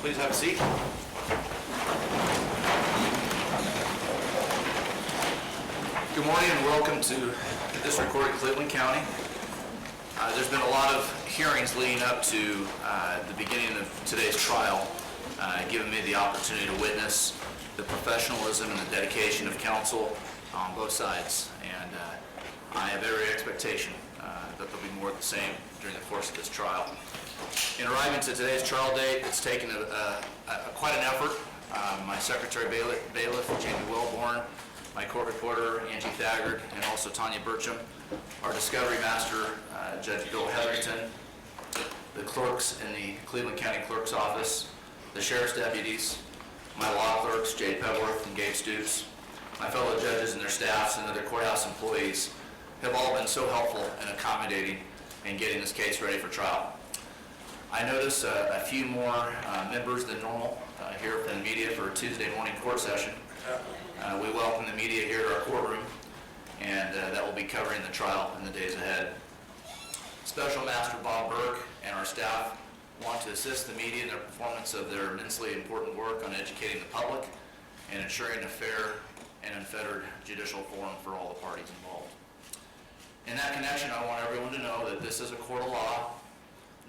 Please have a seat. Good morning and welcome to the District Court in Cleveland County. There's been a lot of hearings leading up to the beginning of today's trial, giving me the opportunity to witness the professionalism and the dedication of counsel on both sides. And I have every expectation that there'll be more of the same during the course of this trial. In arriving to today's trial date, it's taken quite an effort. My secretary bailiff, Jamie Wellborn, my court reporter, Angie Thagard, and also Tanya Burcham, our discovery master, Judge Bill Hetherington, the clerks in the Cleveland County Clerk's Office, the sheriff's deputies, my law clerks, Jade Pebworth and Gabe Stoops, my fellow judges and their staffs, and other courthouse employees have all been so helpful and accommodating in getting this case ready for trial. I notice a few more members than normal here from the media for a Tuesday morning court session. We welcome the media here to our courtroom, and that will be covering the trial in the days ahead. Special Master Bob Burke and our staff want to assist the media in their performance of their immensely important work on educating the public and ensuring a fair and unfettered judicial forum for all the parties involved. In that connection, I want everyone to know that this is a court of law,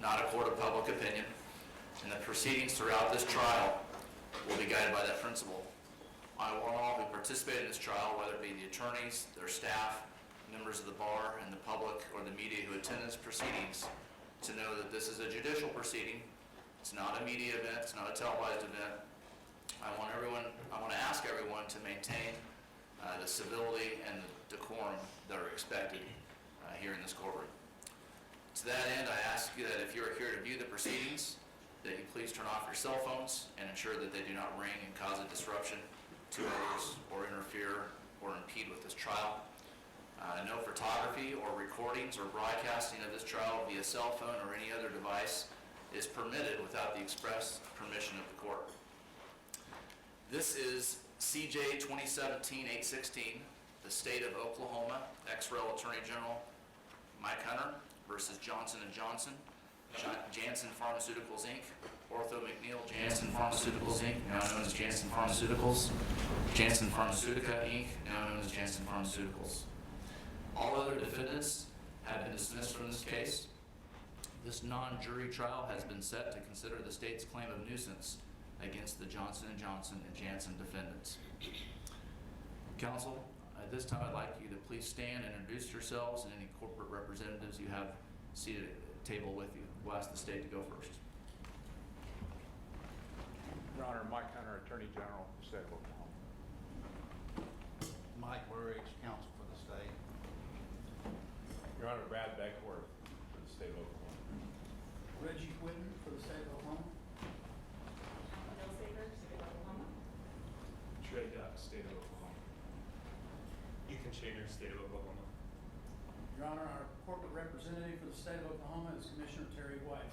not a court of public opinion, and the proceedings throughout this trial will be guided by that principle. I want all who participate in this trial, whether it be the attorneys, their staff, members of the bar, and the public, or the media who attend these proceedings, to know that this is a judicial proceeding. It's not a media event, it's not a televised event. I want to ask everyone to maintain the civility and the decorum that are expected here in this courtroom. To that end, I ask you that if you are here to view the proceedings, that you please turn off your cell phones and ensure that they do not ring and cause a disruption to others or interfere or impede with this trial. No photography or recordings or broadcasting of this trial via cell phone or any other device is permitted without the express permission of the court. This is CJ 2017-816, the State of Oklahoma, ex-rel Attorney General Mike Hunter versus Johnson & Johnson, Janssen Pharmaceuticals, Inc., Ortho McNeil Janssen Pharmaceuticals, Inc., now known as Janssen Pharmaceuticals, Janssen Pharmaceutica, Inc., now known as Janssen Pharmaceuticals. All other defendants have been dismissed from this case. This non-jury trial has been set to consider the state's claim of nuisance against the Johnson & Johnson and Janssen defendants. Counsel, at this time I'd like you to please stand and introduce yourselves and any corporate representatives you have seated at the table with you. We'll ask the state to go first. Your Honor, Mike Hunter, Attorney General for the State of Oklahoma. Mike Burridge, counsel for the state. Your Honor, Brad Beckworth for the State of Oklahoma. Reggie Whitten for the state of Oklahoma. Trey Duck, State of Oklahoma. Ethan Shaner, State of Oklahoma. Your Honor, our corporate representative for the state of Oklahoma is Commissioner Terry White,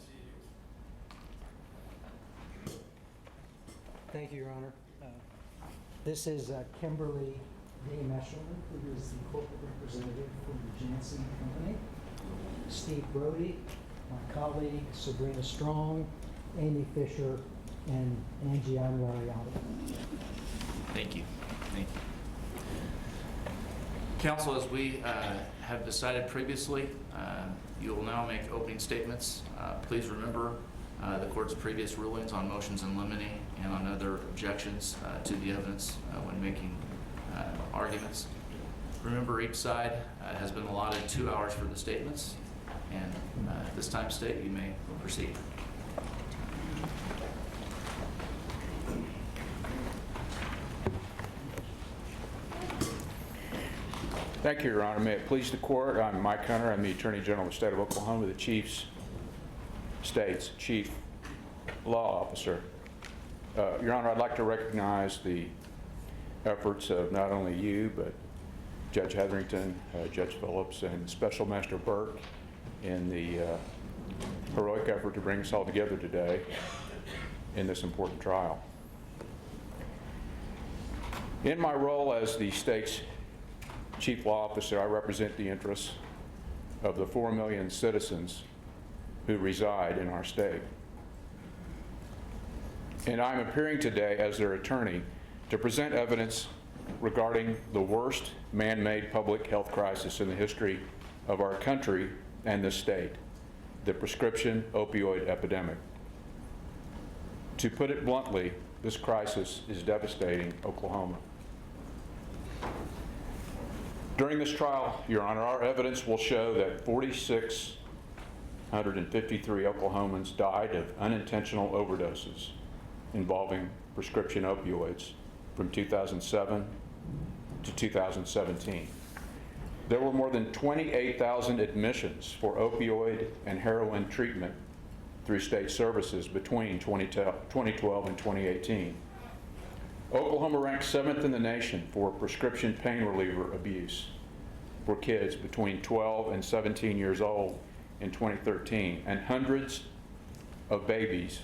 CU. Thank you, Your Honor. This is Kimberly D. Meshelman, who is the corporate representative for the Janssen Company. Steve Brody, my colleague Sabrina Strong, Amy Fisher, and Angie Anwariata. Thank you. Thank you. Counsel, as we have decided previously, you will now make opening statements. Please remember the court's previous rulings on motions in limine and on other objections to the evidence when making arguments. Remember, each side has been allotted 2 hours for the statements, and at this time, State, you may proceed. Thank you, Your Honor. May it please the court, I'm Mike Hunter. I'm the Attorney General of the State of Oklahoma, the state's Chief Law Officer. Your Honor, I'd like to recognize the efforts of not only you, but Judge Hetherington, Judge Phillips, and Special Master Burke in the heroic effort to bring us all together today in this important trial. In my role as the state's Chief Law Officer, I represent the interests of the 4 million citizens who reside in our state. and I am appearing today as their attorney to present evidence regarding the worst man-made public health crisis in the history of our country and this state, the prescription opioid epidemic. To put it bluntly, this crisis is devastating Oklahoma. During this trial, Your Honor, our evidence will show that 4,653 Oklahomans died of unintentional overdoses involving prescription opioids from 2007 to 2017. There were more than 28,000 admissions for opioid and heroin treatment through state services between 2012 and 2018. Oklahoma ranked 7th in the nation for prescription pain reliever abuse for kids between 12 and 17 years old in 2013, and hundreds of babies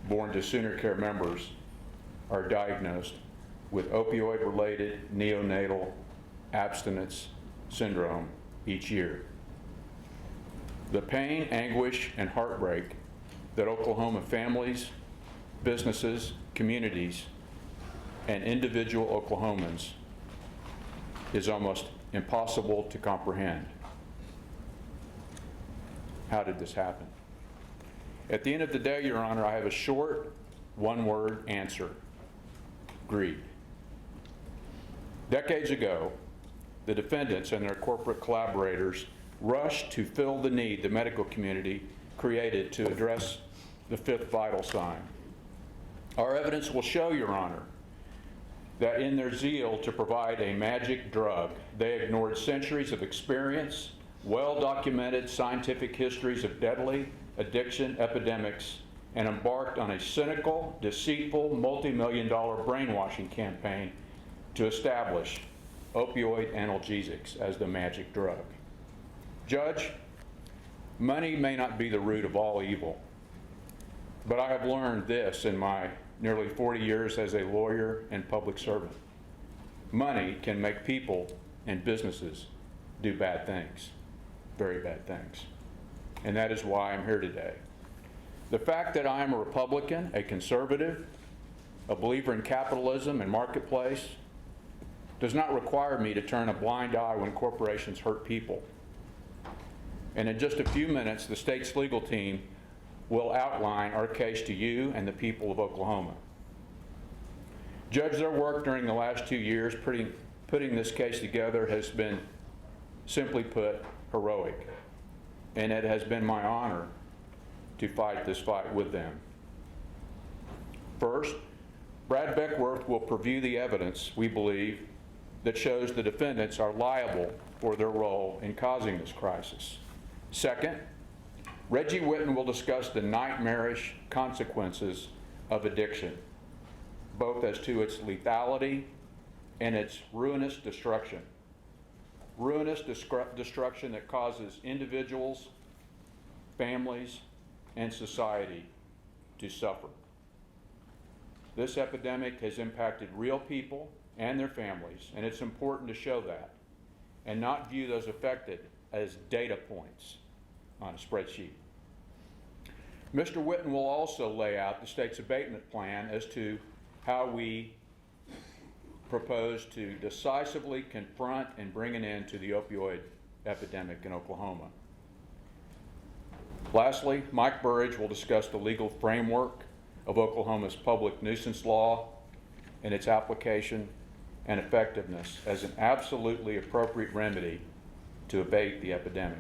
born to Sooner Care members are diagnosed with opioid-related neonatal abstinence syndrome each year. The pain, anguish, and heartbreak that Oklahoma families, businesses, communities, and individual Oklahomans is almost impossible to comprehend. How did this happen? At the end of the day, Your Honor, I have a short, one-word answer: greed. Decades ago, the defendants and their corporate collaborators rushed to fill the need the medical community created to address the fifth vital sign. Our evidence will show, Your Honor, that in their zeal to provide a magic drug, they ignored centuries of experience, well-documented scientific histories of deadly addiction epidemics, and embarked on a cynical, deceitful, multi-million-dollar brainwashing campaign to establish opioid analgesics as the magic drug. Judge, money may not be the root of all evil, but I have learned this in my nearly 40 years as a lawyer and public servant. Money can make people and businesses do bad things, very bad things. And that is why I'm here today. The fact that I am a Republican, a conservative, a believer in capitalism and marketplace does not require me to turn a blind eye when corporations hurt people. And in just a few minutes, the state's legal team will outline our case to you and the people of Oklahoma. Judge, their work during the last 2 years putting this case together has been, simply put, heroic. And it has been my honor to fight this fight with them. First, Brad Beckworth will preview the evidence, we believe, that shows the defendants are liable for their role in causing this crisis. Second, Reggie Whitten will discuss the nightmarish consequences of addiction, both as to its lethality and its ruinous destruction. Ruinous destruction that causes individuals, families, and society to suffer. This epidemic has impacted real people and their families, and it's important to show that and not view those affected as data points on a spreadsheet. Mr. Whitten will also lay out the state's abatement plan as to how we propose to decisively confront and bring an end to the opioid epidemic in Oklahoma. Lastly, Mike Burridge will discuss the legal framework of Oklahoma's public nuisance law and its application and effectiveness as an absolutely appropriate remedy to abate the epidemic.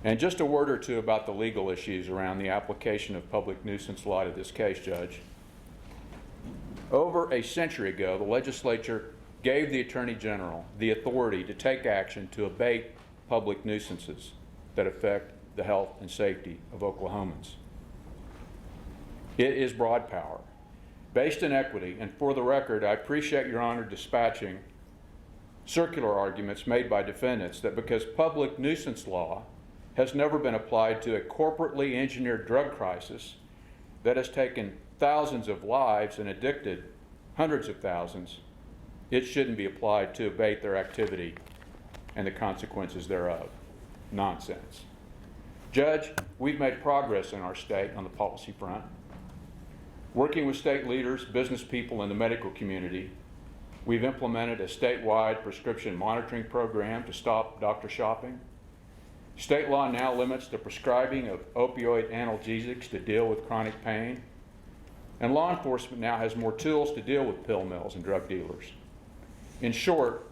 And just a word or two about the legal issues around the application of public nuisance law to this case, Judge. Over a century ago, the legislature gave the Attorney General the authority to take action to abate public nuisances that affect the health and safety of Oklahomans. It is broad power, based in equity, and for the record, I appreciate Your Honor dispatching circular arguments made by defendants that because public nuisance law has never been applied to a corporately engineered drug crisis that has taken thousands of lives and addicted hundreds of thousands, it shouldn't be applied to abate their activity and the consequences thereof. Nonsense. Judge, we've made progress in our state on the policy front. Working with state leaders, business people, and the medical community, we've implemented a statewide prescription monitoring program to stop doctor shopping. State law now limits the prescribing of opioid analgesics to deal with chronic pain. And law enforcement now has more tools to deal with pill mills and drug dealers. In short,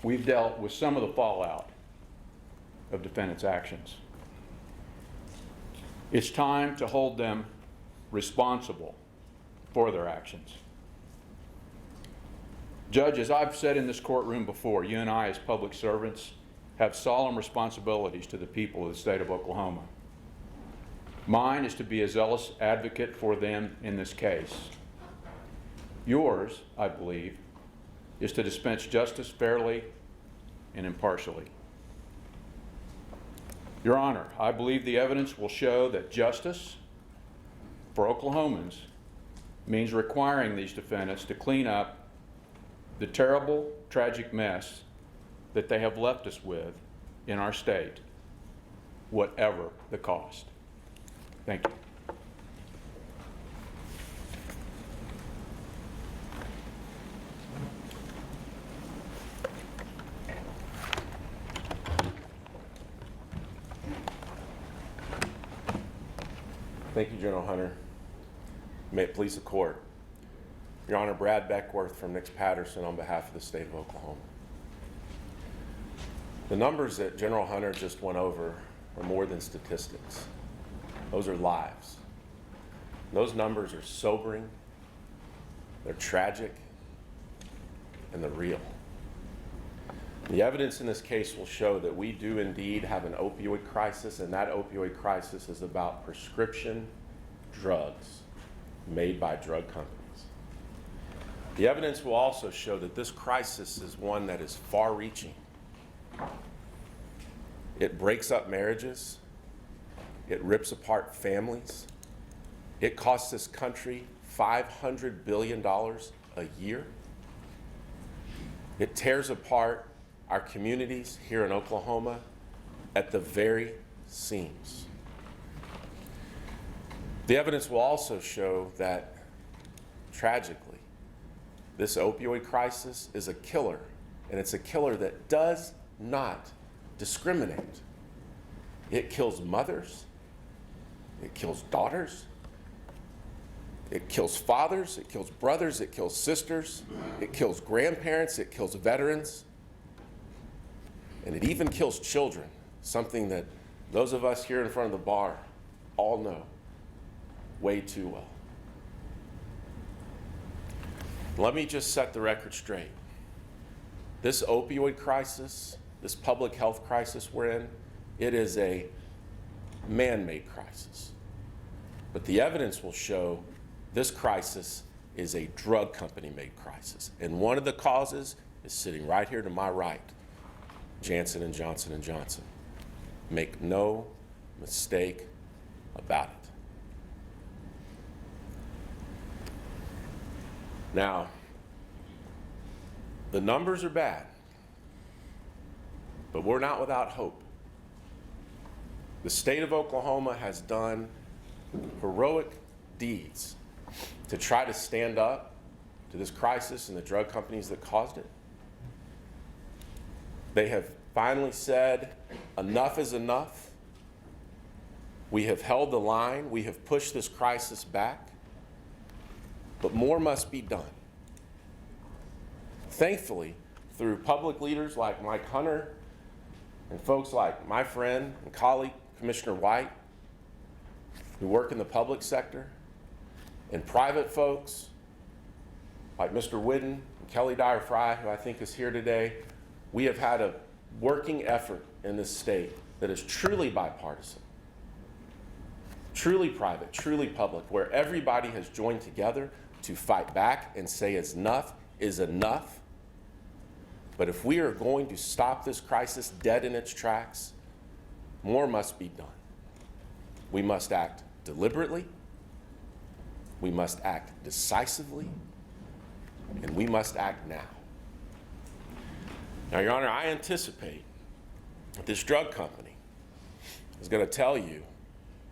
we've dealt with some of the fallout of defendants' actions. It's time to hold them responsible for their actions. Judge, as I've said in this courtroom before, you and I as public servants have solemn responsibilities to the people of the state of Oklahoma. Mine is to be a zealous advocate for them in this case. Yours, I believe, is to dispense justice fairly and impartially. Your Honor, I believe the evidence will show that justice for Oklahomans means requiring these defendants to clean up the terrible, tragic mess that they have left us with in our state, whatever the cost. Thank you. Thank you, General Hunter. May it please the court. Your Honor, Brad Beckworth from Nix Patterson on behalf of the state of Oklahoma. The numbers that General Hunter just went over are more than statistics. Those are lives. Those numbers are sobering, they're tragic, and they're real. The evidence in this case will show that we do indeed have an opioid crisis, and that opioid crisis is about prescription drugs made by drug companies. The evidence will also show that this crisis is one that is far-reaching. It breaks up marriages. It rips apart families. It costs this country $500 billion a year. It tears apart our communities here in Oklahoma at the very seams. The evidence will also show that, tragically, this opioid crisis is a killer, and it's a killer that does not discriminate. It kills mothers, it kills daughters, it kills fathers, it kills brothers, it kills sisters, it kills grandparents, it kills veterans, and it even kills children, something that those of us here in front of the bar all know way too well. Let me just set the record straight. This opioid crisis, this public health crisis we're in, it is a man-made crisis. But the evidence will show this crisis is a drug company-made crisis. And one of the causes is sitting right here to my right, Janssen and Johnson & Johnson. Make no mistake about it. Now, the numbers are bad, but we're not without hope. The state of Oklahoma has done heroic deeds to try to stand up to this crisis and the drug companies that caused it. They have finally said, enough is enough. We have held the line. We have pushed this crisis back. But more must be done. Thankfully, through public leaders like Mike Hunter and folks like my friend and colleague, Commissioner White, who work in the public sector, and private folks like Mr. Whidden and Kelly Dyer-Fry, who I think is here today, we have had a working effort in this state that is truly bipartisan, truly private, truly public, where everybody has joined together to fight back and say enough is enough. But if we are going to stop this crisis dead in its tracks, more must be done. We must act deliberately, we must act decisively, and we must act now. Now, Your Honor, I anticipate that this drug company is going to tell you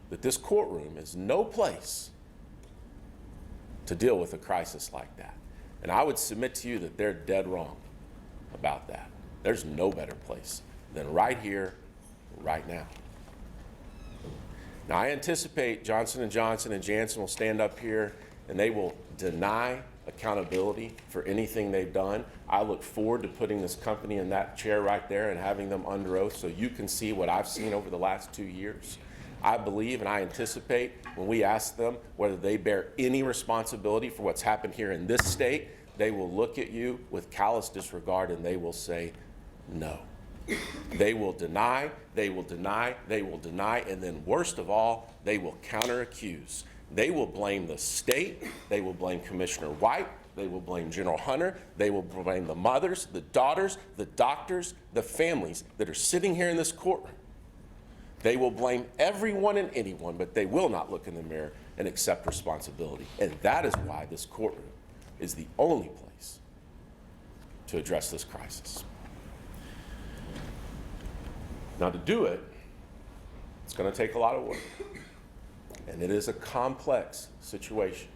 that this courtroom is no place to deal with a crisis like that. And I would submit to you that they're dead wrong about that. There's no better place than right here, right now. Now, I anticipate Johnson & Johnson and Janssen will stand up here and they will deny accountability for anything they've done. I look forward to putting this company in that chair right there and having them under oath so you can see what I've seen over the last 2 years. I believe and I anticipate when we ask them whether they bear any responsibility for what's happened here in this state, they will look at you with callous disregard and they will say no. They will deny, they will deny, they will deny, and then worst of all, they will counter-accuse. They will blame the state, they will blame Commissioner White, they will blame General Hunter, they will blame the mothers, the daughters, the doctors, the families that are sitting here in this courtroom. They will blame everyone and anyone, but they will not look in the mirror and accept responsibility. And that is why this courtroom is the only place to address this crisis. Now, to do it, it's going to take a lot of work. And it is a complex situation.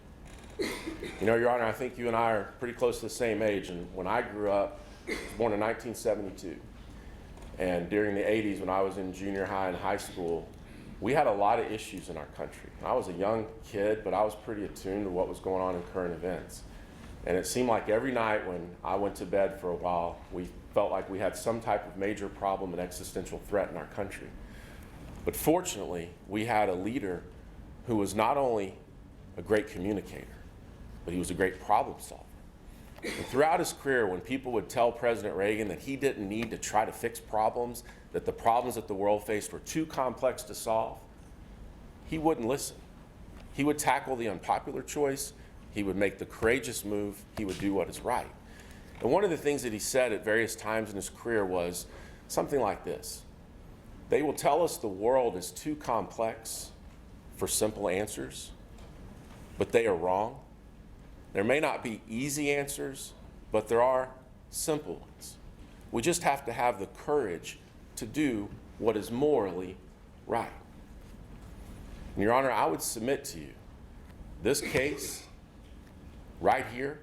You know, Your Honor, I think you and I are pretty close to the same age. And when I grew up, I was born in 1972. And during the 80s, when I was in junior high and high school, we had a lot of issues in our country. I was a young kid, but I was pretty attuned to what was going on in current events. And it seemed like every night when I went to bed for a while, we felt like we had some type of major problem and existential threat in our country. But fortunately, we had a leader who was not only a great communicator, but he was a great problem solver. And throughout his career, when people would tell President Reagan that he didn't need to try to fix problems, that the problems that the world faced were too complex to solve, he wouldn't listen. He would tackle the unpopular choice, he would make the courageous move, he would do what is right. And one of the things that he said at various times in his career was something like this: they will tell us the world is too complex for simple answers, but they are wrong. There may not be easy answers, but there are simple ones. We just have to have the courage to do what is morally right. And Your Honor, I would submit to you, this case right here,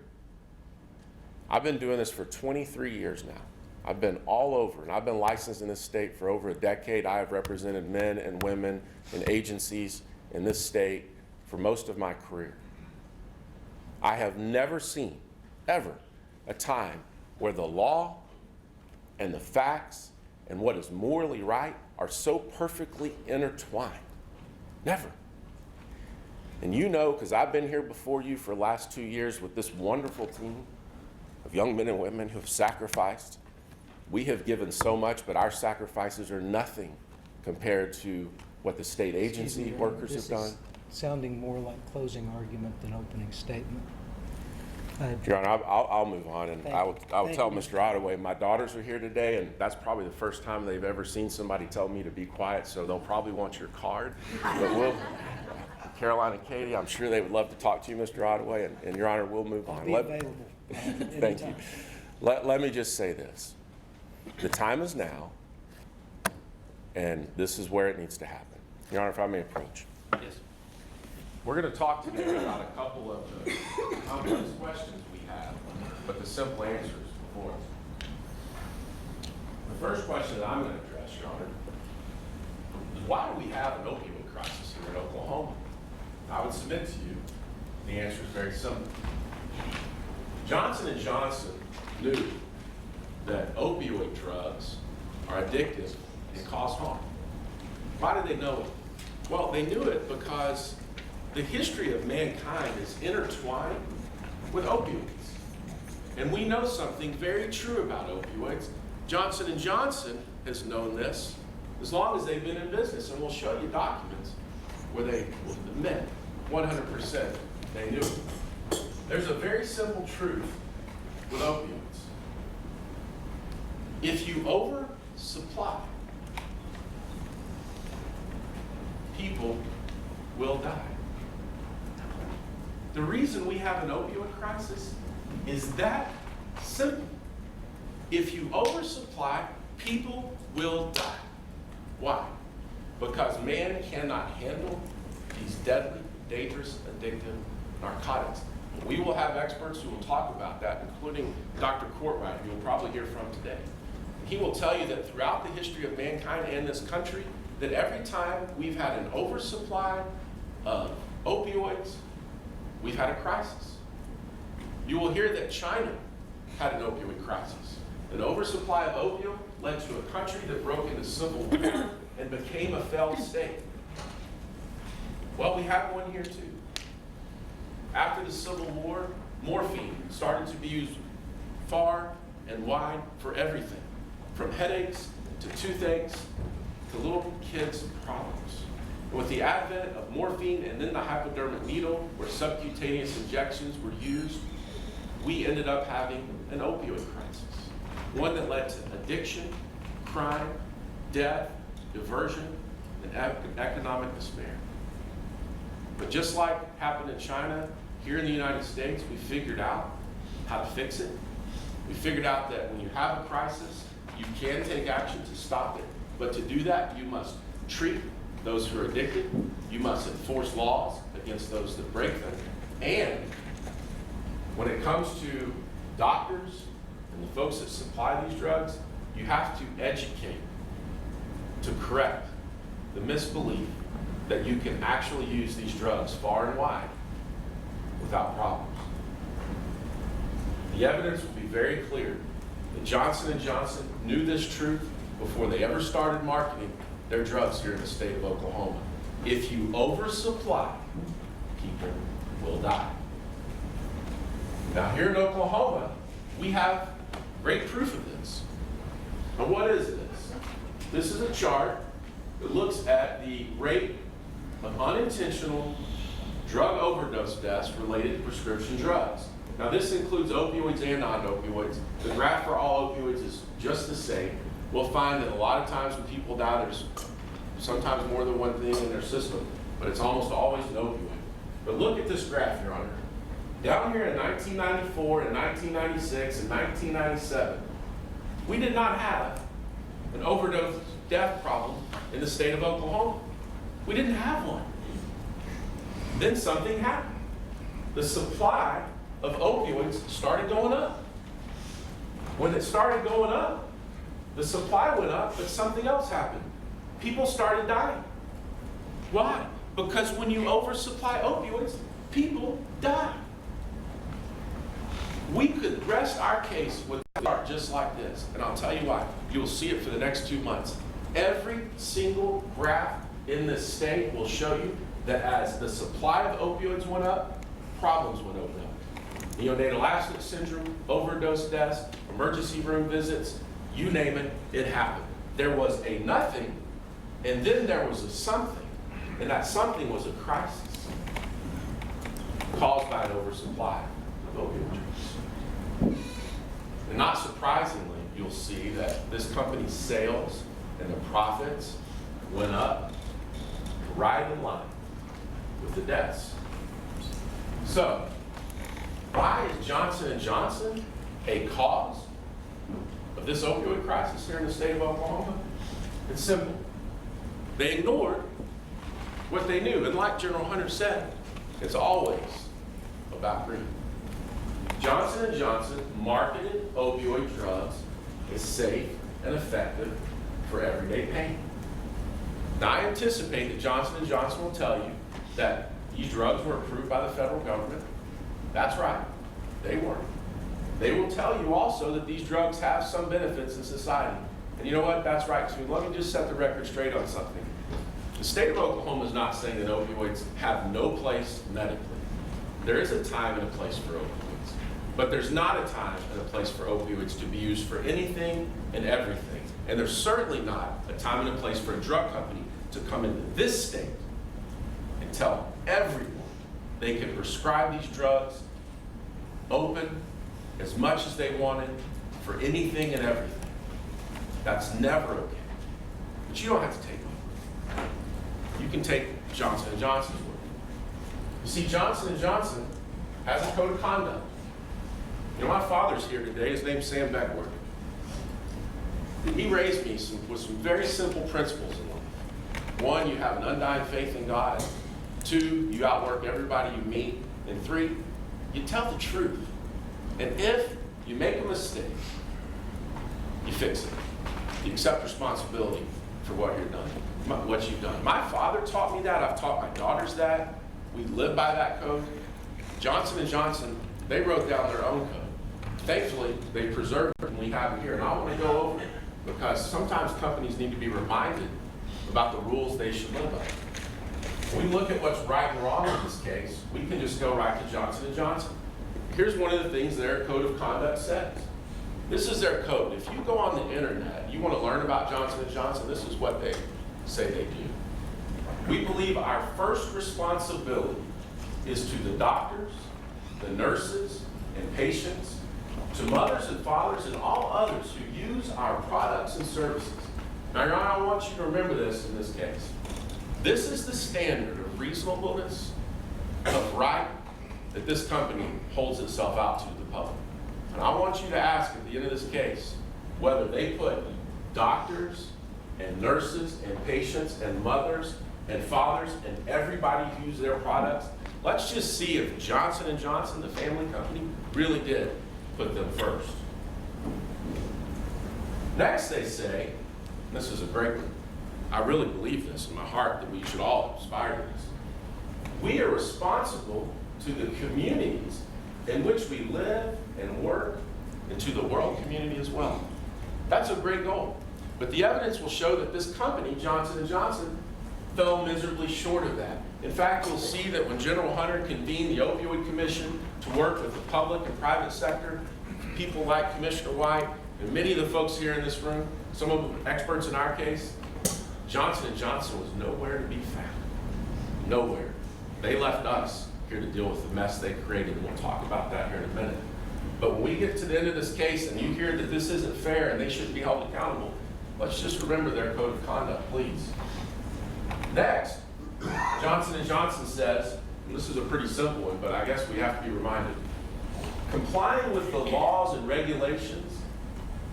I've been doing this for 23 years now. I've been all over, and I've been licensed in this state for over a decade. I have represented men and women in agencies in this state for most of my career. I have never seen, ever, a time where the law and the facts and what is morally right are so perfectly intertwined. Never. And you know, because I've been here before you for the last 2 years with this wonderful team of young men and women who have sacrificed. We have given so much, but our sacrifices are nothing compared to what the state agency workers have done. Sounding more like closing argument than opening statement. Your Honor, I'll move on, and I will tell you. Mr. Ottaway, my daughters are here today, and that's probably the first time they've ever seen somebody tell me to be quiet, so they'll probably want your card. But Caroline and Katie, I'm sure they would love to talk to you, Mr. Ottaway, and Your Honor, we'll move on. I'll be available. Thank you. Let me just say this. The time is now, and this is where it needs to happen. Your Honor, if I may approach. Yes. We're going to talk today about a couple of the complex questions we have, but the simple answers before us. The first question that I'm going to address, Your Honor, is why do we have an opioid crisis here in Oklahoma? I would submit to you the answer is very simple. Johnson & Johnson knew that opioid drugs are addictive and cause harm. Why did they know it? Well, they knew it because the history of mankind is intertwined with opioids. And we know something very true about opioids. Johnson & Johnson has known this as long as they've been in business, and we'll show you documents where they will admit 100% they knew it. There's a very simple truth with opioids. If you oversupply, people will die. The reason we have an opioid crisis is that simple. If you oversupply, people will die. Why? Because man cannot handle these deadly, dangerous, addictive narcotics. We will have experts who will talk about that, including Dr. Courtwright, who you'll probably hear from today. He will tell you that throughout the history of mankind and this country, that every time we've had an oversupply of opioids, we've had a crisis. You will hear that China had an opioid crisis. An oversupply of opium led to a country that broke into civil war and became a failed state. Well, we have one here too. After the Civil War, morphine started to be used far and wide for everything, from headaches to toothaches to little kids' problems. And with the advent of morphine and then the hypodermic needle, where subcutaneous injections were used, we ended up having an opioid crisis, one that led to addiction, crime, death, diversion, and economic despair. But just like happened in China, here in the United States, we figured out how to fix it. We figured out that when you have a crisis, you can take action to stop it. But to do that, you must treat those who are addicted. You must enforce laws against those that break them. And when it comes to doctors and the folks that supply these drugs, you have to educate to correct the misbelief that you can actually use these drugs far and wide without problems. The evidence will be very clear that Johnson & Johnson knew this truth before they ever started marketing their drugs here in the state of Oklahoma. If you oversupply, people will die. Now here in Oklahoma, we have great proof of this. And what is this? This is a chart that looks at the rate of unintentional drug overdose deaths related to prescription drugs. Now this includes opioids and non-opioids. The graph for all opioids is just the same. We'll find that a lot of times when people die, there's sometimes more than one thing in their system, but it's almost always an opioid. But look at this graph, Your Honor. Down here in 1994 and 1996 and 1997, we did not have an overdose death problem in the state of Oklahoma. We didn't have one. Then something happened. The supply of opioids started going up. When it started going up, the supply went up, but something else happened. People started dying. Why? Because when you oversupply opioids, people die. We could rest our case with a chart just like this, and I'll tell you why. You'll see it for the next 2 months. Every single graph in this state will show you that as the supply of opioids went up, problems went up. Neonatal abstinence syndrome, overdose deaths, emergency room visits, you name it, it happened. There was a nothing, and then there was a something, and that something was a crisis caused by an oversupply of opioid drugs. And not surprisingly, you'll see that this company's sales and the profits went up right in line with the deaths. So, why is Johnson & Johnson a cause of this opioid crisis here in the state of Oklahoma? It's simple. They ignored what they knew. And like General Hunter said, it's always about greed. Johnson & Johnson marketed opioid drugs as safe and effective for everyday pain. Now, I anticipate that Johnson & Johnson will tell you that these drugs were approved by the federal government. That's right, they weren't. They will tell you also that these drugs have some benefits in society. And you know what, that's right too. Let me just set the record straight on something. The state of Oklahoma is not saying that opioids have no place medically. There is a time and a place for opioids. But there's not a time and a place for opioids to be used for anything and everything. And there's certainly not a time and a place for a drug company to come into this state and tell everyone they can prescribe these drugs open as much as they wanted for anything and everything. That's never okay. But you don't have to take it. You can take Johnson & Johnson's word. You see, Johnson & Johnson has a code of conduct. You know, my father's here today. His name's Sam Mcgregor. He raised me with some very simple principles in life. One, you have an undying faith in God. 2, you outwork everybody you meet. And 3, you tell the truth. And if you make a mistake, you fix it. You accept responsibility for what you've done. My father taught me that. I've taught my daughters that. We live by that code. Johnson & Johnson, they wrote down their own code. Thankfully, they preserved it, and we have it here. And I want to go over it because sometimes companies need to be reminded about the rules they should live by. When we look at what's right and wrong in this case, we can just go right to Johnson & Johnson. Here's one of the things their code of conduct says. This is their code. If you go on the internet, you want to learn about Johnson & Johnson, this is what they say they do. We believe our first responsibility is to the doctors, the nurses, and patients, to mothers and fathers and all others who use our products and services. Now, Your Honor, I want you to remember this in this case. This is the standard of reasonableness, of right, that this company holds itself out to the public. And I want you to ask at the end of this case whether they put doctors and nurses and patients and mothers and fathers and everybody who uses their products. Let's just see if Johnson & Johnson, the family company, really did put them first. Next they say, and this is a great one, I really believe this in my heart that we should all aspire to this. We are responsible to the communities in which we live and work, and to the world community as well. That's a great goal. But the evidence will show that this company, Johnson & Johnson, fell miserably short of that. In fact, you'll see that when General Hunter convened the Opioid Commission to work with the public and private sector, people like Commissioner White and many of the folks here in this room, some of them experts in our case, Johnson & Johnson was nowhere to be found. Nowhere. They left us here to deal with the mess they created, and we'll talk about that here in a minute. But when we get to the end of this case and you hear that this isn't fair and they shouldn't be held accountable, let's just remember their code of conduct, please. Next, Johnson & Johnson says, and this is a pretty simple one, but I guess we have to be reminded, complying with the laws and regulations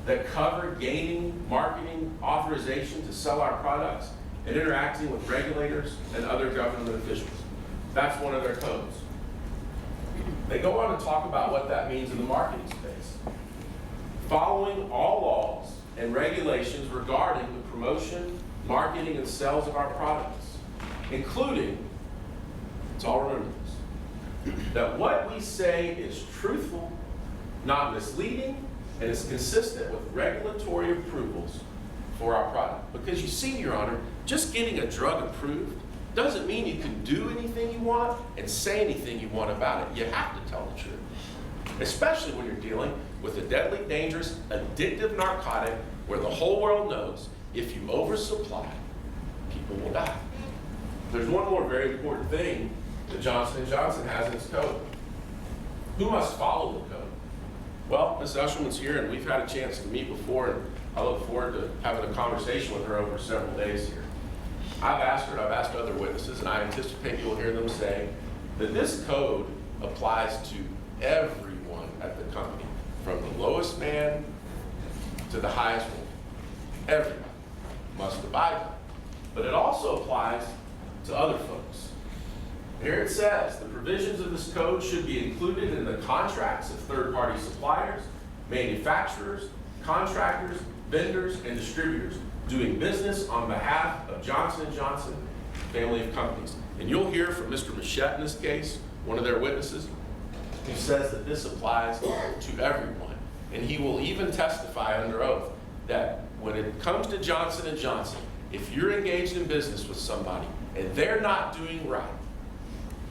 that cover gaining, marketing, authorization to sell our products, and interacting with regulators and other government officials. That's one of their codes. They go on to talk about what that means in the marketing space. Following all laws and regulations regarding the promotion, marketing, and sales of our products, including, let's all remember this, that what we say is truthful, not misleading, and is consistent with regulatory approvals for our product. Because you see, Your Honor, just getting a drug approved doesn't mean you can do anything you want and say anything you want about it. You have to tell the truth, especially when you're dealing with a deadly, dangerous, addictive narcotic where the whole world knows if you oversupply, people will die. There's one more very important thing that Johnson & Johnson has in its code. Who must follow the code? Well, Ms. Usherman's here, and we've had a chance to meet before, and I look forward to having a conversation with her over several days here. I've asked her, and I've asked other witnesses, and I anticipate you'll hear them say that this code applies to everyone at the company, from the lowest man to the highest one. Everyone must abide by it. But it also applies to other folks. Here it says, the provisions of this code should be included in the contracts of third-party suppliers, manufacturers, contractors, vendors, and distributors doing business on behalf of Johnson & Johnson family of companies. And you'll hear from Mr. Machette in this case, one of their witnesses, who says that this applies to everyone. And he will even testify under oath that when it comes to Johnson & Johnson, if you're engaged in business with somebody and they're not doing right,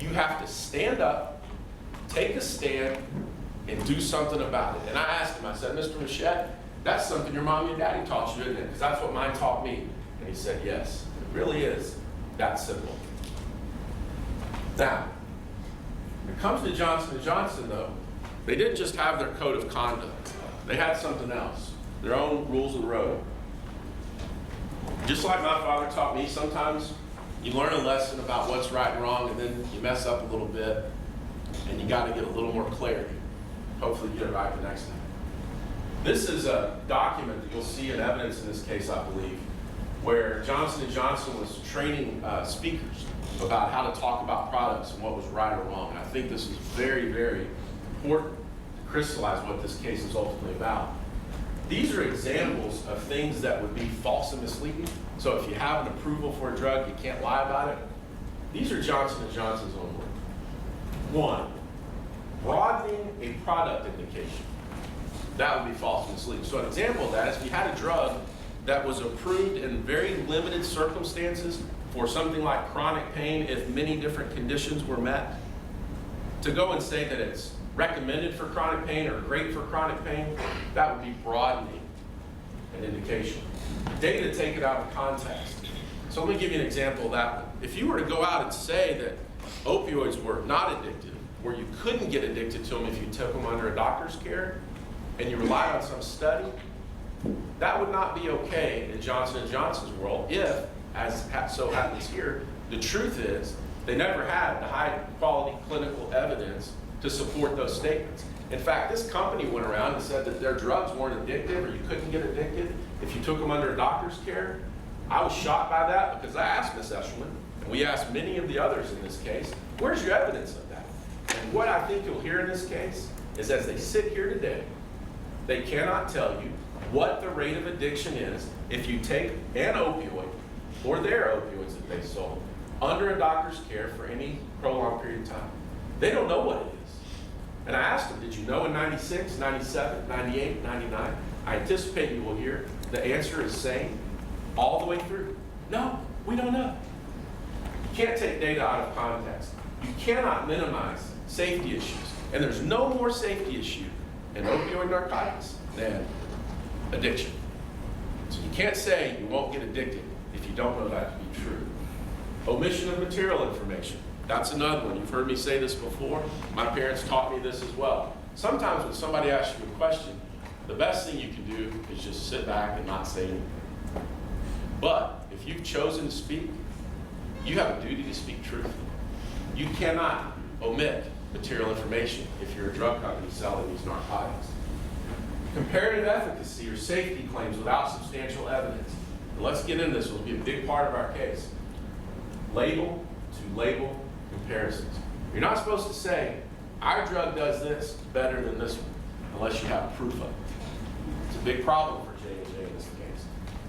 you have to stand up, take a stand, and do something about it. And I asked him, I said, Mr. Machette, that's something your mom and daddy taught you, isn't it? Because that's what mine taught me. And he said, yes, it really is that simple. Now, when it comes to Johnson & Johnson, though, they didn't just have their code of conduct. They had something else, their own rules of the road. Just like my father taught me, sometimes you learn a lesson about what's right and wrong, and then you mess up a little bit, and you got to get a little more clarity. Hopefully you get it right the next time. This is a document that you'll see in evidence in this case, I believe, where Johnson & Johnson was training speakers about how to talk about products and what was right or wrong. And I think this is very, very important to crystallize what this case is ultimately about. These are examples of things that would be false and misleading. So if you have an approval for a drug, you can't lie about it. These are Johnson & Johnson's own words. 1, broadening a product indication. That would be false and misleading. So an example of that is if you had a drug that was approved in very limited circumstances for something like chronic pain, if many different conditions were met, to go and say that it's recommended for chronic pain or great for chronic pain, that would be broadening an indication. Data take it out of context. So let me give you an example of that one. If you were to go out and say that opioids were not addictive, or you couldn't get addicted to them if you took them under a doctor's care, and you relied on some study, that would not be okay in Johnson & Johnson's world if, as so happens here, the truth is they never had the high quality clinical evidence to support those statements. In fact, this company went around and said that their drugs weren't addictive or you couldn't get addicted if you took them under a doctor's care. I was shocked by that because I asked Ms. Eshelman, and we asked many of the others in this case, where's your evidence of that? And what I think you'll hear in this case is as they sit here today, they cannot tell you what the rate of addiction is if you take an opioid or their opioids that they sold under a doctor's care for any prolonged period of time. They don't know what it is. And I asked them, did you know in 96, 97, 98, 99? I anticipate you will hear the answer is same all the way through. No, we don't know. You can't take data out of context. You cannot minimize safety issues. And there's no more safety issue in opioid narcotics than addiction. So you can't say you won't get addicted if you don't know that to be true. Omission of material information. That's another one. You've heard me say this before. My parents taught me this as well. Sometimes when somebody asks you a question, the best thing you can do is just sit back and not say anything. But if you've chosen to speak, you have a duty to speak truthfully. You cannot omit material information if you're a drug company selling these narcotics. Comparative efficacy or safety claims without substantial evidence. And let's get into this. It will be a big part of our case. Label to label comparisons. You're not supposed to say, our drug does this better than this one, unless you have proof of it. It's a big problem for J&J in this case.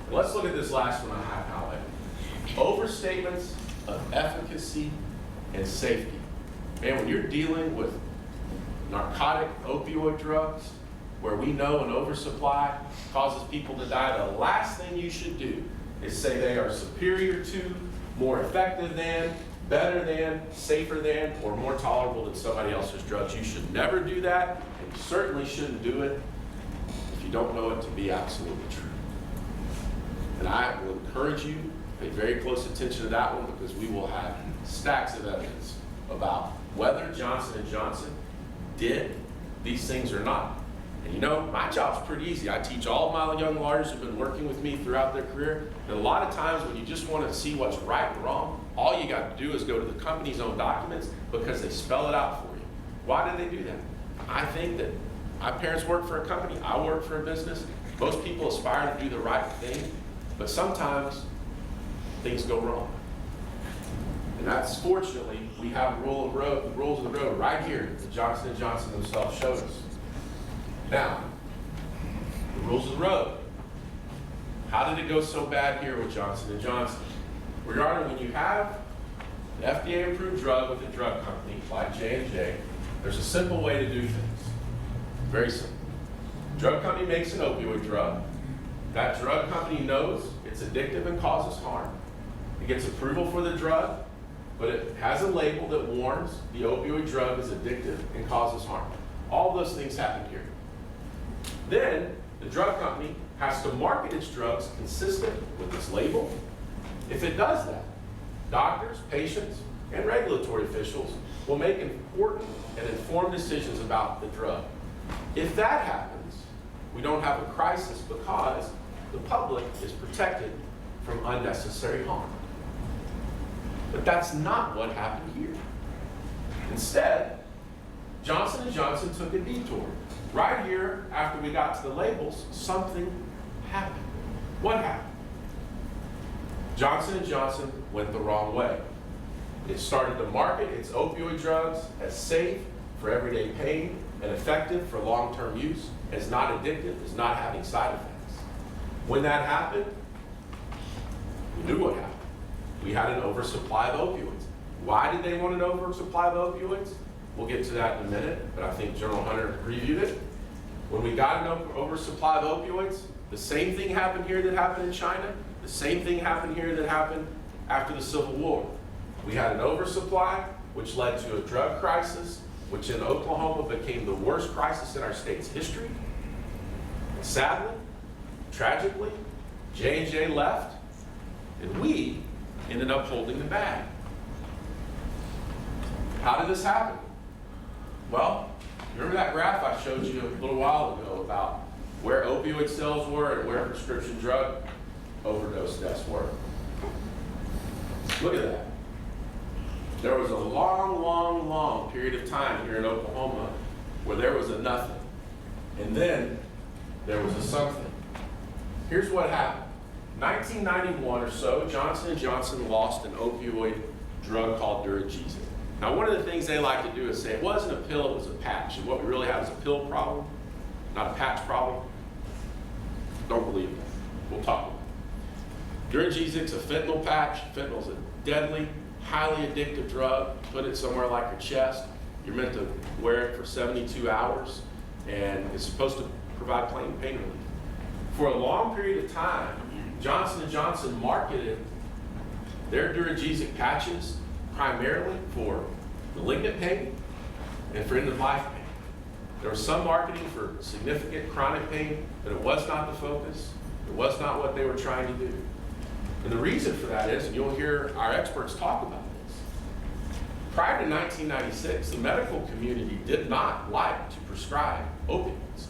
And let's look at this last one I have highlighted. Overstatements of efficacy and safety. Man, when you're dealing with narcotic opioid drugs, where we know an oversupply causes people to die, the last thing you should do is say they are superior to, more effective than, better than, safer than, or more tolerable than somebody else's drugs. You should never do that, and you certainly shouldn't do it if you don't know it to be absolutely true. And I will encourage you to pay very close attention to that one because we will have stacks of evidence about whether Johnson & Johnson did these things or not. And you know, my job's pretty easy. I teach all of my young lawyers who've been working with me throughout their career. And a lot of times when you just want to see what's right and wrong, all you got to do is go to the company's own documents because they spell it out for you. Why do they do that? I think that my parents work for a company, I work for a business. Most people aspire to do the right thing, but sometimes things go wrong. And that's fortunately, we have the rules of the road right here that Johnson & Johnson themselves showed us. Now, the rules of the road. How did it go so bad here with Johnson & Johnson? Well, Your Honor, when you have an FDA-approved drug with a drug company like J&J, there's a simple way to do things. Very simple. Drug company makes an opioid drug. That drug company knows it's addictive and causes harm. It gets approval for the drug, but it has a label that warns the opioid drug is addictive and causes harm. All those things happen here. Then, the drug company has to market its drugs consistent with its label. If it does that, doctors, patients, and regulatory officials will make important and informed decisions about the drug. If that happens, we don't have a crisis because the public is protected from unnecessary harm. But that's not what happened here. Instead, Johnson & Johnson took a detour. Right here, after we got to the labels, something happened. What happened? Johnson & Johnson went the wrong way. It started to market its opioid drugs as safe for everyday pain and effective for long-term use, as not addictive, as not having side effects. When that happened, we knew what happened. We had an oversupply of opioids. Why did they want an oversupply of opioids? We'll get to that in a minute, but I think General Hunter previewed it. When we got an oversupply of opioids, the same thing happened here that happened in China, the same thing happened here that happened after the Civil War. We had an oversupply, which led to a drug crisis, which in Oklahoma became the worst crisis in our state's history. And sadly, tragically, J&J left, and we ended up holding the bag. How did this happen? Well, remember that graph I showed you a little while ago about where opioid sales were and where prescription drug overdose deaths were? Look at that. There was a long period of time here in Oklahoma where there was a nothing. And then there was a something. Here's what happened. 1991 or so, Johnson & Johnson lost an opioid drug called Duragesic. Now, one of the things they like to do is say it wasn't a pill, it was a patch. And what we really have is a pill problem, not a patch problem. Don't believe that. We'll talk about it. Duragesic's a fentanyl patch. Fentanyl's a deadly, highly addictive drug. Put it somewhere like your chest. You're meant to wear it for 72 hours, and it's supposed to provide pain relief. For a long period of time, Johnson & Johnson marketed their Duragesic patches primarily for malignant pain and for end-of-life pain. There was some marketing for significant chronic pain, but it was not the focus. It was not what they were trying to do. And the reason for that is, and you'll hear our experts talk about this, prior to 1996, the medical community did not like to prescribe opioids.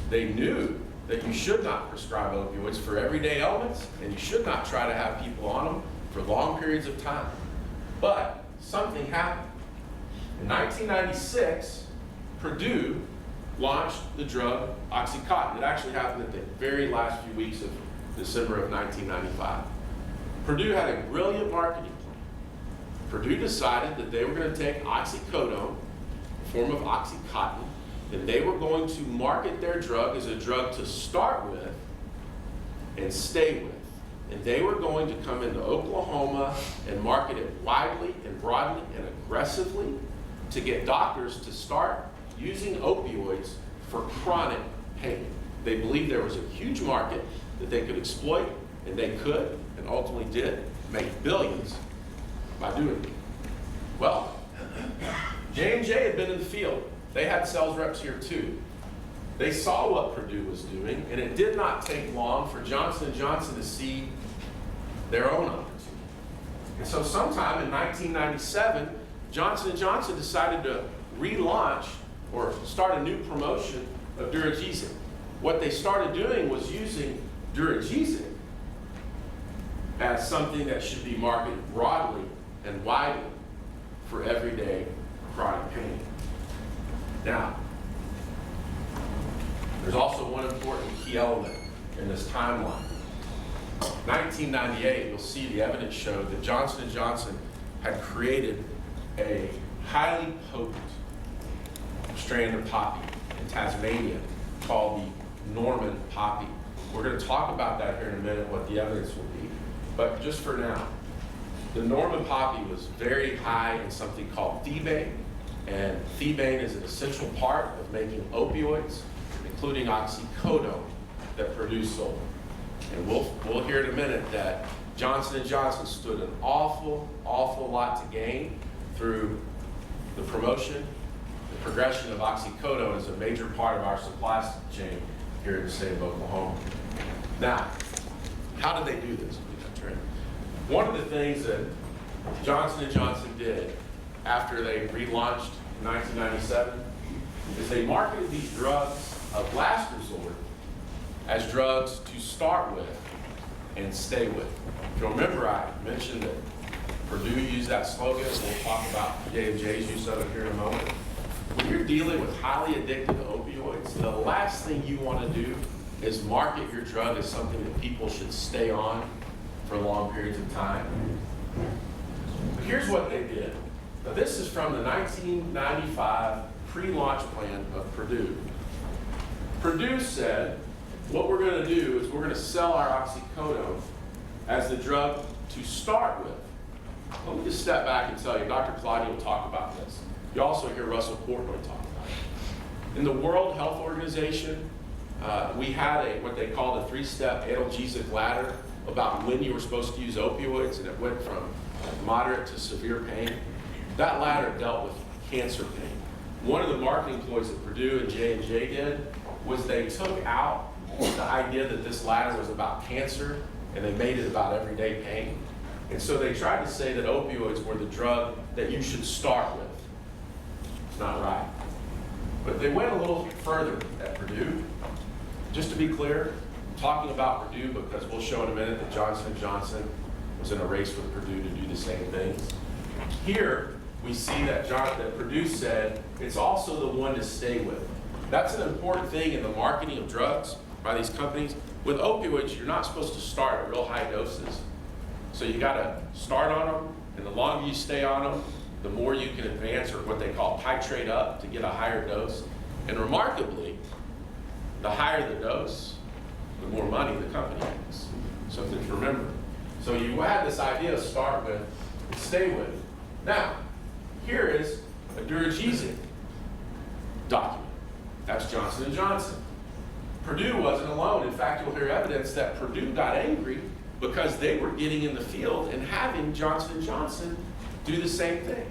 They knew that you should not prescribe opioids for everyday ailments, and you should not try to have people on them for long periods of time. But something happened. In 1996, Purdue launched the drug Oxycontin. It actually happened at the very last few weeks of December of 1995. Purdue had a brilliant marketing plan. Purdue decided that they were going to take oxycodone, a form of Oxycontin, and they were going to market their drug as a drug to start with and stay with. And they were going to come into Oklahoma and market it widely and broadly and aggressively to get doctors to start using opioids for chronic pain. They believed there was a huge market that they could exploit, and they could, and ultimately did, make billions by doing it. Well, J&J had been in the field. They had sales reps here too. They saw what Purdue was doing, and it did not take long for Johnson & Johnson to see their own opportunity. And so sometime in 1997, Johnson & Johnson decided to relaunch or start a new promotion of Duragesic. What they started doing was using Duragesic as something that should be marketed broadly and widely for everyday chronic pain. Now, there's also one important key element in this timeline. 1998, you'll see the evidence showed that Johnson & Johnson had created a highly potent strain of poppy in Tasmania called the Norman poppy. We're going to talk about that here in a minute, what the evidence will be. But just for now, the Norman poppy was very high in something called thebaine, and thebaine is an essential part of making opioids, including oxycodone, that Purdue sold. And we'll hear in a minute that Johnson & Johnson stood an awful lot to gain through the promotion, the progression of oxycodone as a major part of our supply chain here in the state of Oklahoma. Now, how did they do this? One of the things that Johnson & Johnson did after they relaunched in 1997 is they marketed these drugs of last resort as drugs to start with and stay with. If you'll remember, I mentioned that Purdue used that slogan. We'll talk about J&J's use of it here in a moment. When you're dealing with highly addictive opioids, the last thing you want to do is market your drug as something that people should stay on for long periods of time. Here's what they did. Now, this is from the 1995 pre-launch plan of Purdue. Purdue said, what we're going to do is we're going to sell our oxycodone as the drug to start with. Let me just step back and tell you, Dr. Claudia will talk about this. You also hear Russell Portnoy talk about it. In the World Health Organization, we had what they called a three-step analgesic ladder about when you were supposed to use opioids, and it went from moderate to severe pain. That ladder dealt with cancer pain. One of the marketing ploys that Purdue and J&J did was they took out the idea that this ladder was about cancer, and they made it about everyday pain. And so they tried to say that opioids were the drug that you should start with. It's not right. But they went a little further at Purdue. Just to be clear, I'm talking about Purdue because we'll show in a minute that Johnson & Johnson was in a race with Purdue to do the same things. Here, we see that Purdue said it's also the one to stay with. That's an important thing in the marketing of drugs by these companies. With opioids, you're not supposed to start at real high doses. So you got to start on them, and the longer you stay on them, the more you can advance, or what they call titrate up, to get a higher dose. And remarkably, the higher the dose, the more money the company makes. Something to remember. So you had this idea of start with and stay with. Now, here is a Duragesic document. That's Johnson & Johnson. Purdue wasn't alone. In fact, you'll hear evidence that Purdue got angry because they were getting in the field and having Johnson & Johnson do the same thing.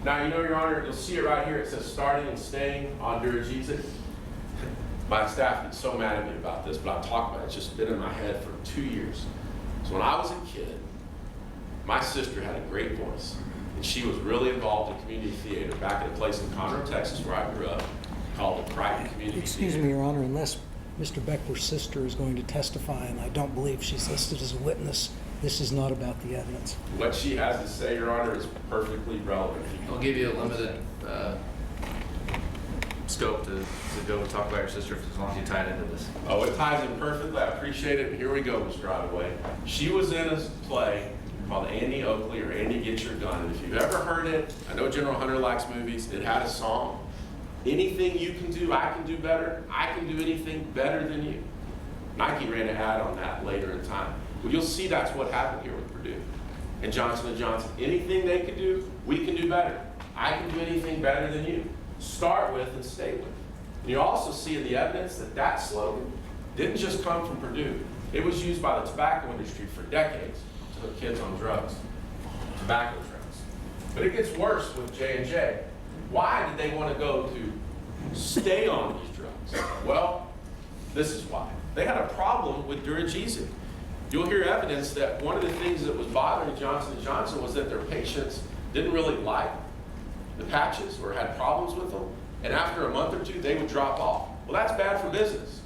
Now, you know, Your Honor, you'll see it right here. It says starting and staying on Duragesic. My staff gets so mad at me about this, but I'll talk about it. It's just been in my head for 2 years. So when I was a kid, my sister had a great voice, and she was really involved in community theater back at a place in Conroe, Texas, where I grew up, called the Crichton Community Excuse Theater. me, Your Honor, unless Mr. Beckler's sister is going to testify, and I don't believe she's listed as a witness, this is not about the evidence. What she has to say, Your Honor, is perfectly relevant. I'll give you a limited scope to go and talk about your sister as long as you tie it into this. Oh, it ties in perfectly. I appreciate it. Here we go, Mr. Ottaway. She was in a play called Annie Oakley, or Annie Get Your Gun. And if you've ever heard it, I know General Hunter likes movies. It had a song. Anything you can do, I can do better. I can do anything better than you. Nike ran an ad on that later in time. Well, you'll see that's what happened here with Purdue and Johnson & Johnson. Anything they can do, we can do better. I can do anything better than you. Start with and stay with. And you also see in the evidence that that slogan didn't just come from Purdue. It was used by the tobacco industry for decades to put kids on drugs, tobacco drugs. But it gets worse with J&J. Why did they want to go to stay on these drugs? Well, this is why. They had a problem with Duragesic. You'll hear evidence that one of the things that was bothering Johnson & Johnson was that their patients didn't really like the patches or had problems with them, and after a month or two, they would drop off. Well, that's bad for business.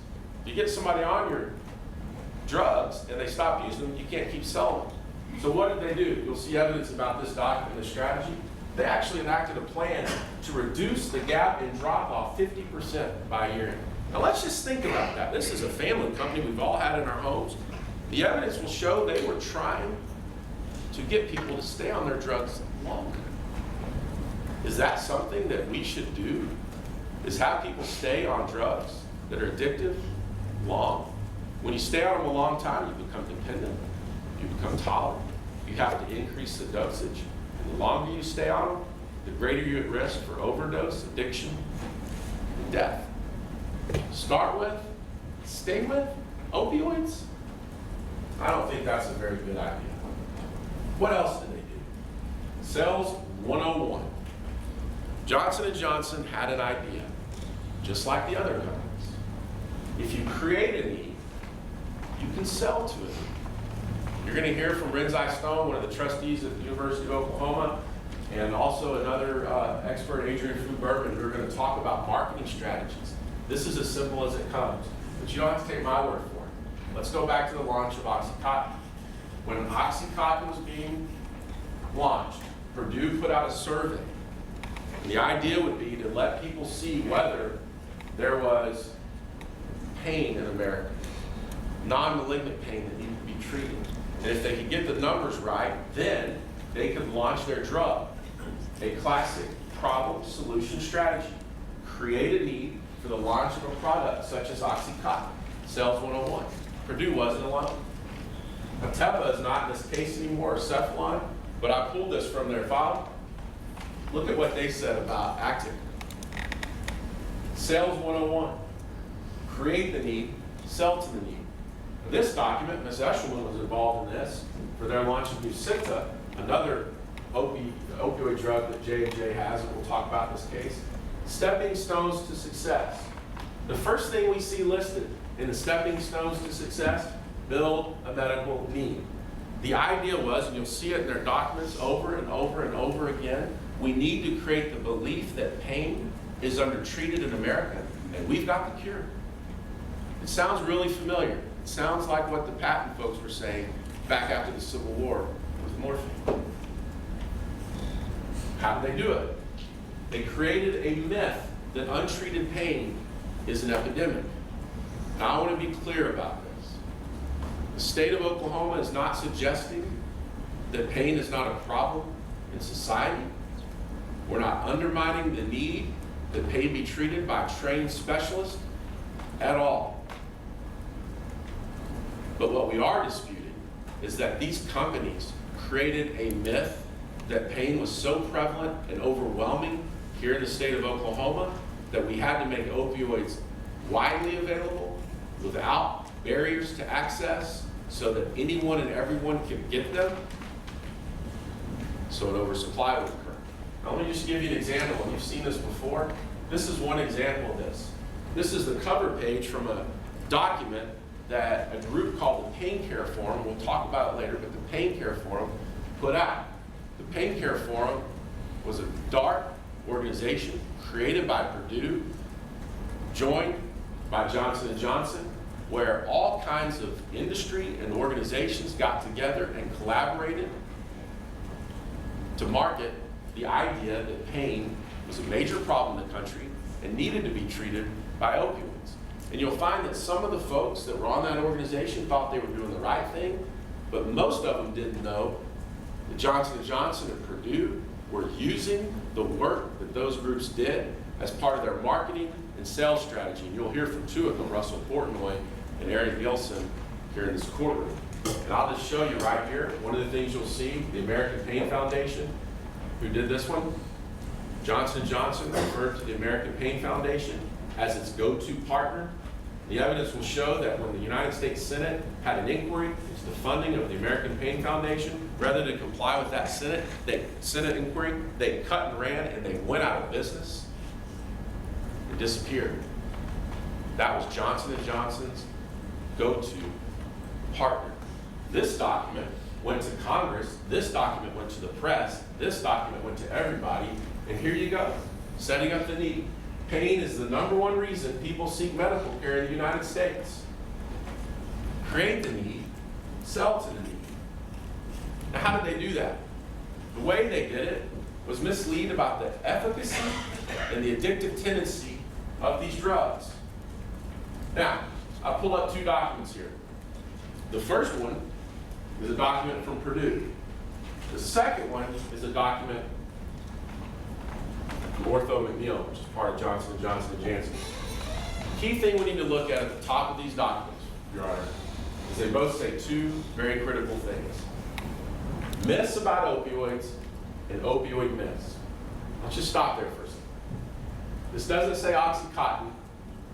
You get somebody on your drugs and they stop using them, you can't keep selling them. So what did they do? You'll see evidence about this document, this strategy. They actually enacted a plan to reduce the gap in drop-off 50% by year. Now let's just think about that. This is a family company we've all had in our homes. The evidence will show they were trying to get people to stay on their drugs longer. Is that something that we should do? Is have people stay on drugs that are addictive long? When you stay on them a long time, you become dependent, you become tolerant, you have to increase the dosage. And the longer you stay on them, the greater you're at risk for overdose, addiction, and death. Start with, stay with opioids? I don't think that's a very good idea. What else did they do? Sales 101. Johnson & Johnson had an idea, just like the other companies. If you create a need, you can sell to it. You're going to hear from Rinzai Stone, one of the trustees at the University of Oklahoma, and also another expert, Adrian Fu Bergman, who are going to talk about marketing strategies. This is as simple as it comes, but you don't have to take my word for it. Let's go back to the launch of OxyContin. When OxyContin was being launched, Purdue put out a survey. And the idea would be to let people see whether there was pain in America, non-malignant pain that needed to be treated. And if they could get the numbers right, then they could launch their drug, a classic problem-solution strategy. Create a need for the launch of a product such as Oxycontin, Sales 101. Purdue wasn't alone. Teva is not in this case anymore, or Cephalon, but I pulled this from their file. Look at what they said about Active. Sales 101. Create the need, sell to the need. This document, Ms. Eshelman was involved in this for their launch of Nuisance, another opioid drug that J&J has, and we'll talk about in this case. Stepping stones to success. The first thing we see listed in the stepping stones to success, build a medical need. The idea was, and you'll see it in their documents over and over and over again, we need to create the belief that pain is undertreated in America, and we've got the cure. It sounds really familiar. It sounds like what the patent folks were saying back after the Civil War with morphine. How did they do it? They created a myth that untreated pain is an epidemic. Now, I want to be clear about this. The state of Oklahoma is not suggesting that pain is not a problem in society. We're not undermining the need that pain be treated by trained specialists at all. But what we are disputing is that these companies created a myth that pain was so prevalent and overwhelming here in the state of Oklahoma that we had to make opioids widely available without barriers to access so that anyone and everyone could get them, so an oversupply would occur. Now, let me just give you an example, and you've seen this before. This is one example of this. This is the cover page from a document that a group called the Pain Care Forum, we'll talk about it later, but the Pain Care Forum put out. The Pain Care Forum was a dark organization created by Purdue, joined by Johnson & Johnson, where all kinds of industry and organizations got together and collaborated to market the idea that pain was a major problem in the country and needed to be treated by opioids. And you'll find that some of the folks that were on that organization thought they were doing the right thing, but most of them didn't know that Johnson & Johnson and Purdue were using the work that those groups did as part of their marketing and sales strategy. And you'll hear from two of them, Russell Portnoy and Aaron Gilson, here in this courtroom. And I'll just show you right here, one of the things you'll see, the American Pain Foundation, who did this one, Johnson & Johnson referred to the American Pain Foundation as its go-to partner. The evidence will show that when the United States Senate had an inquiry into the funding of the American Pain Foundation, rather than comply with that Senate inquiry, they cut and ran and they went out of business and disappeared. That was Johnson & Johnson's go-to partner. This document went to Congress, this document went to the press, this document went to everybody, and here you go, setting up the need. Pain is the #1 reason people seek medical care in the United States. Create the need, sell to the need. Now, how did they do that? The way they did it was mislead about the efficacy and the addictive tendency of these drugs. Now, I pull up two documents here. The first one is a document from Purdue. The second one is a document from Ortho McNeil, which is part of Johnson & Johnson and Janssen. The key thing we need to look at the top of these documents, Your Honor, is they both say two very critical things. Myths about opioids and opioid myths. Let's just stop there for a second. This doesn't say Oxycontin.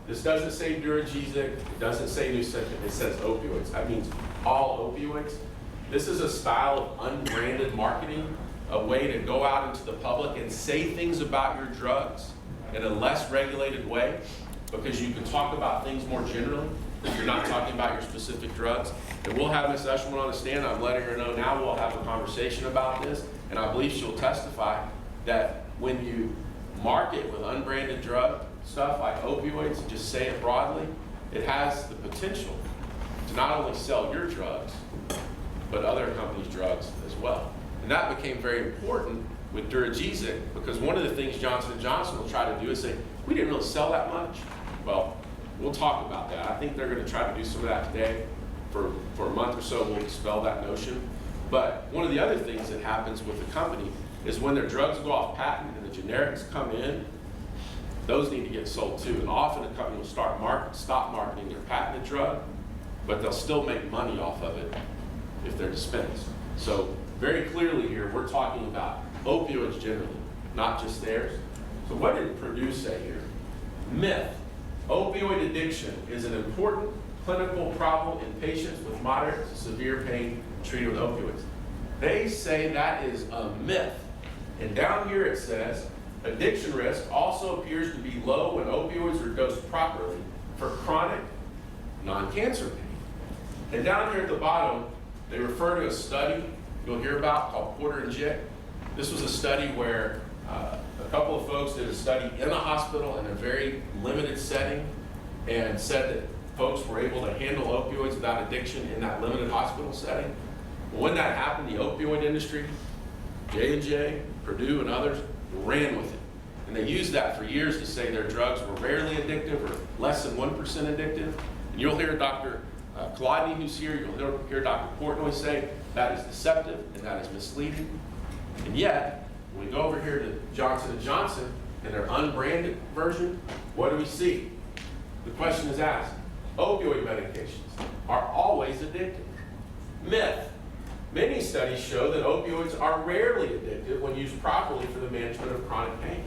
This doesn't say Duragesic. It doesn't say Nuisance. It says opioids. That means all opioids. This is a style of unbranded marketing, a way to go out into the public and say things about your drugs in a less regulated way, because you can talk about things more generally if you're not talking about your specific drugs. And we'll have Ms. Eshelman on the stand. I'm letting her know now we'll have a conversation about this, and I believe she'll testify that when you market with unbranded drug stuff like opioids, and just say it broadly, it has the potential to not only sell your drugs, but other companies' drugs as well. And that became very important with Duragesic, because one of the things Johnson & Johnson will try to do is say, we didn't really sell that much. Well, we'll talk about that. I think they're going to try to do some of that today. For a month or so, we'll dispel that notion. But one of the other things that happens with the company is when their drugs go off patent and the generics come in, those need to get sold too. And often the company will stop marketing their patented drug, but they'll still make money off of it if they're dispensed. So very clearly here, we're talking about opioids generally, not just theirs. So what did Purdue say here? Myth: opioid addiction is an important clinical problem in patients with moderate to severe pain treated with opioids. They say that is a myth. And down here it says, addiction risk also appears to be low when opioids are dosed properly for chronic non-cancer pain. And down here at the bottom, they refer to a study you'll hear about called Porter and Jick. This was a study where a couple of folks did a study in a hospital in a very limited setting and said that folks were able to handle opioids without addiction in that limited hospital setting. When that happened, the opioid industry, J&J, Purdue, and others ran with it. And they used that for years to say their drugs were rarely addictive or less than 1% addictive. And you'll hear Dr. Kolodny, who's here, you'll hear Dr. Portnoy say that is deceptive and that is misleading. And yet, when we go over here to Johnson & Johnson and their unbranded version, what do we see? The question is asked, opioid medications are always addictive. Myth: many studies show that opioids are rarely addictive when used properly for the management of chronic pain.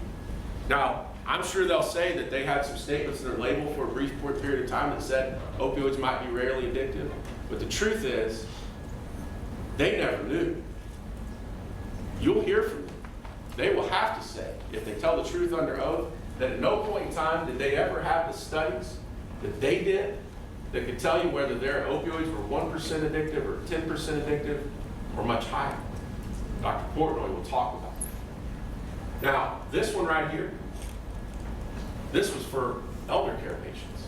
Now, I'm sure they'll say that they had some statements in their label for a brief period of time that said opioids might be rarely addictive, but the truth is, they never knew. You'll hear from them. They will have to say, if they tell the truth under oath, that at no point in time did they ever have the studies that they did that could tell you whether their opioids were 1% addictive or 10% addictive or much higher. Dr. Portnoy will talk about that. Now, this one right here, this was for elder care patients.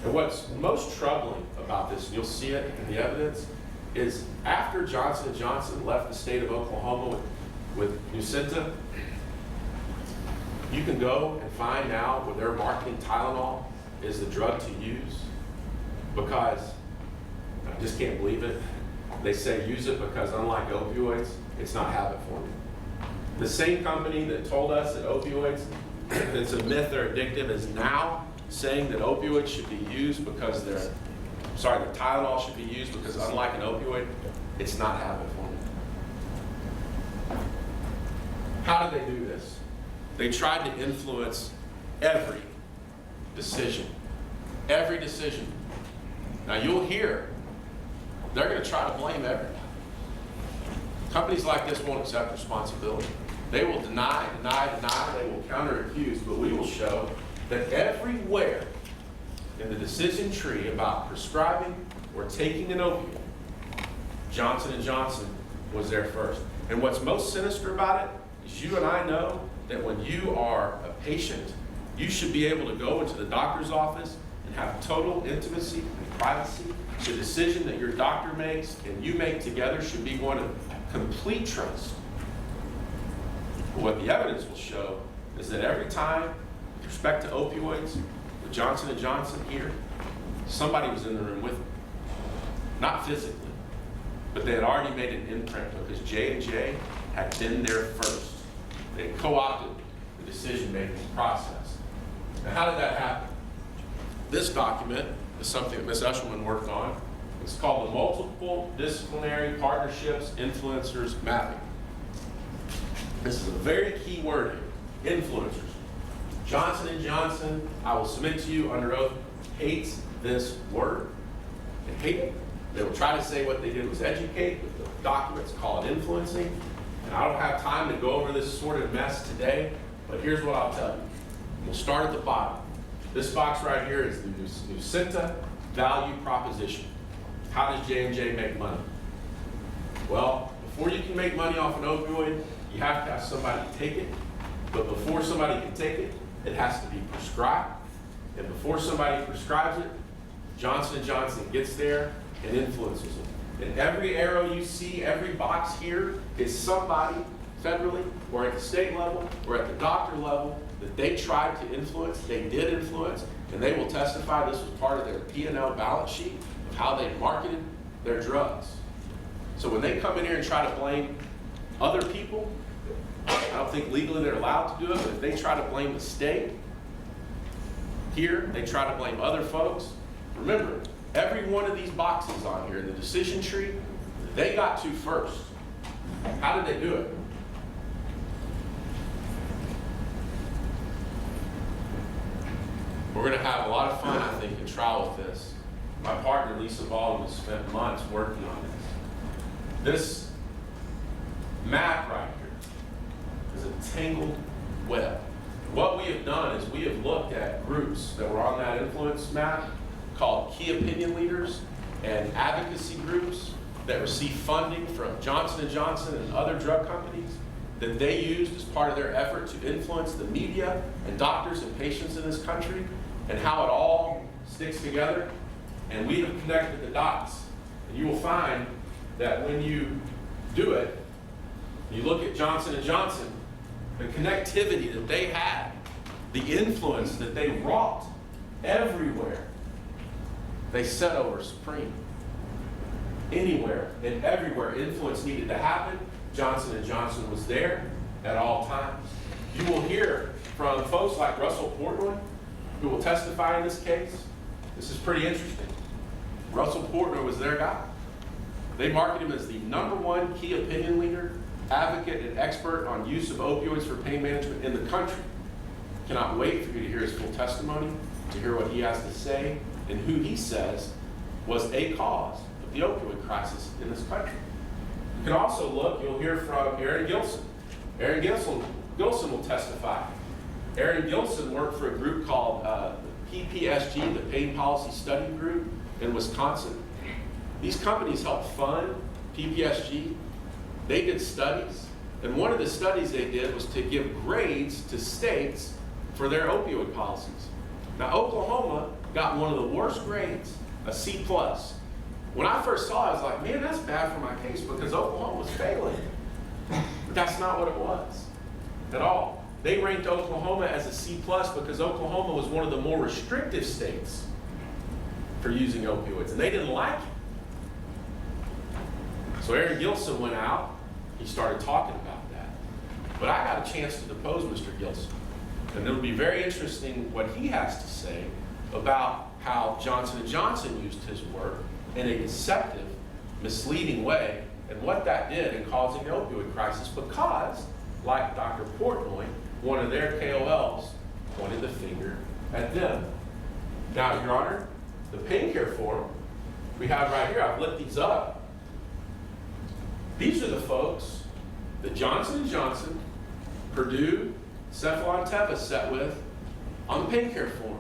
And what's most troubling about this, and you'll see it in the evidence, is after Johnson & Johnson left the state of Oklahoma with Nuisance, you can go and find now where they're marketing Tylenol is the drug to use, because I just can't believe it. They say use it because unlike opioids, it's not habit forming. The same company that told us that opioids, it's a myth, they're addictive, is now saying that opioids should be used because that Tylenol should be used because unlike an opioid, it's not habit forming. How did they do this? They tried to influence every decision. Every decision. Now you'll hear, they're going to try to blame everybody. Companies like this won't accept responsibility. They will deny, they will counter-accuse, but we will show that everywhere in the decision tree about prescribing or taking an opioid, Johnson & Johnson was there first. And what's most sinister about it is you and I know that when you are a patient, you should be able to go into the doctor's office and have total intimacy and privacy. The decision that your doctor makes and you make together should be one of complete trust. But what the evidence will show is that every time, with respect to opioids, with Johnson & Johnson here, somebody was in the room with them. Not physically, but they had already made an imprint because J&J had been there first. They had co-opted the decision-making process. Now, how did that happen? This document is something that Ms. Eshelman worked on. It's called the Multiple Disciplinary Partnerships Influencers Mapping. This is a very key word here, influencers. Johnson & Johnson, I will submit to you under oath, hates this word. They hate it. They will try to say what they did was educate, but the documents call it influencing. And I don't have time to go over this sort of mess today, but here's what I'll tell you. We'll start at the bottom. This box right here is the Nuisance value proposition. How does J&J make money? Well, before you can make money off an opioid, you have to have somebody take it. But before somebody can take it, it has to be prescribed. And before somebody prescribes it, Johnson & Johnson gets there and influences it. And every arrow you see, every box here is somebody federally or at the state level or at the doctor level that they tried to influence, they did influence, and they will testify this was part of their P&L balance sheet of how they marketed their drugs. So when they come in here and try to blame other people, I don't think legally they're allowed to do it, but if they try to blame the state, here, they try to blame other folks. Remember, every one of these boxes on here in the decision tree, they got to first. How did they do it? We're going to have a lot of fun, I think, in trial with this. My partner, Lisa Baldwin, has spent months working on this. This map right here is a tangled web. What we have done is we have looked at groups that were on that influence map called key opinion leaders and advocacy groups that receive funding from Johnson & Johnson and other drug companies that they used as part of their effort to influence the media and doctors and patients in this country, and how it all sticks together. And we have connected the dots. And you will find that when you do it, you look at Johnson & Johnson, the connectivity that they had, the influence that they wrought everywhere, they set over supreme. Anywhere and everywhere influence needed to happen, Johnson & Johnson was there at all times. You will hear from folks like Russell Portnoy, who will testify in this case. This is pretty interesting. Russell Portnoy was their guy. They market him as the #1 key opinion leader, advocate, and expert on use of opioids for pain management in the country. Cannot wait for you to hear his full testimony, to hear what he has to say, and who he says was a cause of the opioid crisis in this country. You can also look, you'll hear from Aaron Gilson. Aaron Gilson will testify. Aaron Gilson worked for a group called PPSG, the Pain Policy Study Group in Wisconsin. These companies helped fund PPSG. They did studies, and one of the studies they did was to give grades to states for their opioid policies. Now, Oklahoma got one of the worst grades, a C+. When I first saw it, I was like, man, that's bad for my case because Oklahoma was failing. But that's not what it was at all. They ranked Oklahoma as a C+ because Oklahoma was one of the more restrictive states for using opioids, and they didn't like it. So Aaron Gilson went out, he started talking about that. But I got a chance to depose Mr. Gilson, and it'll be very interesting what he has to say about how Johnson & Johnson used his work in a deceptive, misleading way, and what that did in causing the opioid crisis because, like Dr. Portnoy, one of their KOLs pointed the finger at them. Now, Your Honor, the pain care form we have right here, I've lit these up. These are the folks that Johnson & Johnson, Purdue, Cephalon Teva sat with on the pain care form.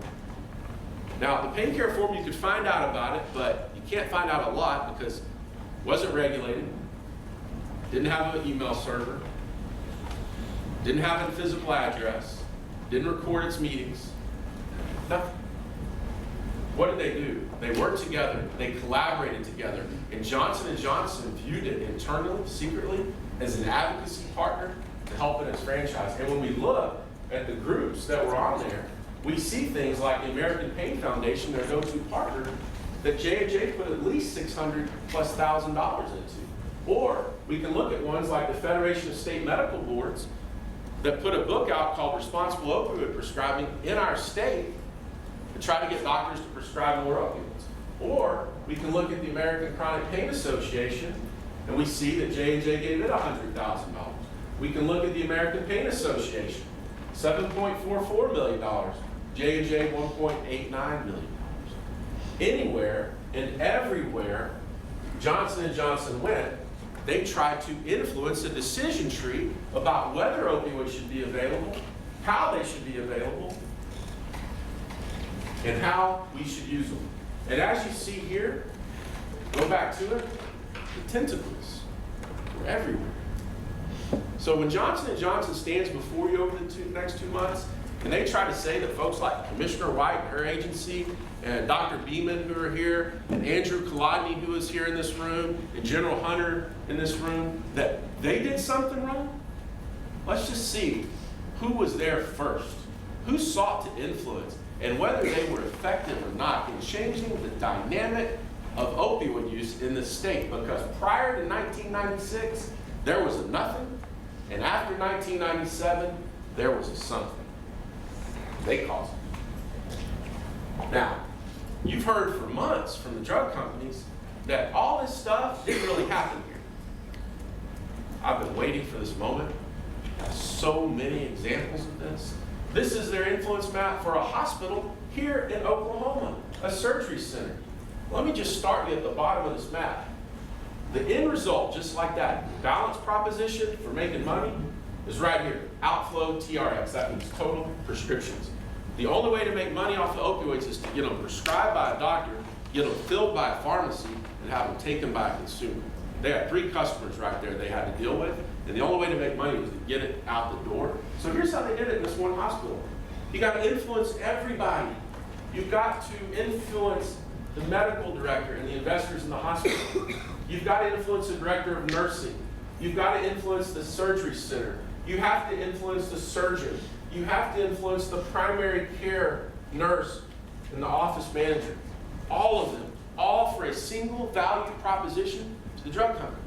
Now, the pain care form, you could find out about it, but you can't find out a lot because it wasn't regulated, didn't have an email server, didn't have a physical address, didn't record its meetings, nothing. What did they do? They worked together, they collaborated together, and Johnson & Johnson viewed it internally, secretly, as an advocacy partner to help in its franchise. And when we look at the groups that were on there, we see things like the American Pain Foundation, their go-to partner, that J&J put at least $600,000+ into. Or we can look at ones like the Federation of State Medical Boards that put a book out called Responsible Opioid Prescribing in our state to try to get doctors to prescribe more opioids. Or we can look at the American Chronic Pain Association and we see that J&J gave it $100,000. We can look at the American Pain Association, $7.44 million, J&J $1.89 million. Anywhere and everywhere Johnson & Johnson went, they tried to influence a decision tree about whether opioids should be available, how they should be available, and how we should use them. And as you see here, go back to it, the tentacles were everywhere. So when Johnson & Johnson stands before you over the next 2 months, and they try to say that folks like Commissioner White and her agency, and Dr. Beeman who are here, and Andrew Kolodny who is here in this room, and General Hunter in this room, that they did something wrong, let's just see who was there first, who sought to influence, and whether they were effective or not in changing the dynamic of opioid use in the state, because prior to 1996, there was a nothing, and after 1997, there was a something. They caused it. Now, you've heard for months from the drug companies that all this stuff didn't really happen here. I've been waiting for this moment. I have so many examples of this. This is their influence map for a hospital here in Oklahoma, a surgery center. Let me just start you at the bottom of this map. The end result, just like that, balance proposition for making money is right here. Outflow TRX, that means total prescriptions. The only way to make money off of opioids is to get them prescribed by a doctor, get them filled by a pharmacy, and have them taken by a consumer. They had 3 customers right there they had to deal with, and the only way to make money was to get it out the door. So here's how they did it in this one hospital. You got to influence everybody. You've got to influence the medical director and the investors in the hospital. You've got to influence the director of nursing. You've got to influence the surgery center. You have to influence the surgeon. You have to influence the primary care nurse and the office manager. All of them, all for a single value proposition to the drug company.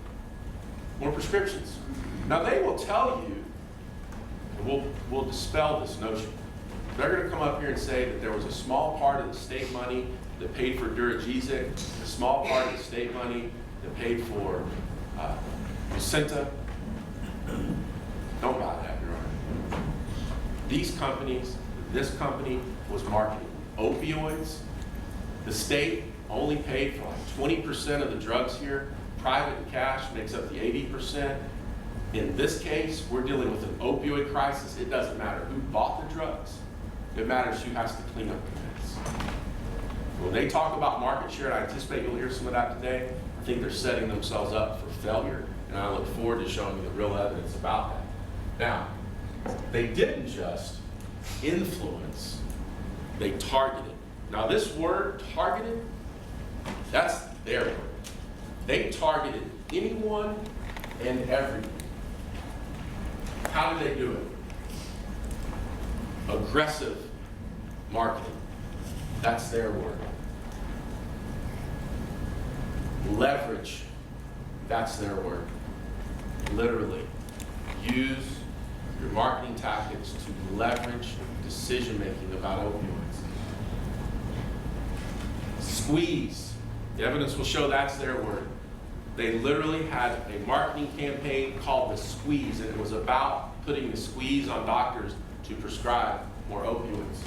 More prescriptions. Now they will tell you, and we'll dispel this notion. They're going to come up here and say that there was a small part of the state money that paid for Duragesic, a small part of the state money that paid for Lucenta. Don't buy that, Your Honor. These companies, this company was marketing opioids. The state only paid for like 20% of the drugs here. Private and cash makes up the 80%. In this case, we're dealing with an opioid crisis. It doesn't matter who bought the drugs. It matters who has to clean up the mess. When they talk about market share, and I anticipate you'll hear some of that today, I think they're setting themselves up for failure, and I look forward to showing you the real evidence about that. Now, they didn't just influence, they targeted. Now this word, targeted, that's their word. They targeted anyone and everyone. How did they do it? Aggressive marketing. That's their word. Leverage. That's their word. Literally. Use your marketing tactics to leverage decision-making about opioids. Squeeze. The evidence will show that's their word. They literally had a marketing campaign called The Squeeze, and it was about putting the squeeze on doctors to prescribe more opioids.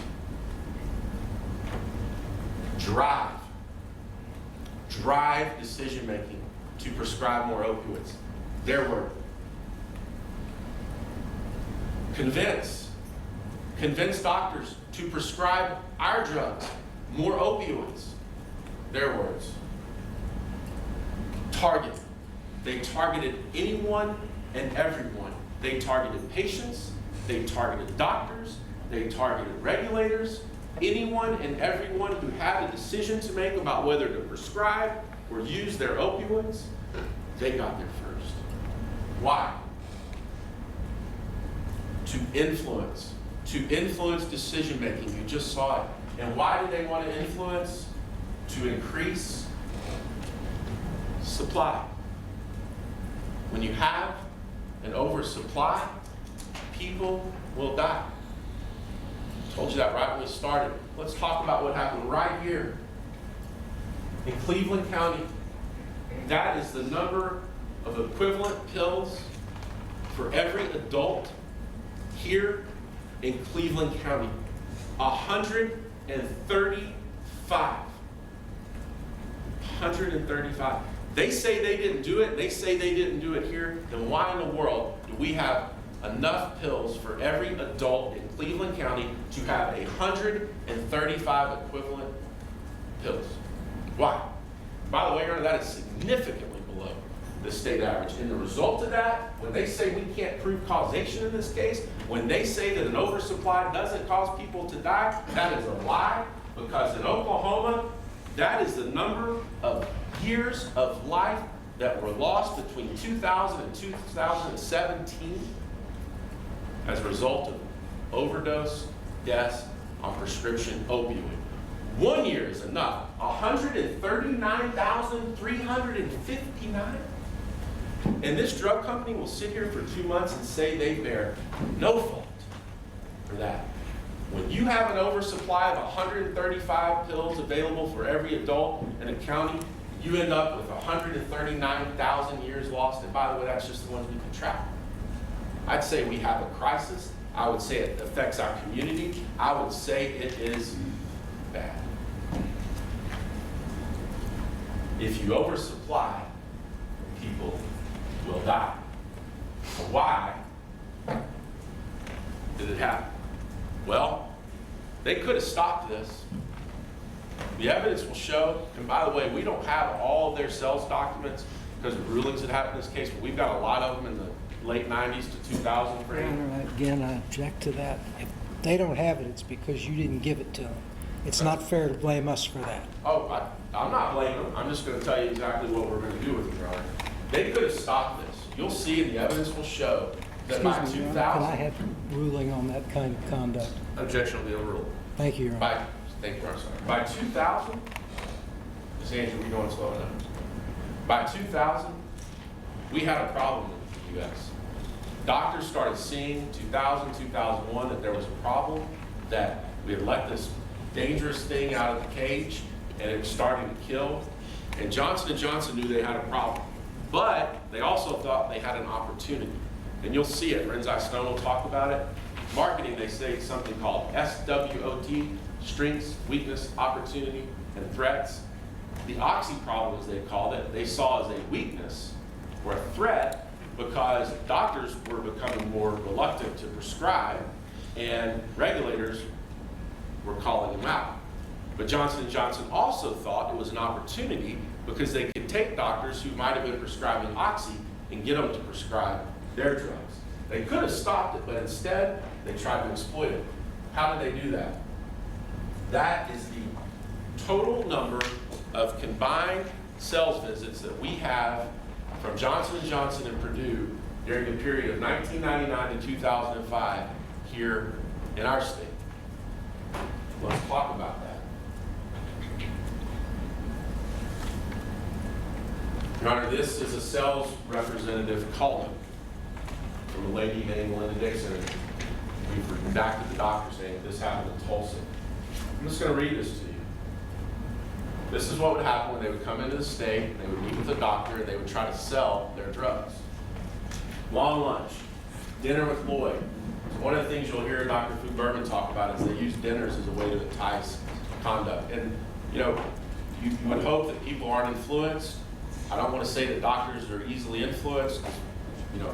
Drive decision-making to prescribe more opioids. Their word. Convince doctors to prescribe our drugs, more opioids. Their words. Target. They targeted anyone and everyone. They targeted patients, they targeted doctors, they targeted regulators, anyone and everyone who had a decision to make about whether to prescribe or use their opioids, they got there first. Why? To influence decision making. You just saw it. And why do they want to influence? To increase supply. When you have an oversupply, people will die. I told you that right when we started. Let's talk about what happened right here in Cleveland County. That is the number of equivalent pills for every adult here in Cleveland County. 135. 135. They say they didn't do it. They say they didn't do it here. Then why in the world do we have enough pills for every adult in Cleveland County to have 135 equivalent pills? Why? By the way, Your Honor, that is significantly below the state average. And the result of that, when they say we can't prove causation in this case, when they say that an oversupply doesn't cause people to die, that is a lie, because in Oklahoma, that is the number of years of life that were lost between 2000 and 2017 as a result of overdose deaths on prescription opioid. 1 year is enough. 139,359. And this drug company will sit here for 2 months and say they bear no fault for that. When you have an oversupply of 135 pills available for every adult in a county, you end up with 139,000 years lost. And by the way, that's just the ones we can track. I'd say we have a crisis. I would say it affects our community. I would say it is bad. If you oversupply, people will die. So why did it happen? Well, they could have stopped this. The evidence will show, and by the way, we don't have all of their sales documents because of rulings that happened in this case, but we've got a lot of them in the late 90s to 2000 Your frame. Honor, again, I object to that. If they don't have it, it's because you didn't give it to them. It's not fair to blame us for that. Oh, I'm not blaming them. I'm just going to tell you exactly what we're going to do with it, Your Honor. They could have stopped this. You'll see, and the evidence will show that by Excuse me, Your Honor, can I 2000. have ruling on that kind of conduct? Objection will be overruled. Thank you, Your Honor. Thank you, Your Honor. Sorry. By 2000, Ms. Andrew, we're going slow enough. By 2000, we had a problem in the U.S. Doctors started seeing 2000, 2001 that there was a problem, that we had let this dangerous thing out of the cage, and it was starting to kill. And Johnson & Johnson knew they had a problem. But they also thought they had an opportunity. And you'll see it. Renzi Stone will talk about it. Marketing, they say something called SWOT, strengths, weakness, opportunity, and threats. The oxy problem, as they called it, they saw as a weakness or a threat because doctors were becoming more reluctant to prescribe and regulators were calling them out. But Johnson & Johnson also thought it was an opportunity because they could take doctors who might have been prescribing oxy and get them to prescribe their drugs. They could have stopped it, but instead they tried to exploit it. How did they do that? That is the total number of combined sales visits that we have from Johnson & Johnson and Purdue during the period of 1999 to 2005 here in our state. Let's talk about that. Your Honor, this is a sales representative calling from a lady named Linda Dixon. We've redacted the doctor's name. This happened in Tulsa. I'm just going to read this to you. This is what would happen when they would come into the state, they would meet with a doctor, and they would try to sell their drugs. Long lunch, dinner with Lloyd. So one of the things you'll hear Dr. Fu Berman talk about is they use dinners as a way to entice conduct. And you would hope that people aren't influenced. I don't want to say that doctors are easily influenced.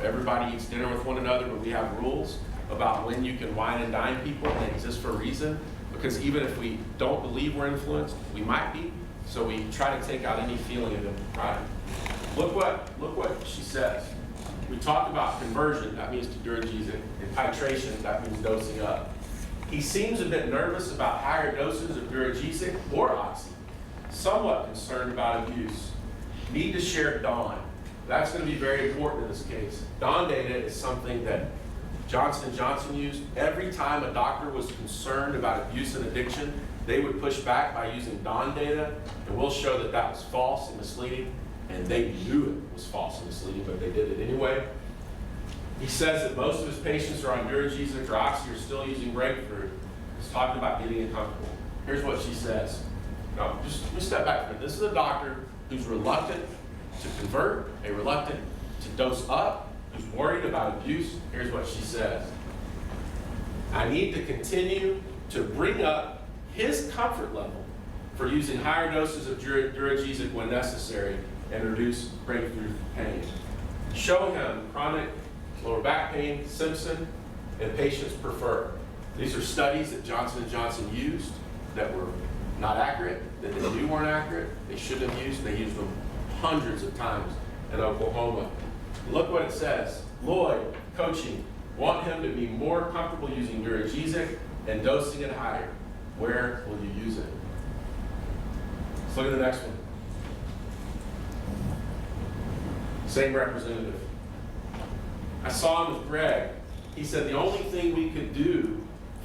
Everybody eats dinner with one another, but we have rules about when you can wine and dine people, and they exist for a reason. Because even if we don't believe we're influenced, we might be. So we try to take out any feeling of impropriety. Look what she says. We talked about conversion, that means to Duragesic, and titration, that means dosing up. He seems a bit nervous about higher doses of Duragesic or oxy. Somewhat concerned about abuse. Need to share DAWN. That's going to be very important in this case. DAWN data is something that Johnson & Johnson used. Every time a doctor was concerned about abuse and addiction, they would push back by using DAWN data, and we'll show that that was false and misleading, and they knew it was false and misleading, but they did it anyway. He says that most of his patients are on Duragesic or oxy or still using Breakthrough. He's talking about getting uncomfortable. Here's what she says. Now, just let me step back for a minute. This is a doctor who's reluctant to convert, reluctant to dose up, who's worried about abuse. Here's what she says. I need to continue to bring up his comfort level for using higher doses of Duragesic when necessary and reduce breakthrough pain. Show him chronic lower back pain, Simpson, and patients prefer. These are studies that Johnson & Johnson used that were not accurate, that they knew weren't accurate, they shouldn't have used. They used them hundreds of times in Oklahoma. Look what it says. Lloyd, coaching, want him to be more comfortable using Duragesic and dosing it higher. Where will you use it? Let's look at the next one. Same representative. I saw him with Greg. He said the only thing we could do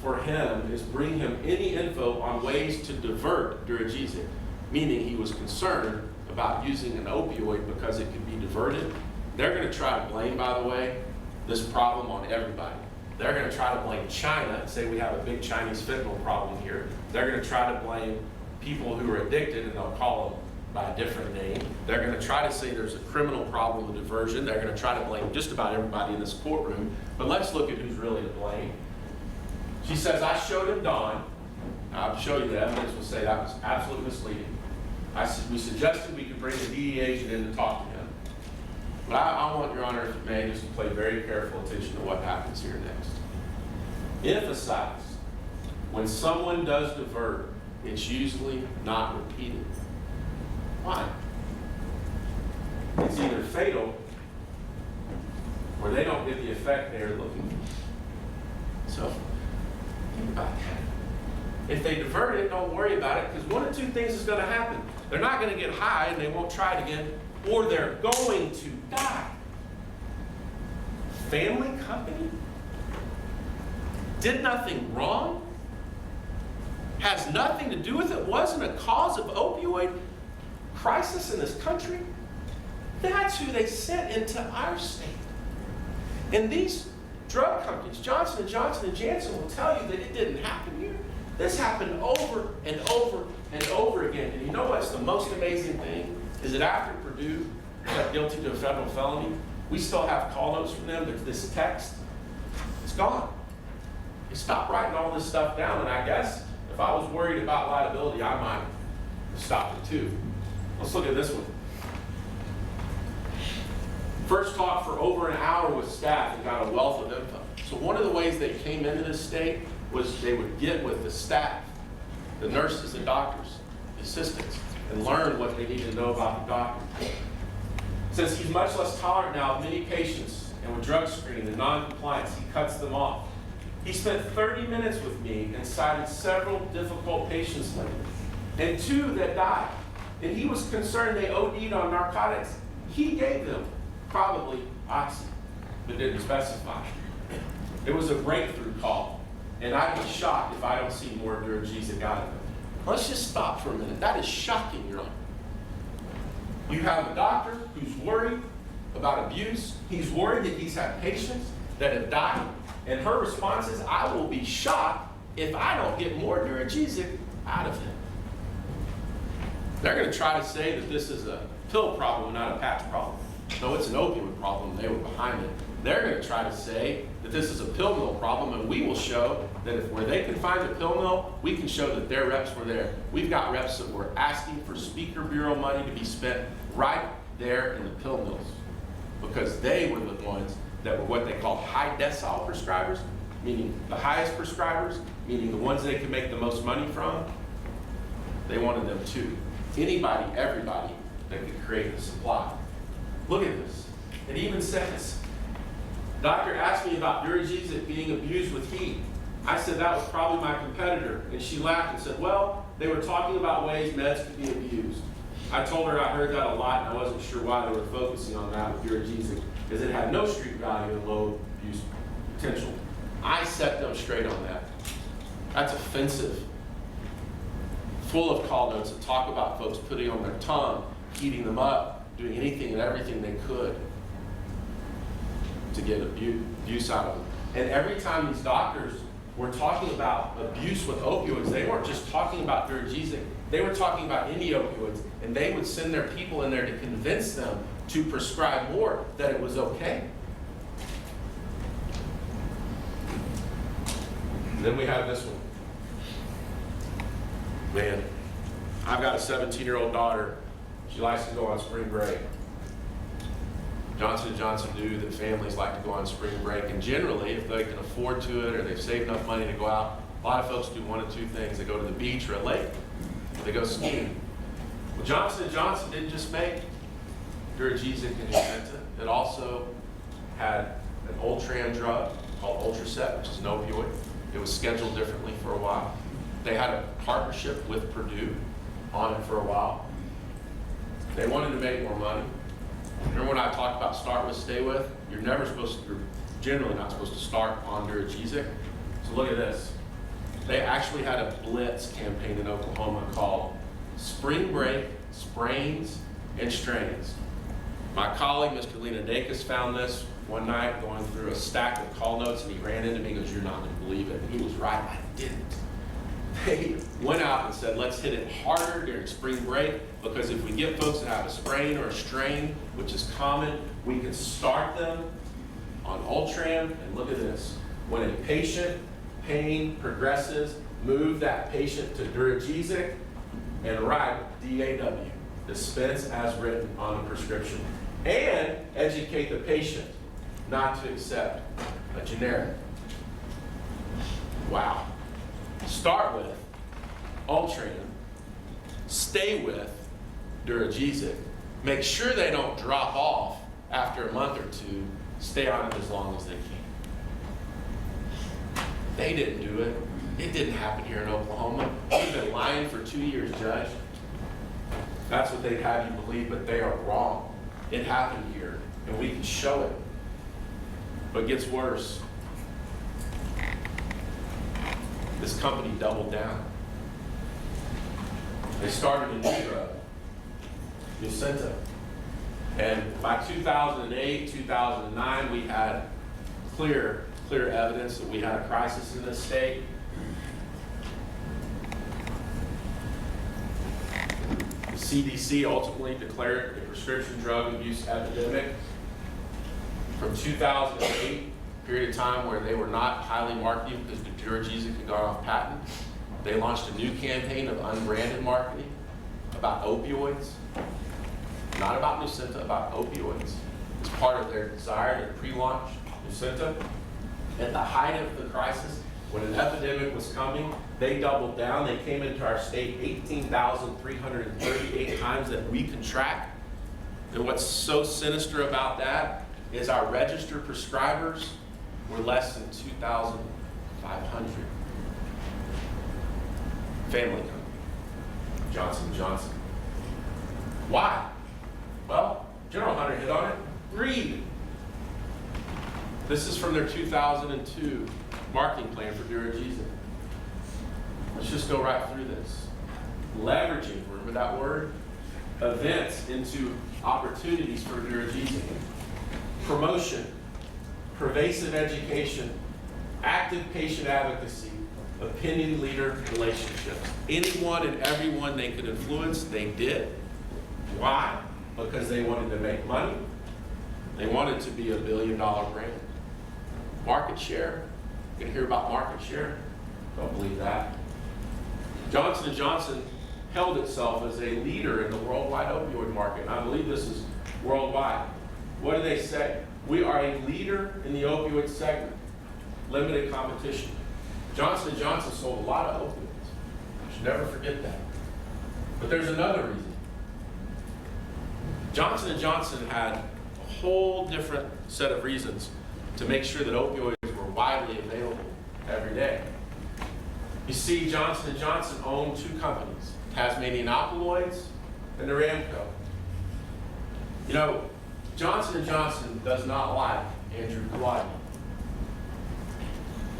for him is bring him any info on ways to divert Duragesic, meaning he was concerned about using an opioid because it could be diverted. They're going to try to blame, by the way, this problem on everybody. They're going to try to blame China, say we have a big Chinese fentanyl problem here. They're going to try to blame people who are addicted, and they'll call them by a different name. They're going to try to say there's a criminal problem with diversion. They're going to try to blame just about everybody in this courtroom. But let's look at who's really to blame. She says, I showed him Don. I'll show you the evidence. We'll say that was absolutely misleading. We suggested we could bring the DEA agent in to talk to him. But I want, Your Honor, if you may, just to pay very careful attention to what happens here next. Emphasize, when someone does divert, it's usually not repeated. Why? It's either fatal or they don't get the effect they're looking for. So, think about that. If they divert it, don't worry about it, because one of two things is going to happen. They're not going to get high and they won't try it again, or they're going to die. Family company? Did nothing wrong? Has nothing to do with it? Wasn't a cause of opioid crisis in this country? That's who they sent into our state. And these drug companies, Johnson & Johnson and Janssen, will tell you that it didn't happen here. This happened over and over and over again. And you know what's the most amazing thing? Is that after Purdue got guilty to a federal felony, we still have call notes from them. There's this text. It's gone. They stopped writing all this stuff down. And I guess if I was worried about liability, I might have stopped it too. Let's look at this one. First talked for over an hour with staff and got a wealth of info. So one of the ways they came into this state was they would get with the staff, the nurses, the doctors, the assistants, and learn what they need to know about the doctor. Since he's much less tolerant now of many patients and with drug screening and non-compliance, he cuts them off. He spent 30 minutes with me and cited several difficult patients lately, and 2 that died. And he was concerned they OD'd on narcotics. He gave them probably oxy, but didn't specify. It was a breakthrough call, and I'd be shocked if I don't see more Duragesic out of him. Let's just stop for a minute. That is shocking, Your Honor. You have a doctor who's worried about abuse. He's worried that he's had patients that have died. And her response is, I will be shocked if I don't get more Duragesic out of him. They're going to try to say that this is a pill problem, not a patch problem. No, it's an opioid problem. They were behind it. They're going to try to say that this is a pill mill problem, and we will show that if where they can find a pill mill, we can show that their reps were there. We've got reps that were asking for Speaker Bureau money to be spent right there in the pill mills, because they were the ones that were what they called high decile prescribers, meaning the highest prescribers, meaning the ones they could make the most money from. They wanted them too. Anybody, everybody that could create the supply. Look at this. It even says, doctor asked me about Duragesic being abused with heat. I said that was probably my competitor. And she laughed and said, well, they were talking about ways meds could be abused. I told her I heard that a lot, and I wasn't sure why they were focusing on that with Duragesic, because it had no street value and low abuse potential. I set them straight on that. That's offensive. Full of call notes that talk about folks putting on their tongue, heating them up, doing anything and everything they could to get abuse out of them. And every time these doctors were talking about abuse with opioids, they weren't just talking about Duragesic, they were talking about any opioids, and they would send their people in there to convince them to prescribe more, that it was okay. And then we have this one. Man, I've got a 17-year-old daughter. She likes to go on spring break. Johnson & Johnson knew that families like to go on spring break, and generally, if they can afford to it or they've saved enough money to go out, a lot of folks do one of two things. They go to the beach or a lake. They go skiing. Well, Johnson & Johnson didn't just make Duragesic and Nucenta. It also had an Ultram drug called Ultracet, which is an opioid. It was scheduled differently for a while. They had a partnership with Purdue on it for a while. They wanted to make more money. Remember when I talked about start with, stay with? You're generally not supposed to start on Duragesic. So look at this. They actually had a blitz campaign in Oklahoma called Spring Break, Sprains, and Strains. My colleague, Mr. Leonidakis, found this one night going through a stack of call notes, and he ran into me and goes, "You're not going to believe it." And he was right, I didn't. They went out and said, let's hit it harder during spring break, because if we get folks that have a sprain or a strain, which is common, we can start them on Ultram. And look at this. When a patient pain progresses, move that patient to Duragesic and write DAW, dispense as written on the prescription, and educate the patient not to accept a generic. Wow. Start with Ultram, stay with Duragesic, make sure they don't drop off after a month or two, stay on it as long as they can. They didn't do it. It didn't happen here in Oklahoma. We've been lying for 2 years, Judge. That's what they have you believe, but they are wrong. It happened here, and we can show it. But it gets worse. This company doubled down. They started a new drug, Nuisance. And by 2008, 2009, we had clear evidence that we had a crisis in this state. The CDC ultimately declared a prescription drug abuse epidemic. From 2008, period of time where they were not highly marketed because the Duragesic had gone off patent, they launched a new campaign of unbranded marketing about opioids. Not about Nuisance, about opioids. It's part of their desire to pre-launch Nuisance. At the height of the crisis, when an epidemic was coming, they doubled down. They came into our state 18,338 times that we can track. And what's so sinister about that is our registered prescribers were less than 2,500. Family company, Johnson & Johnson. Why? Well, General Hunter hit on it. Greed. This is from their 2002 marketing plan for Duragesic. Let's just go right through this. Leveraging, remember that word? Events into opportunities for Duragesic. Promotion, pervasive education, active patient advocacy, opinion leader relationships. Anyone and everyone they could influence, they did. Why? Because they wanted to make money. They wanted to be a billion-dollar brand. Market share. You can hear about market share? Don't believe that. Johnson & Johnson held itself as a leader in the worldwide opioid market. And I believe this is worldwide. What do they say? We are a leader in the opioid segment. Limited competition. Johnson & Johnson sold a lot of opioids. You should never forget that. But there's another reason. Johnson & Johnson had a whole different set of reasons to make sure that opioids were widely available every day. You see, Johnson & Johnson owned two companies, Tasmanian Opioids and Aramco. You know, Johnson & Johnson does not like Andrew Gladney.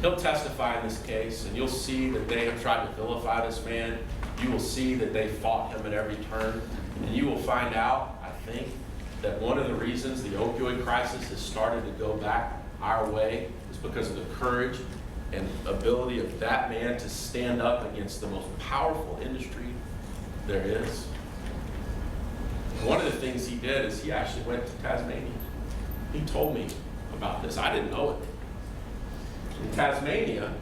He'll testify in this case, and you'll see that they have tried to vilify this man. You will see that they fought him at every turn. And you will find out, I think, that one of the reasons the opioid crisis has started to go back our way is because of the courage and ability of that man to stand up against the most powerful industry there is. One of the things he did is he actually went to Tasmania. He told me about this. I didn't know it. In Tasmania,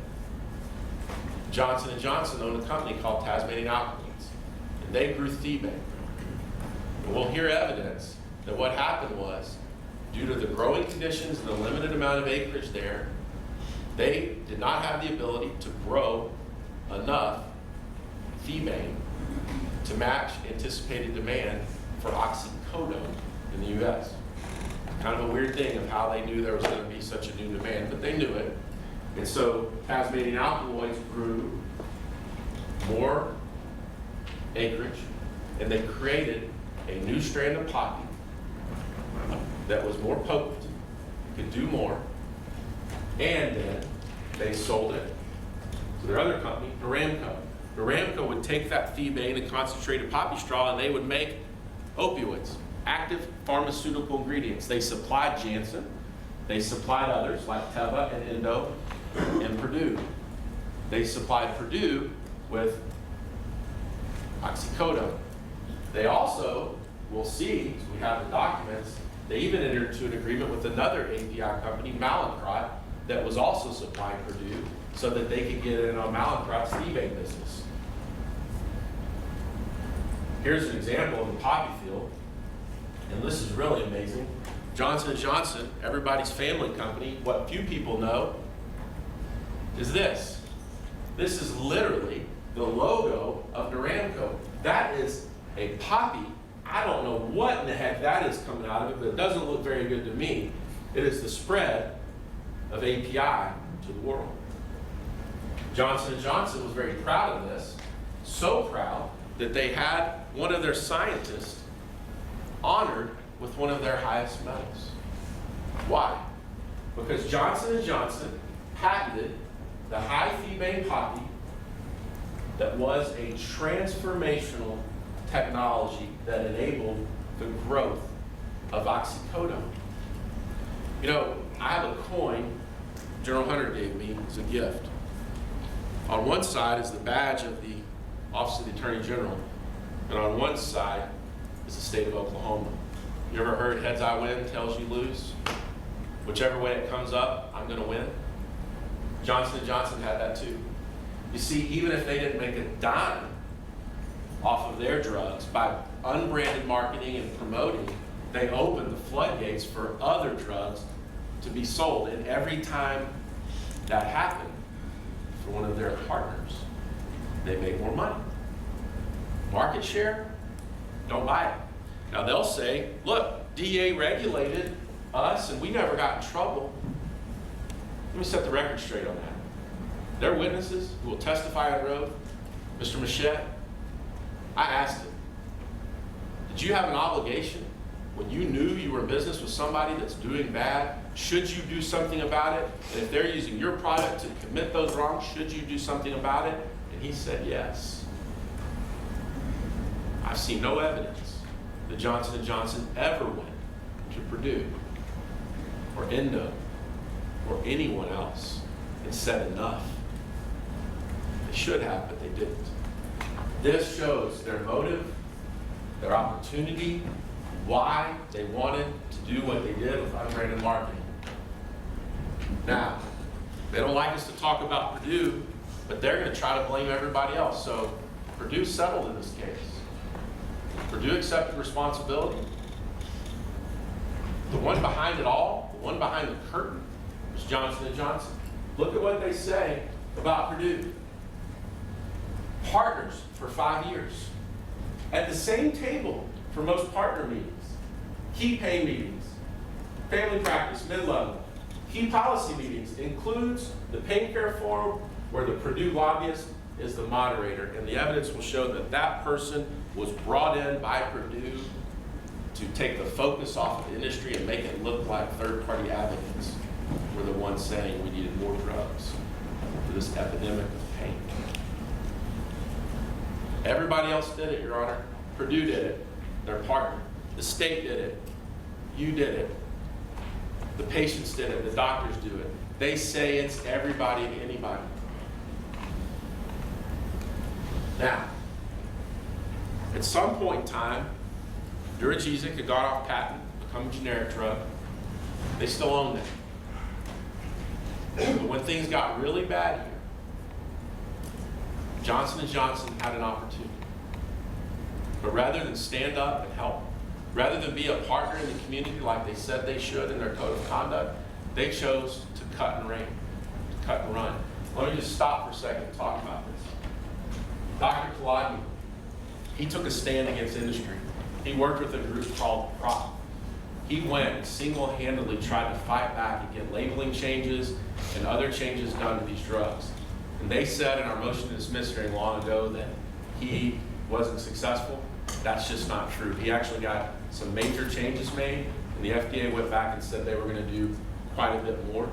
Johnson & Johnson owned a company called Tasmanian Opioids, and they grew thebaid. And we'll hear evidence that what happened was, due to the growing conditions and the limited amount of acreage there, they did not have the ability to grow enough thebaid to match anticipated demand for oxycodone in the U.S. Kind of a weird thing of how they knew there was going to be such a new demand, but they knew it. And so Tasmanian Opioids grew more acreage, and they created a new strand of poppy that was more potent, could do more, and then they sold it to their other company, Aramco. Aramco would take that thebaine and concentrated poppy straw, and they would make opioids, active pharmaceutical ingredients. They supplied Janssen. They supplied others like Teva and Endo and Purdue. They supplied Purdue with oxycodone. They also, we'll see, we have the documents, they even entered into an agreement with another API company, Mallinckrodt, that was also supplying Purdue so that they could get in on Mallinckrodt's thebaine business. Here's an example of the poppy field, and this is really amazing. Johnson & Johnson, everybody's family company, what few people know is this. This is literally the logo of Aramco. That is a poppy. I don't know what in the heck that is coming out of it, but it doesn't look very good to me. It is the spread of API to the world. Johnson & Johnson was very proud of this, so proud that they had one of their scientists honored with one of their highest medals. Why? Because Johnson & Johnson patented the high thebaine poppy that was a transformational technology that enabled the growth of oxycodone. You know, I have a coin General Hunter gave me as a gift. On one side is the badge of the Office of the Attorney General, and on one side is the state of Oklahoma. You ever heard heads I win, tails you lose? Whichever way it comes up, I'm gonna win. Johnson & Johnson had that too. You see, even if they didn't make a dime off of their drugs by unbranded marketing and promoting, they opened the floodgates for other drugs to be sold. And every time that happened for one of their partners, they made more money. Market share, don't buy it. Now they'll say, look, DA regulated us and we never got in trouble. Let me set the record straight on that. They're witnesses who will testify on oath. Mr. Machette, I asked him, did you have an obligation when you knew you were in business with somebody that's doing bad? Should you do something about it? And if they're using your product to commit those wrongs, should you do something about it? And he said yes. I've seen no evidence that Johnson & Johnson ever went to Purdue or Endo or anyone else and said enough. They should have, but they didn't. This shows their motive, their opportunity, why they wanted to do what they did with unbranded marketing. Now, they don't like us to talk about Purdue, but they're going to try to blame everybody else. So Purdue settled in this case. Purdue accepted responsibility. The one behind it all, the one behind the curtain, was Johnson & Johnson. Look at what they say about Purdue. Partners for 5 years. At the same table for most partner meetings. Key pay meetings. Family practice, mid-level. Key policy meetings includes the pain care forum where the Purdue lobbyist is the moderator. And the evidence will show that that person was brought in by Purdue to take the focus off of the industry and make it look like third-party advocates were the ones saying we needed more drugs for this epidemic of pain. Everybody else did it, Your Honor. Purdue did it, their partner. The state did it. You did it. The patients did it. The doctors do it. They say it's everybody and anybody. Now, at some point in time, Duragesic had gone off patent, become a generic drug. They still own that. But when things got really bad here, Johnson & Johnson had an opportunity. But rather than stand up and help, rather than be a partner in the community like they said they should in their code of conduct, they chose to cut and run. Let me just stop for a second and talk about this. Dr. Kolodny, he took a stand against industry. He worked with a group called PROP. He went and single-handedly tried to fight back and get labeling changes and other changes done to these drugs. And they said in our motion to dismiss hearing long ago that he wasn't successful. That's just not true. He actually got some major changes made, and the FDA went back and said they were going to do quite a bit more.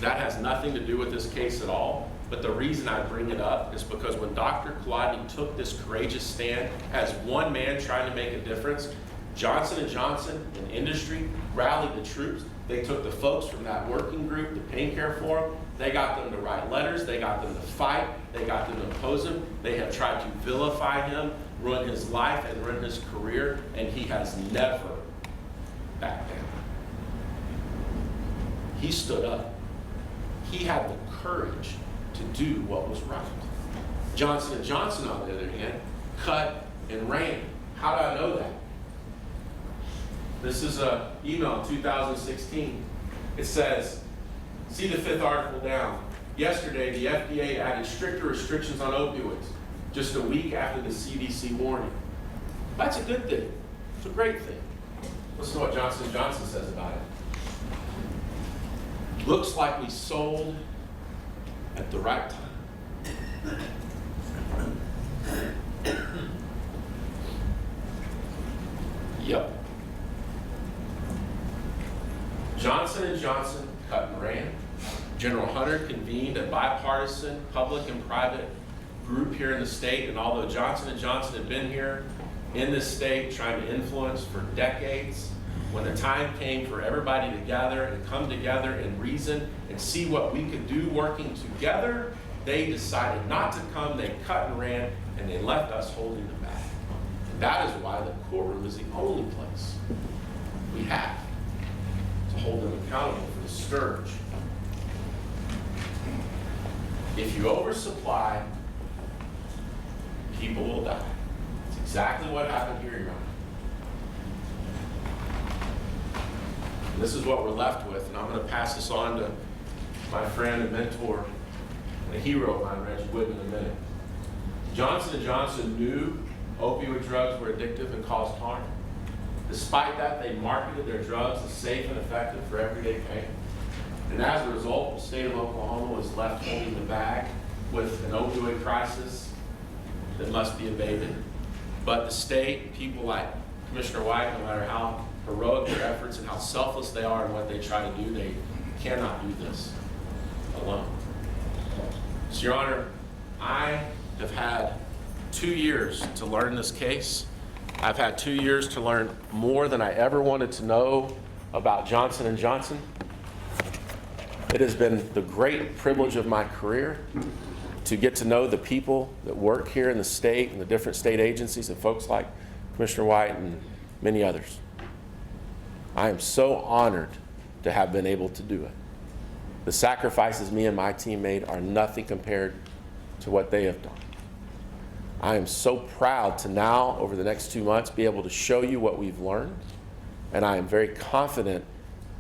That has nothing to do with this case at all. But the reason I bring it up is because when Dr. Kolodny took this courageous stand as one man trying to make a difference, Johnson & Johnson and industry rallied the troops. They took the folks from that working group, the Pain Care Forum, they got them to write letters, they got them to fight, they got them to oppose him. They have tried to vilify him, ruin his life, and ruin his career, and he has never backed down. He stood up. He had the courage to do what was right. Johnson & Johnson, on the other hand, cut and ran. How do I know that? This is an email in 2016. It says, see the 5th article down. Yesterday, the FDA added stricter restrictions on opioids, just a week after the CDC warning. That's a good thing. It's a great thing. Listen to what Johnson & Johnson says about it. Looks like we sold at the right time. Yep. Johnson & Johnson cut and ran. General Hunter convened a bipartisan public and private group here in the state, and although Johnson & Johnson had been here in this state trying to influence for decades, when the time came for everybody to gather and come together and reason and see what we could do working together, they decided not to come, they cut and ran, and they left us holding them back. And that is why the courtroom is the only place we have to hold them accountable for the scourge. If you oversupply, people will die. It's exactly what happened here, Your Honor. And this is what we're left with, and I'm going to pass this on to my friend and mentor and a hero of mine, Reggie Whitman, in a minute. Johnson & Johnson knew opioid drugs were addictive and caused harm. Despite that, they marketed their drugs as safe and effective for everyday pain. And as a result, the state of Oklahoma was left holding the bag with an opioid crisis that must be abated. But the state, people like Commissioner White, no matter how heroic their efforts and how selfless they are in what they try to do, they cannot do this alone. So, Your Honor, I have had 2 years to learn this case. I've had 2 years to learn more than I ever wanted to know about Johnson & Johnson. It has been the great privilege of my career to get to know the people that work here in the state and the different state agencies and folks like Commissioner White and many others. I am so honored to have been able to do it. The sacrifices me and my team made are nothing compared to what they have done. I am so proud to now, over the next 2 months, be able to show you what we've learned, and I am very confident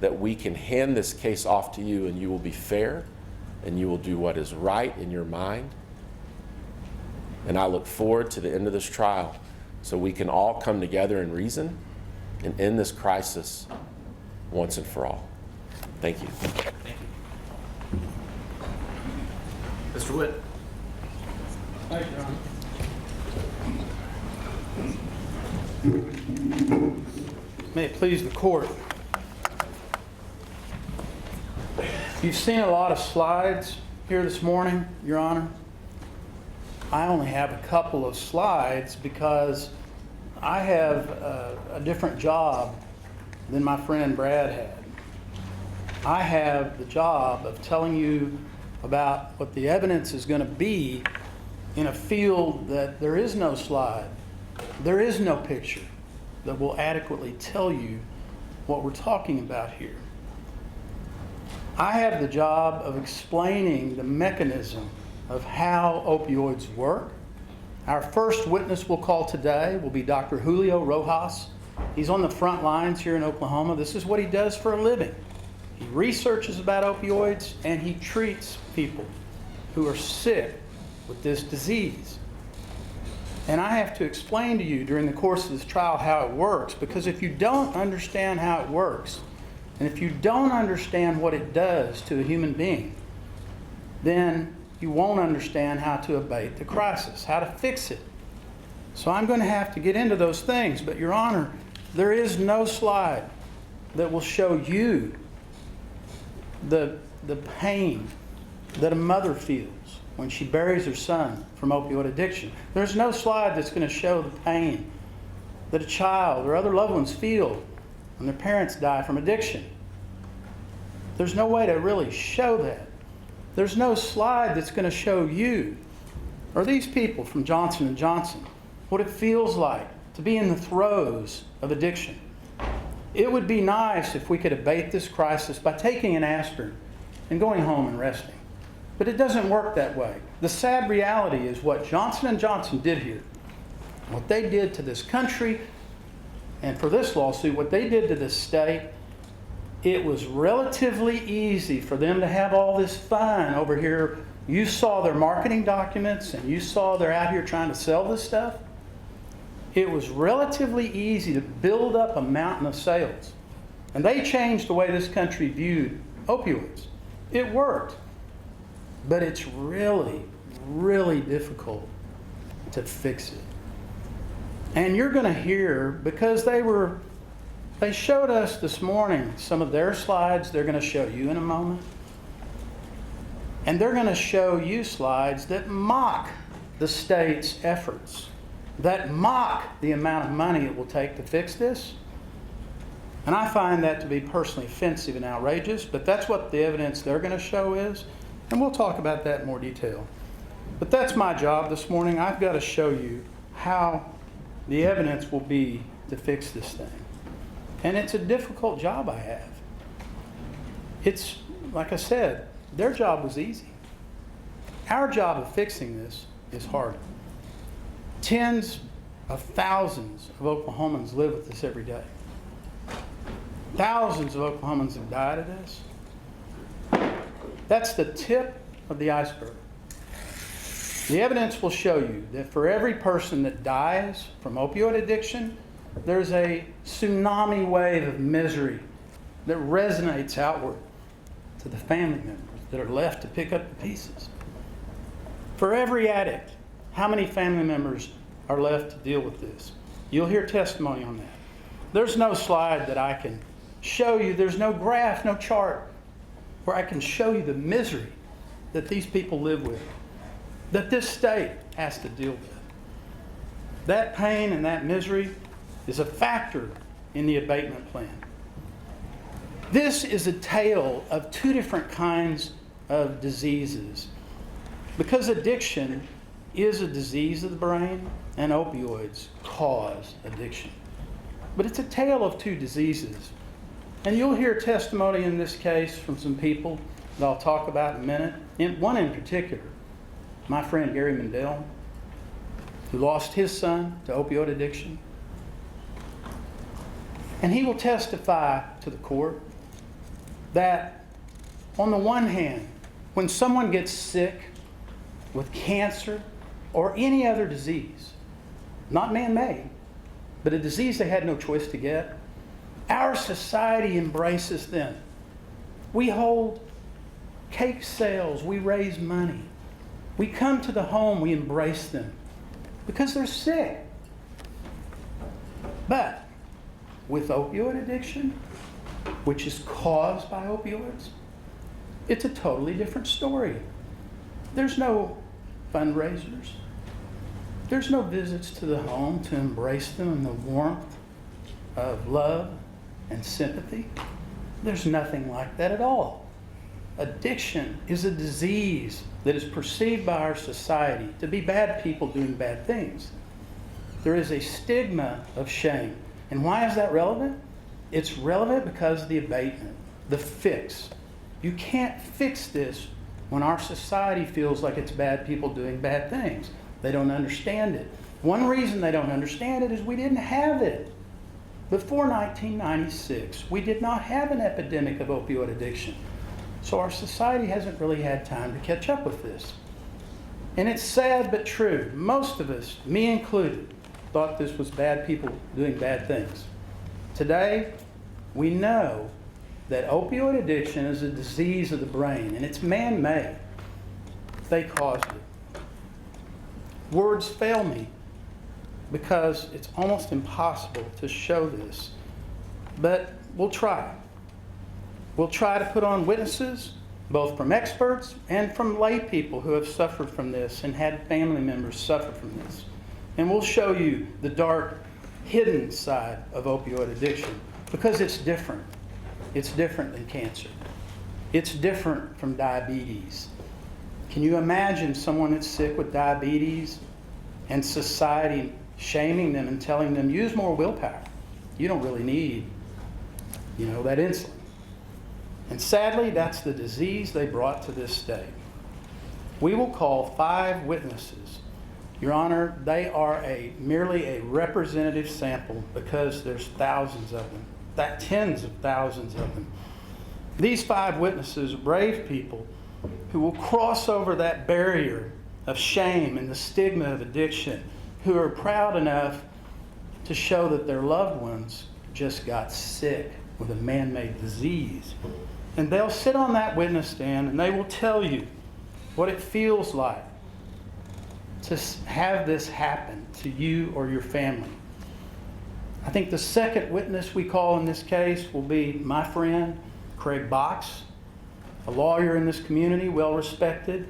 that we can hand this case off to you and you will be fair and you will do what is right in your mind. And I look forward to the end of this trial so we can all come together and reason and end this crisis once and for all. Thank you. Thank you. Mr. Witt. Thank you, Your Honor. May it please the court. You've seen a lot of slides here this morning, Your Honor. I only have a couple of slides because I have a different job than my friend Brad had. I have the job of telling you about what the evidence is going to be in a field that there is no slide, there is no picture that will adequately tell you what we're talking about here. I have the job of explaining the mechanism of how opioids work. Our first witness we'll call today will be Dr. Julio Rojas. He's on the front lines here in Oklahoma. This is what he does for a living. He researches about opioids and he treats people who are sick with this disease. And I have to explain to you during the course of this trial how it works, because if you don't understand how it works, and if you don't understand what it does to a human being, then you won't understand how to abate the crisis, how to fix it. So I'm going to have to get into those things. But, Your Honor, there is no slide that will show you the pain that a mother feels when she buries her son from opioid addiction. There's no slide that's going to show the pain that a child or other loved ones feel when their parents die from addiction. There's no way to really show that. There's no slide that's going to show you or these people from Johnson & Johnson what it feels like to be in the throes of addiction. It would be nice if we could abate this crisis by taking an aspirin and going home and resting. But it doesn't work that way. The sad reality is what Johnson & Johnson did here, what they did to this country, and for this lawsuit, what they did to this state, it was relatively easy for them to have all this fun over here. You saw their marketing documents and you saw they're out here trying to sell this stuff. It was relatively easy to build up a mountain of sales. And they changed the way this country viewed opioids. It worked. But it's really, really difficult to fix it. And you're going to hear, because they showed us this morning some of their slides they're going to show you in a moment. And they're going to show you slides that mock the state's efforts, that mock the amount of money it will take to fix this. And I find that to be personally offensive and outrageous, but that's what the evidence they're going to show is. And we'll talk about that in more detail. But that's my job this morning. I've got to show you how the evidence will be to fix this thing. And it's a difficult job I have. It's, like I said, their job was easy. Our job of fixing this is hard. Tens of thousands of Oklahomans live with this every day. Thousands of Oklahomans have died of this. That's the tip of the iceberg. The evidence will show you that for every person that dies from opioid addiction, there's a tsunami wave of misery that resonates outward to the family members that are left to pick up the pieces. For every addict, how many family members are left to deal with this? You'll hear testimony on that. There's no slide that I can show you. There's no graph, no chart where I can show you the misery that these people live with, that this state has to deal with. That pain and that misery is a factor in the abatement plan. This is a tale of two different kinds of diseases. Because addiction is a disease of the brain and opioids cause addiction. But it's a tale of two diseases. And you'll hear testimony in this case from some people that I'll talk about in a minute. One in particular, my friend Gary Mandel, who lost his son to opioid addiction. And he will testify to the court that on the one hand, when someone gets sick with cancer or any other disease, not man-made, but a disease they had no choice to get, our society embraces them. We hold cake sales, we raise money. We come to the home, we embrace them because they're sick. But with opioid addiction, which is caused by opioids, it's a totally different story. There's no fundraisers. There's no visits to the home to embrace them in the warmth of love and sympathy. There's nothing like that at all. Addiction is a disease that is perceived by our society to be bad people doing bad things. There is a stigma of shame. And why is that relevant? It's relevant because of the abatement, the fix. You can't fix this when our society feels like it's bad people doing bad things. They don't understand it. One reason they don't understand it is we didn't have it. Before 1996, we did not have an epidemic of opioid addiction. So our society hasn't really had time to catch up with this. And it's sad but true. Most of us, me included, thought this was bad people doing bad things. Today, we know that opioid addiction is a disease of the brain, and it's man-made. They caused it. Words fail me because it's almost impossible to show this. But we'll try. We'll try to put on witnesses. both from experts and from lay people who have suffered from this and had family members suffer from this. And we'll show you the dark, hidden side of opioid addiction because it's different. It's different than cancer. It's different from diabetes. Can you imagine someone that's sick with diabetes and society shaming them and telling them, use more willpower. You don't really need, that insulin. And sadly, that's the disease they brought to this state. We will call 5 witnesses. Your Honor, they are merely a representative sample because there's thousands of them, tens of thousands of them. These 5 witnesses are brave people who will cross over that barrier of shame and the stigma of addiction, who are proud enough to show that their loved ones just got sick with a man-made disease. And they'll sit on that witness stand and they will tell you what it feels like to have this happen to you or your family. I think the second witness we call in this case will be my friend, Craig Box, a lawyer in this community, well respected.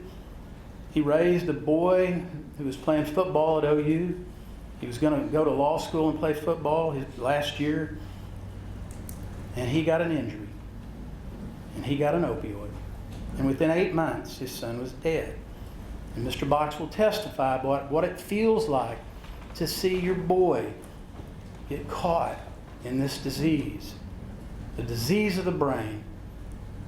He raised a boy who was playing football at OU. He was going to go to law school and play football his last year. And he got an injury. And he got an opioid. And within 8 months, his son was dead. And Mr. Box will testify about what it feels like to see your boy get caught in this disease, the disease of the brain,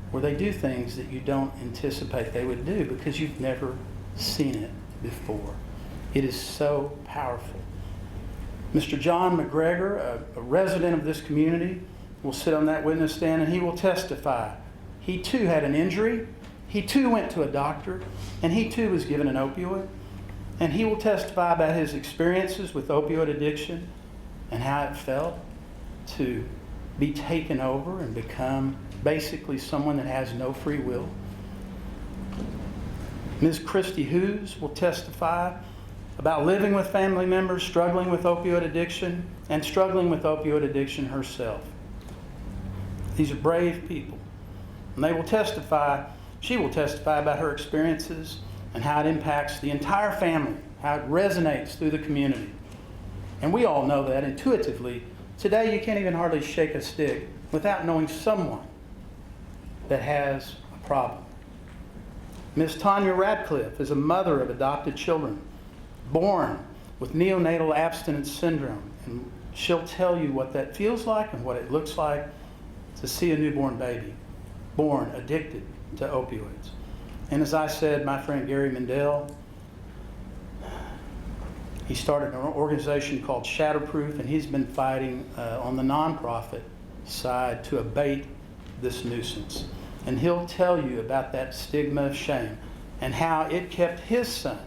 where they do things that you don't anticipate they would do because you've never seen it before. It is so powerful. Mr. John Mcgregor, a resident of this community, will sit on that witness stand and he will testify. He too had an injury. He too went to a doctor and he too was given an opioid. And he will testify about his experiences with opioid addiction and how it felt to be taken over and become basically someone that has no free will. Ms. Christy Hughes will testify about living with family members struggling with opioid addiction and struggling with opioid addiction herself. These are brave people. And they will testify, she will testify about her experiences and how it impacts the entire family, how it resonates through the community. And we all know that intuitively. Today you can't even hardly shake a stick without knowing someone that has a problem. Ms. Tanya Radcliffe is a mother of adopted children born with neonatal abstinence syndrome. And she'll tell you what that feels like and what it looks like to see a newborn baby born addicted to opioids. And as I said, my friend Gary Mendel, he started an organization called Shatterproof, and he's been fighting on the nonprofit side to abate this nuisance. And he'll tell you about that stigma of shame and how it kept his son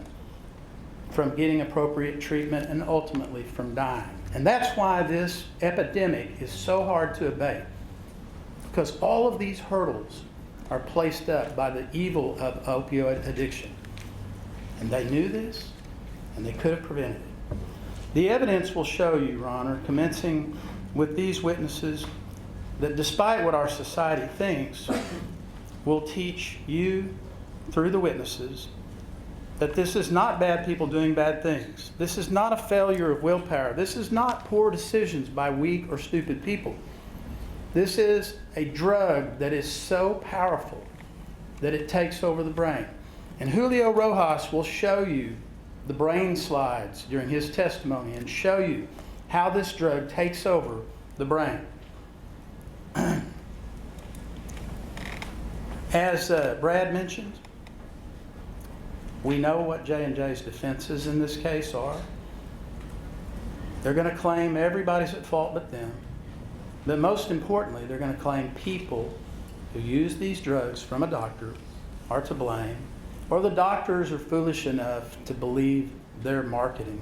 from getting appropriate treatment and ultimately from dying. And that's why this epidemic is so hard to abate, because all of these hurdles are placed up by the evil of opioid addiction. And they knew this, and they could have prevented it. The evidence will show you, Your Honor, commencing with these witnesses, that despite what our society thinks, will teach you through the witnesses that this is not bad people doing bad things. This is not a failure of willpower. This is not poor decisions by weak or stupid people. This is a drug that is so powerful that it takes over the brain. And Julio Rojas will show you the brain slides during his testimony and show you how this drug takes over the brain. As Brad mentioned, we know what J&J's defenses in this case are. They're going to claim everybody's at fault but them. But most importantly, they're going to claim people who use these drugs from a doctor are to blame, or the doctors are foolish enough to believe their marketing.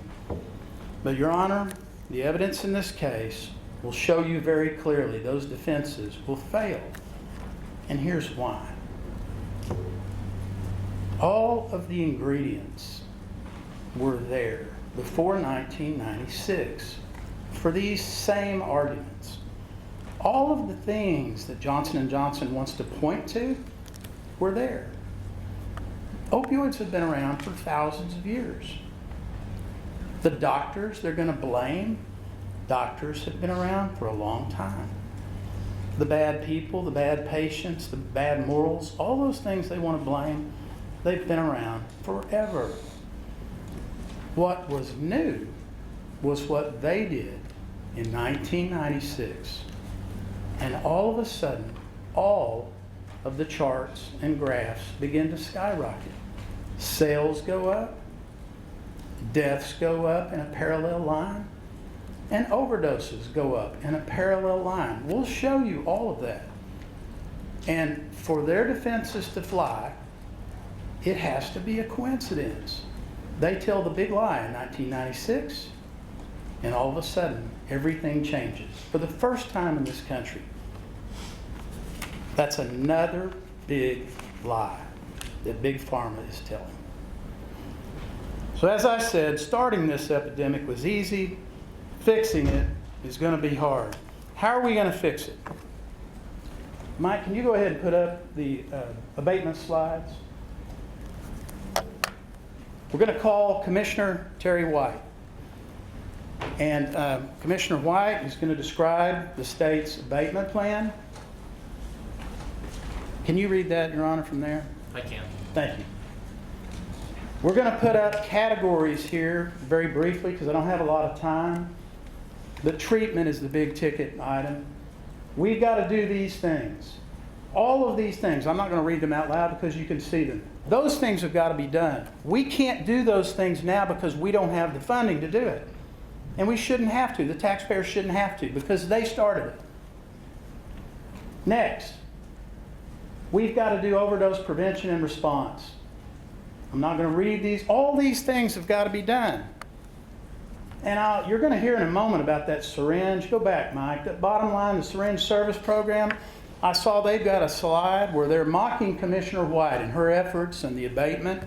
But Your Honor, the evidence in this case will show you very clearly those defenses will fail. And here's why. All of the ingredients were there before 1996 for these same arguments. All of the things that Johnson & Johnson wants to point to were there. Opioids have been around for thousands of years. The doctors they're going to blame, doctors have been around for a long time. The bad people, the bad patients, the bad morals, all those things they want to blame, they've been around forever. What was new was what they did in 1996. And all of a sudden, all of the charts and graphs begin to skyrocket. Sales go up, deaths go up in a parallel line, and overdoses go up in a parallel line. We'll show you all of that. And for their defenses to fly, it has to be a coincidence. They tell the big lie in 1996, and all of a sudden, everything changes. For the first time in this country, that's another big lie that Big Pharma is telling. So as I said, starting this epidemic was easy. Fixing it is going to be hard. How are we going to fix it? Mike, can you go ahead and put up the abatement slides? We're going to call Commissioner Terry White. And Commissioner White is going to describe the state's abatement plan. Can you read that, Your Honor, from there? I can. Thank you. We're going to put up categories here very briefly because I don't have a lot of time. The treatment is the big ticket item. We've got to do these things. All of these things. I'm not going to read them out loud because you can see them. Those things have got to be done. We can't do those things now because we don't have the funding to do it. And we shouldn't have to. The taxpayers shouldn't have to because they started it. Next, we've got to do overdose prevention and response. I'm not going to read these. All these things have got to be done. And you're going to hear in a moment about that syringe. Go back, Mike. That bottom line, the syringe service program, I saw they've got a slide where they're mocking Commissioner White and her efforts and the abatement.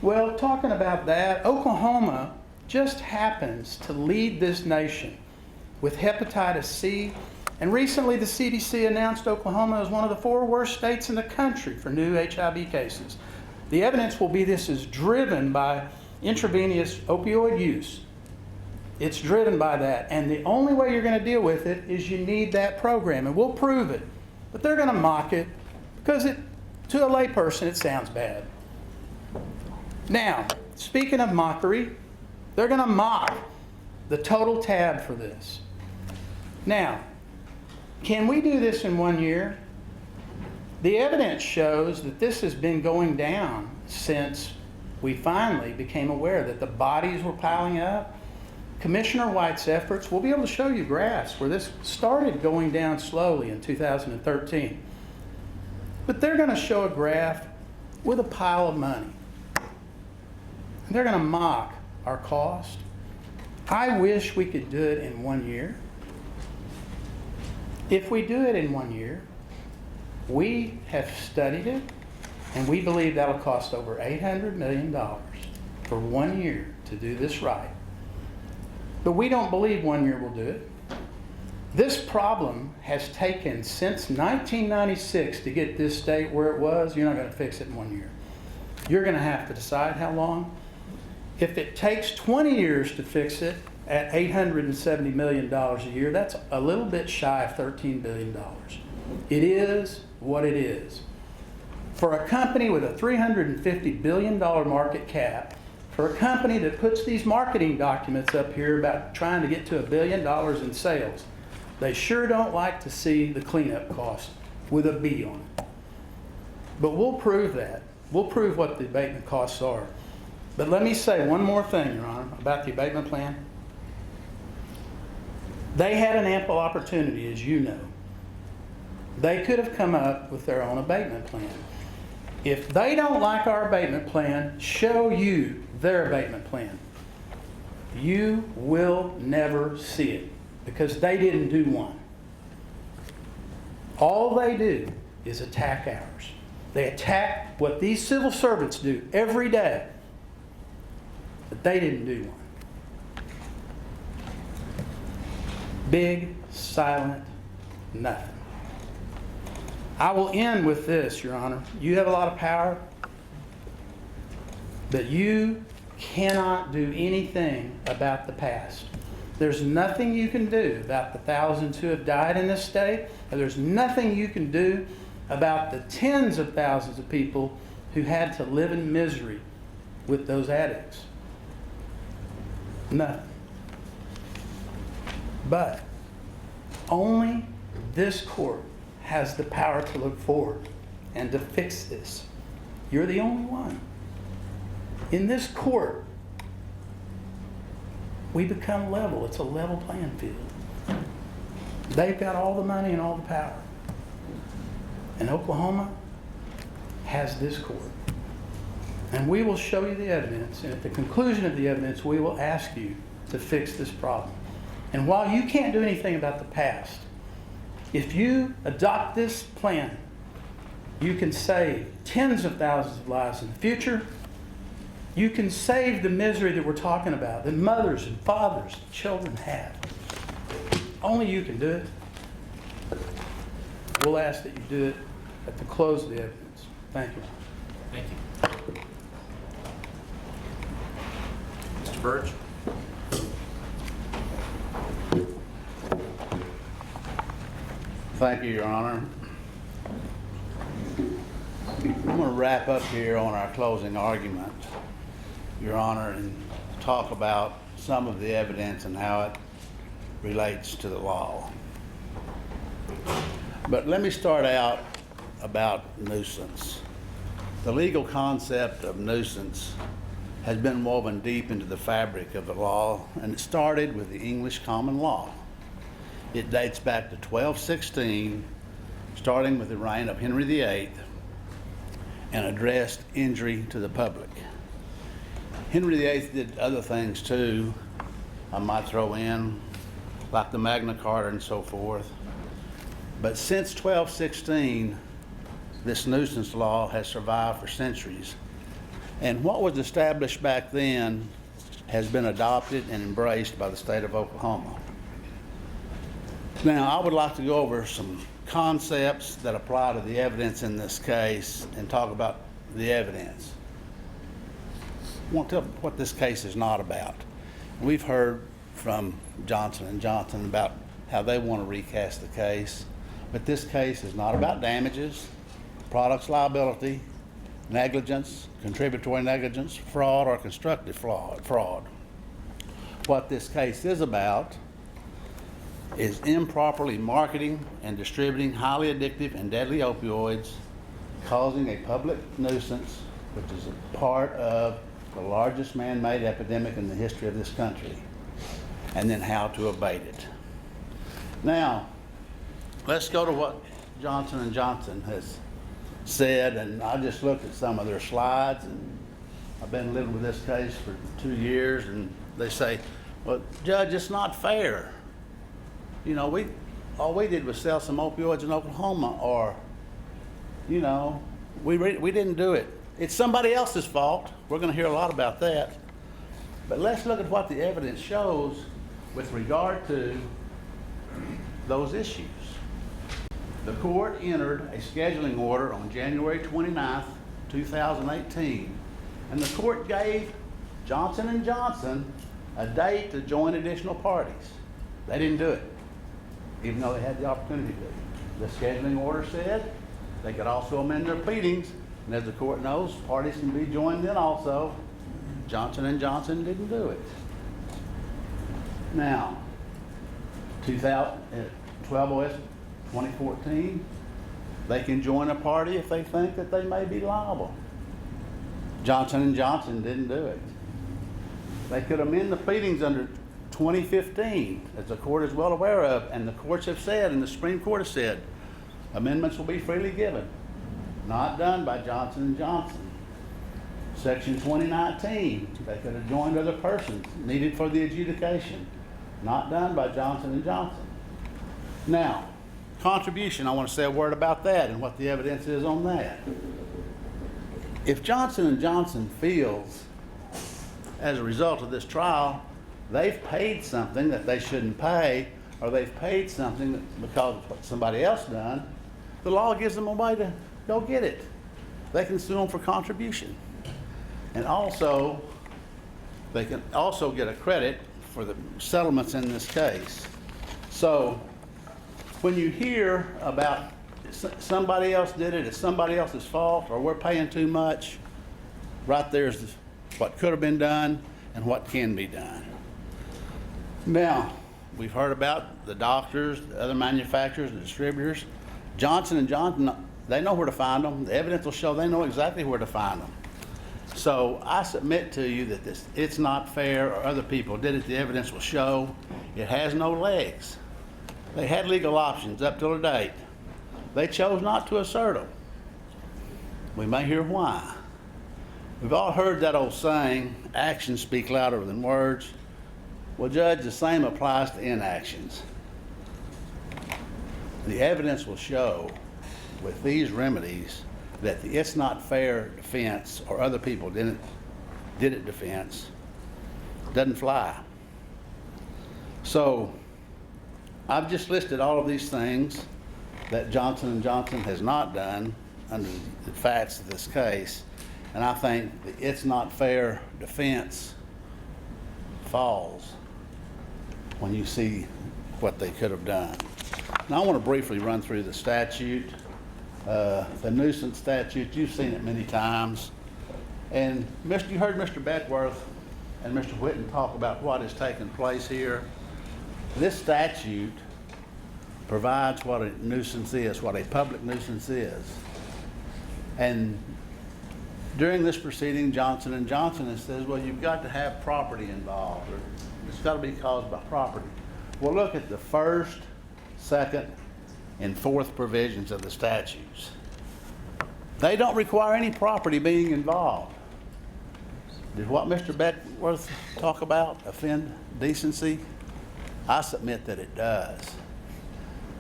Well, talking about that, Oklahoma just happens to lead this nation with hepatitis C. And recently the CDC announced Oklahoma is one of the 4 worst states in the country for new HIV cases. The evidence will be this is driven by intravenous opioid use. It's driven by that. And the only way you're going to deal with it is you need that program. And we'll prove it. But they're going to mock it because to a layperson it sounds bad. Now, speaking of mockery, they're going to mock the total tab for this. Now, can we do this in 1 year? The evidence shows that this has been going down since we finally became aware that the bodies were piling up. Commissioner White's efforts, we'll be able to show you graphs where this started going down slowly in 2013. But they're going to show a graph with a pile of money. They're going to mock our cost. I wish we could do it in 1 year. If we do it in 1 year, we have studied it, and we believe that'll cost over $800 million for 1 year to do this right. But we don't believe 1 year will do it. This problem has taken since 1996 to get this state where it was. You're not going to fix it in 1 year. You're going to have to decide how long. If it takes 20 years to fix it at $870 million a year, that's a little bit shy of $13 billion. It is what it is. For a company with a $350 billion market cap, for a company that puts these marketing documents up here about trying to get to $1 billion in sales, they sure don't like to see the cleanup cost with a B on it. But we'll prove that. We'll prove what the abatement costs are. But let me say one more thing, Your Honor, about the abatement plan. They had an ample opportunity, as you know. They could have come up with their own abatement plan. If they don't like our abatement plan, show you their abatement plan. You will never see it because they didn't do one. All they do is attack ours. They attack what these civil servants do every day, but they didn't do one. Big, silent, nothing. I will end with this, Your Honor. You have a lot of power, but you cannot do anything about the past. There's nothing you can do about the thousands who have died in this state, and there's nothing you can do about the tens of thousands of people who had to live in misery with those addicts. Nothing. But only this court has the power to look forward and to fix this. You're the only one. In this court, we become level. It's a level playing field. They've got all the money and all the power. And Oklahoma has this court. And we will show you the evidence. And at the conclusion of the evidence, we will ask you to fix this problem. And while you can't do anything about the past, if you adopt this plan, you can save tens of thousands of lives in the future. You can save the misery that we're talking about, that mothers and fathers and children have. Only you can do it. We'll ask that you do it at the close of the evidence. Thank you. Thank you. Mr. Burge? Thank you, Your Honor. I'm going to wrap up here on our closing argument, Your Honor, and talk about some of the evidence and how it relates to the law. But let me start out about nuisance. The legal concept of nuisance has been woven deep into the fabric of the law, and it started with the English common law. It dates back to 1216, starting with the reign of Henry VIII, and addressed injury to the public. Henry VIII did other things too, I might throw in, like the Magna Carta and so forth. But since 1216, this nuisance law has survived for centuries. And what was established back then has been adopted and embraced by the state of Oklahoma. Now, I would like to go over some concepts that apply to the evidence in this case and talk about the evidence. I want to tell what this case is not about. We've heard from Johnson & Johnson about how they want to recast the case, but this case is not about damages, products liability, negligence, contributory negligence, fraud, or constructive fraud. What this case is about is improperly marketing and distributing highly addictive and deadly opioids, causing a public nuisance, which is a part of the largest man-made epidemic in the history of this country, and then how to abate it. Now, let's go to what Johnson & Johnson has said, and I just looked at some of their slides, and I've been living with this case for 2 years, and they say, well, Judge, it's not fair. You know, all we did was sell some opioids in Oklahoma, or, you know, we didn't do it. It's somebody else's fault. We're going to hear a lot about that. But let's look at what the evidence shows with regard to those issues. The court entered a scheduling order on January 29th, 2018, and the court gave Johnson & Johnson a date to join additional parties. They didn't do it, even though they had the opportunity to. The scheduling order said they could also amend their pleadings, and as the court knows, parties can be joined in also. Johnson & Johnson didn't do it. Now, 12 OS 2014, they can join a party if they think that they may be liable. Johnson & Johnson didn't do it. They could amend the pleadings under 2015, as the court is well aware of, and the courts have said, and the Supreme Court has said, amendments will be freely given. Not done by Johnson & Johnson. Section 2019, they could have joined other persons needed for the adjudication. Not done by Johnson & Johnson. Now, contribution, I want to say a word about that and what the evidence is on that. If Johnson & Johnson feels, as a result of this trial, they've paid something that they shouldn't pay, or they've paid something because of what somebody else done, the law gives them a way to go get it. They can sue them for contribution. And also, they can also get a credit for the settlements in this case. So when you hear about somebody else did it, it's somebody else's fault, or we're paying too much, right there's what could have been done and what can be done. Now, we've heard about the doctors, the other manufacturers, the distributors. Johnson & Johnson, they know where to find them. The evidence will show they know exactly where to find them. So I submit to you that this, it's not fair, or other people did it, the evidence will show it has no legs. They had legal options up till the date. They chose not to assert them. We may hear why. We've all heard that old saying, actions speak louder than words. Well, Judge, the same applies to inactions. The evidence will show with these remedies that the it's not fair defense, or other people did it defense, doesn't fly. So I've just listed all of these things that Johnson & Johnson has not done under the facts of this case, and I think the it's not fair defense falls when you see what they could have done. Now I want to briefly run through the statute. The nuisance statute, you've seen it many times. And you heard Mr. Beckworth and Mr. Whitten talk about what has taken place here. This statute provides what a nuisance is, what a public nuisance is. And during this proceeding, Johnson & Johnson has says, well, you've got to have property involved, or it's got to be caused by property. Well, look at the first, second, and fourth provisions of the statutes. They don't require any property being involved. Did what Mr. Beckworth talk about offend decency? I submit that it does.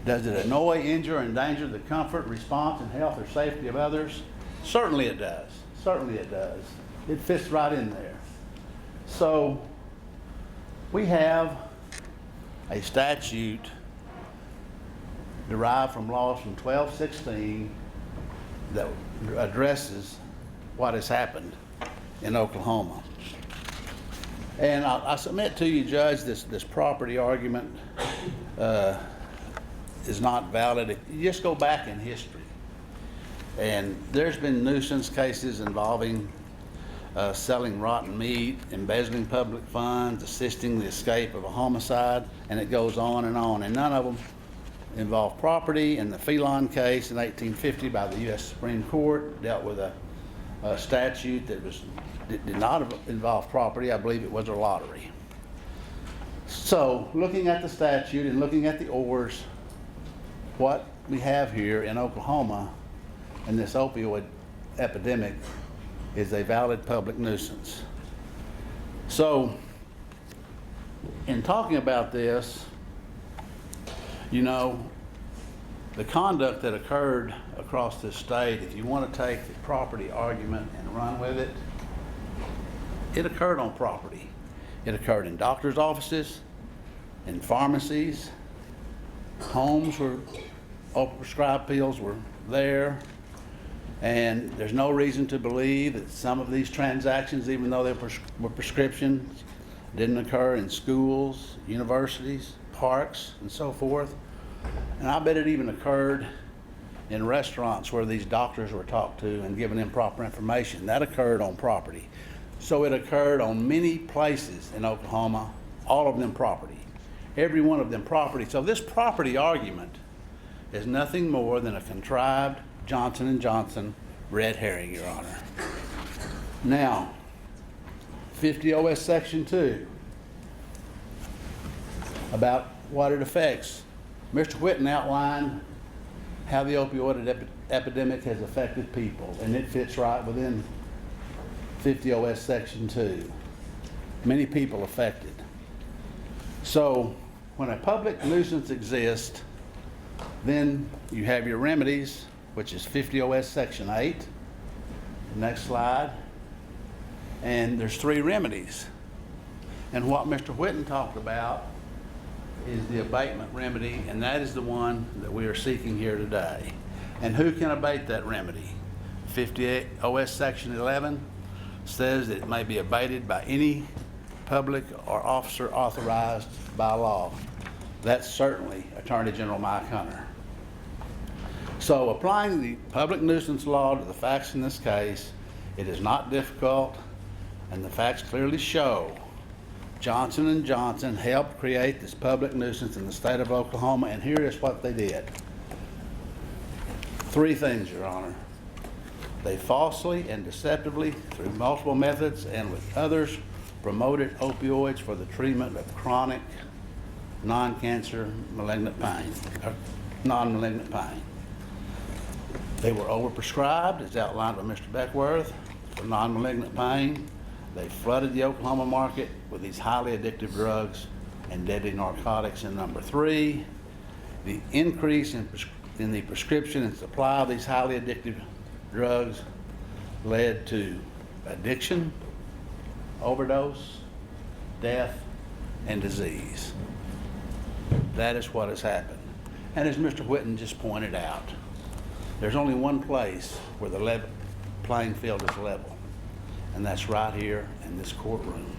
Does it annoy, injure, or endanger the comfort, response, and health or safety of others? Certainly it does. Certainly it does. It fits right in there. So we have a statute derived from laws from 1216 that addresses what has happened in Oklahoma. And I submit to you, Judge, this property argument is not valid. You just go back in history, and there's been nuisance cases involving selling rotten meat, embezzling public funds, assisting the escape of a homicide, and it goes on, and none of them involved property. And the Felon case in 1850 by the U.S. Supreme Court dealt with a statute that did not involve property. I believe it was a lottery. So looking at the statute and looking at the ORs, what we have here in Oklahoma in this opioid epidemic is a valid public nuisance. So in talking about this, you know, the conduct that occurred across this state, if you want to take the property argument and run with it, it occurred on property. It occurred in doctors' offices, in pharmacies, homes where prescribed pills were there, and there's no reason to believe that some of these transactions, even though they were prescriptions, didn't occur in schools, universities, parks, and so forth. And I bet it even occurred in restaurants where these doctors were talked to and given improper information. That occurred on property. So it occurred on many places in Oklahoma, all of them property. Every one of them property. So this property argument is nothing more than a contrived Johnson & Johnson red herring, Your Honor. Now, 50 OS Section 2, about what it affects. Mr. Whitten outlined how the opioid epidemic has affected people, and it fits right within 50 OS Section 2. Many people affected. So when a public nuisance exists, then you have your remedies, which is 50 OS Section 8. Next slide. And there's 3 remedies. And what Mr. Whitten talked about is the abatement remedy, and that is the one that we are seeking here today. And who can abate that remedy? 58 OS Section 11 says that it may be abated by any public or officer authorized by law. That's certainly Attorney General Mike Hunter. So applying the public nuisance law to the facts in this case, it is not difficult, and the facts clearly show Johnson & Johnson helped create this public nuisance in the state of Oklahoma, and here is what they did. 3 things, Your Honor. They falsely and deceptively, through multiple methods and with others, promoted opioids for the treatment of chronic, non-cancer, malignant pain, or non-malignant pain. They were overprescribed, as outlined by Mr. Beckworth, for non-malignant pain. They flooded the Oklahoma market with these highly addictive drugs and deadly narcotics. And number 3, the increase in the prescription and supply of these highly addictive drugs led to addiction, overdose, death, and disease. That is what has happened. And as Mr. Whitten just pointed out, there's only one place where the playing field is level, and that's right here in this courtroom.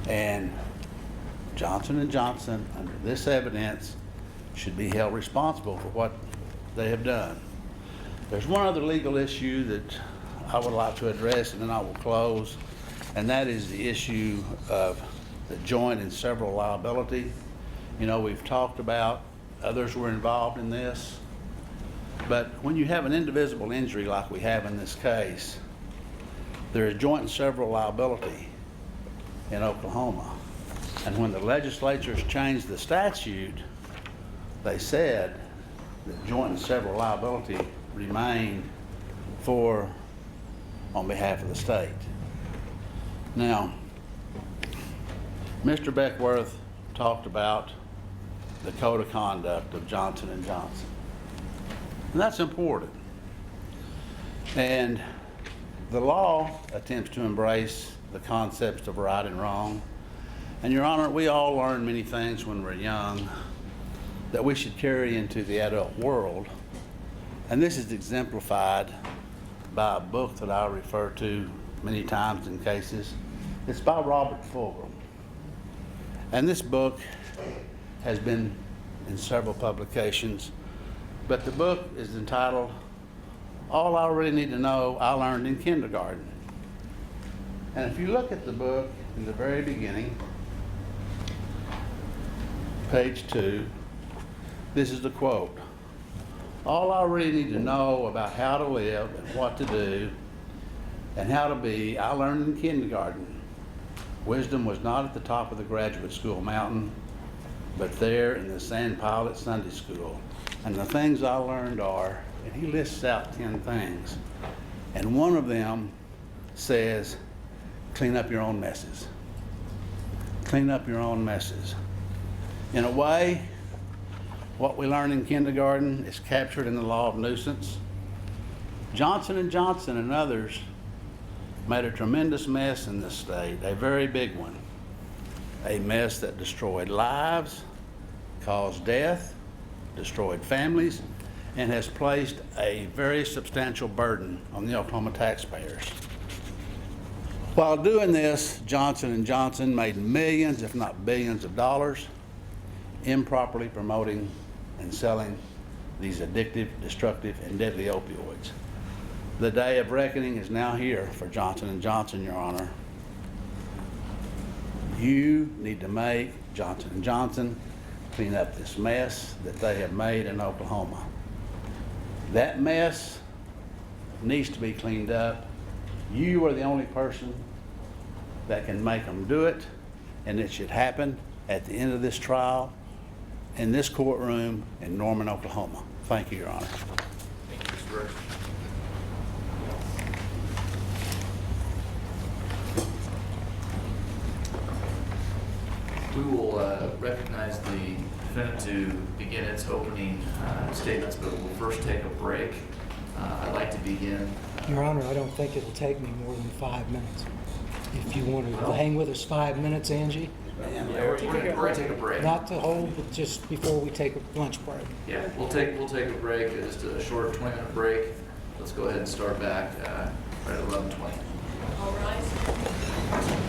And Johnson & Johnson, under this evidence, should be held responsible for what they have done. There's one other legal issue that I would like to address, and then I will close, and that is the issue of the joint and several liability. You know, we've talked about others were involved in this, but when you have an indivisible injury like we have in this case, there is joint and several liability in Oklahoma. And when the legislatures changed the statute, they said that joint and several liability remained on behalf of the state. Now, Mr. Beckworth talked about the code of conduct of Johnson & Johnson. And that's important. And the law attempts to embrace the concepts of right and wrong. And Your Honor, we all learn many things when we're young that we should carry into the adult world. And this is exemplified by a book that I refer to many times in cases. It's by Robert Fulghum. And this book has been in several publications, but the book is entitled, All I Really Need to Know I Learned in Kindergarten. And if you look at the book in the very beginning, page 2, this is the quote. All I really need to know about how to live and what to do and how to be, I learned in kindergarten. Wisdom was not at the top of the graduate school mountain, but there in the sand pile at Sunday school. And the things I learned are, and he lists out 10 things. And one of them says, clean up your own messes. Clean up your own messes. In a way, what we learn in kindergarten is captured in the law of nuisance. Johnson & Johnson and others made a tremendous mess in this state, a very big one. A mess that destroyed lives, caused death, destroyed families, and has placed a very substantial burden on the Oklahoma taxpayers. While doing this, Johnson & Johnson made millions, if not billions of dollars, improperly promoting and selling these addictive, destructive, and deadly opioids. The day of reckoning is now here for Johnson & Johnson, Your Honor. You need to make Johnson & Johnson clean up this mess that they have made in Oklahoma. That mess needs to be cleaned up. You are the only person that can make them do it, and it should happen at the end of this trial in this courtroom in Norman, Oklahoma. Thank you, Your Honor. Thank you, Mr. Burke. We will recognize the defendant to begin its opening statements, but we'll first take a break. I'd like to begin. Your Honor, I don't think it'll take me more than 5 minutes. If you want to hang with us 5 minutes, Angie? We're gonna take a break. Not to hold, but just before we take a lunch break. Yeah, we'll take a break, just a short 20-minute break. Let's go ahead and start back right at 11:20. All rise.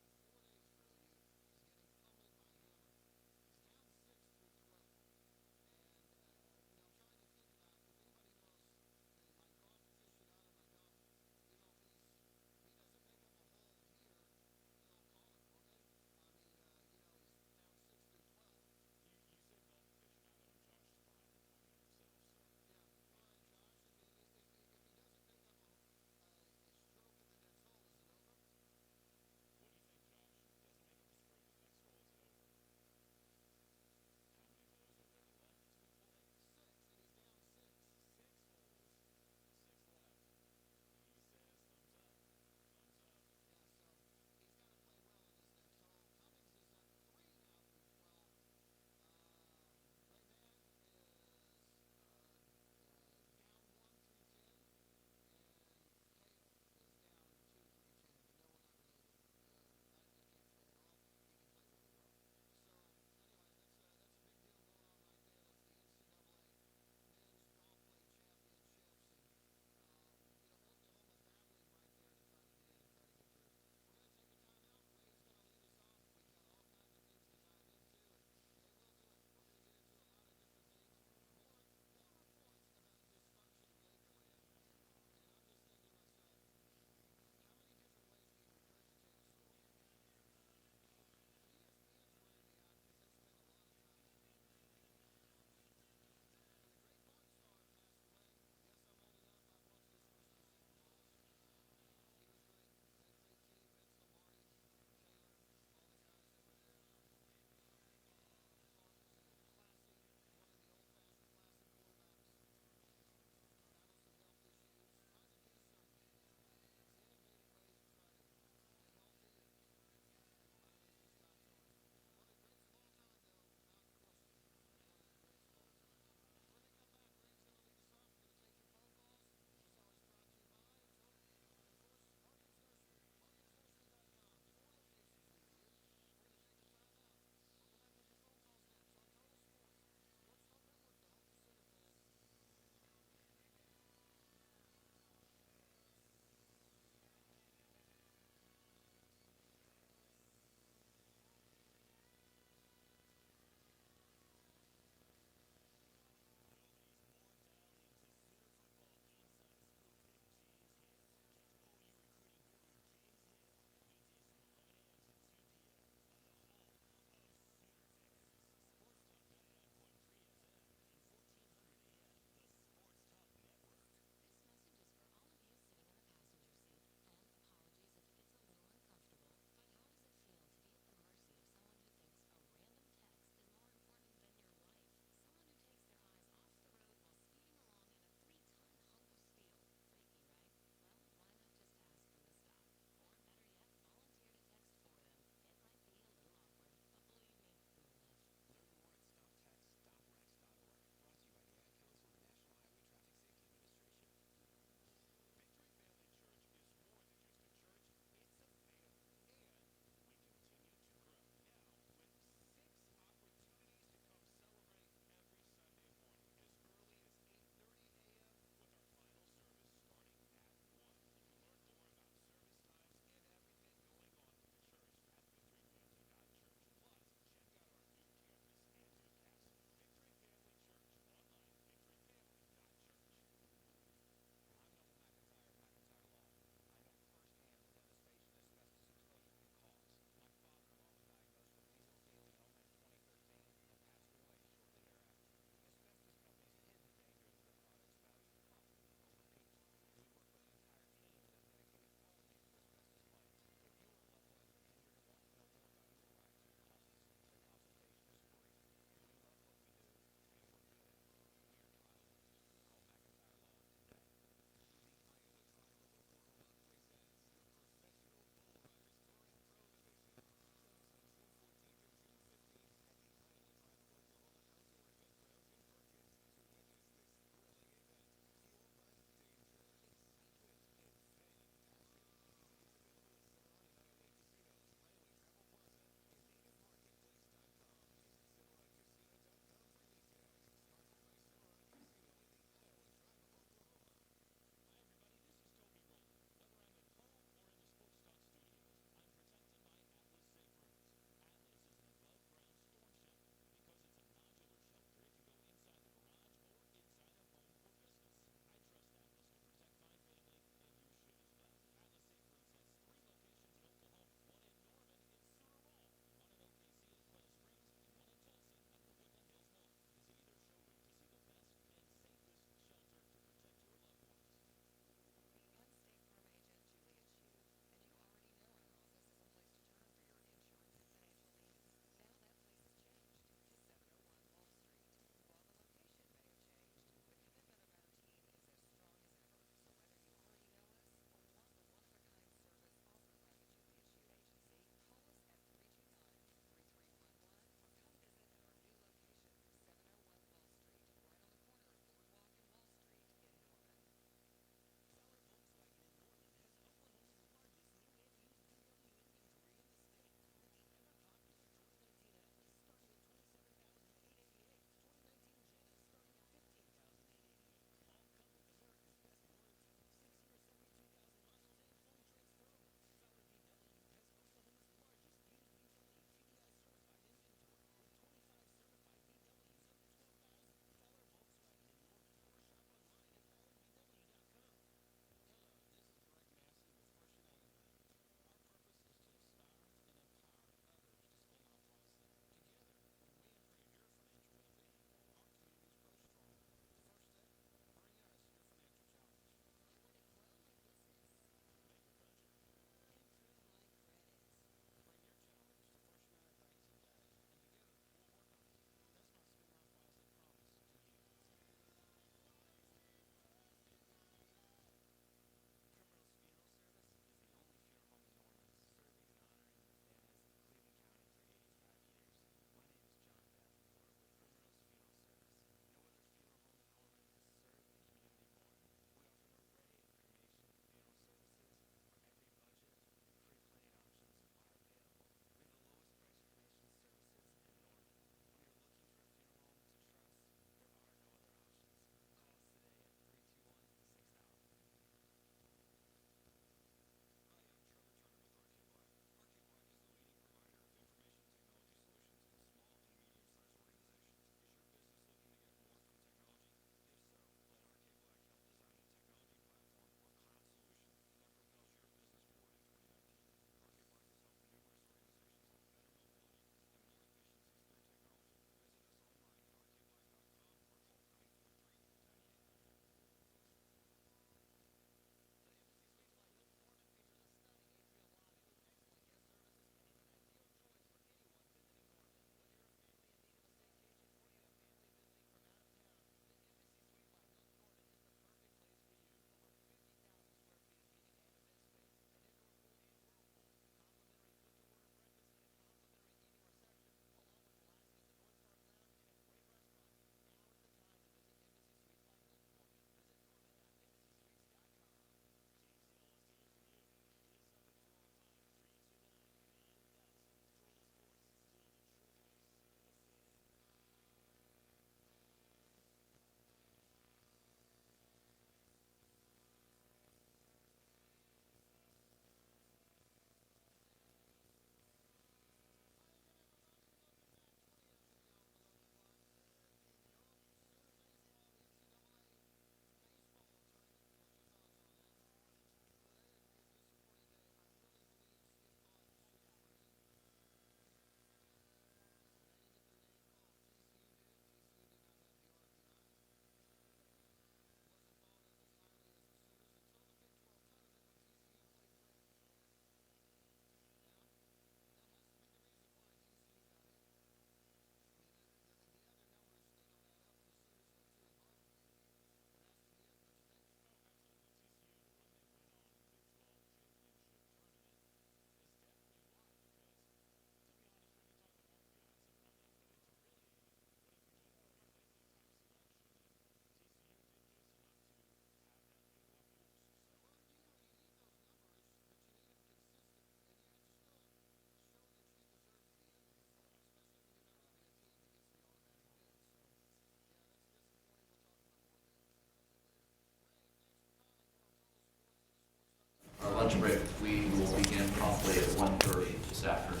lunch break. We will begin promptly at 1:30 this afternoon.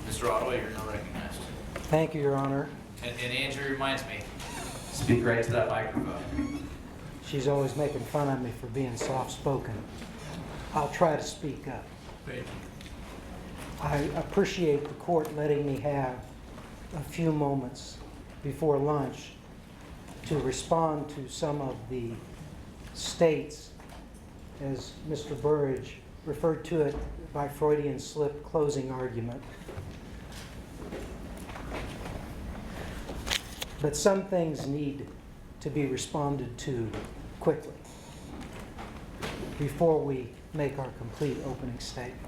Mr. Ottawa, you're now recognized. Thank you, Your Honor. And Andrew reminds me, speak right to that microphone. She's always making fun of me for being soft-spoken. I'll try to speak up. Thank you. I appreciate the court letting me have a few moments before lunch to respond to some of the states, as Mr. Burridge referred to it by Freudian slip, closing argument. But some things need to be responded to quickly before we make our complete opening statement.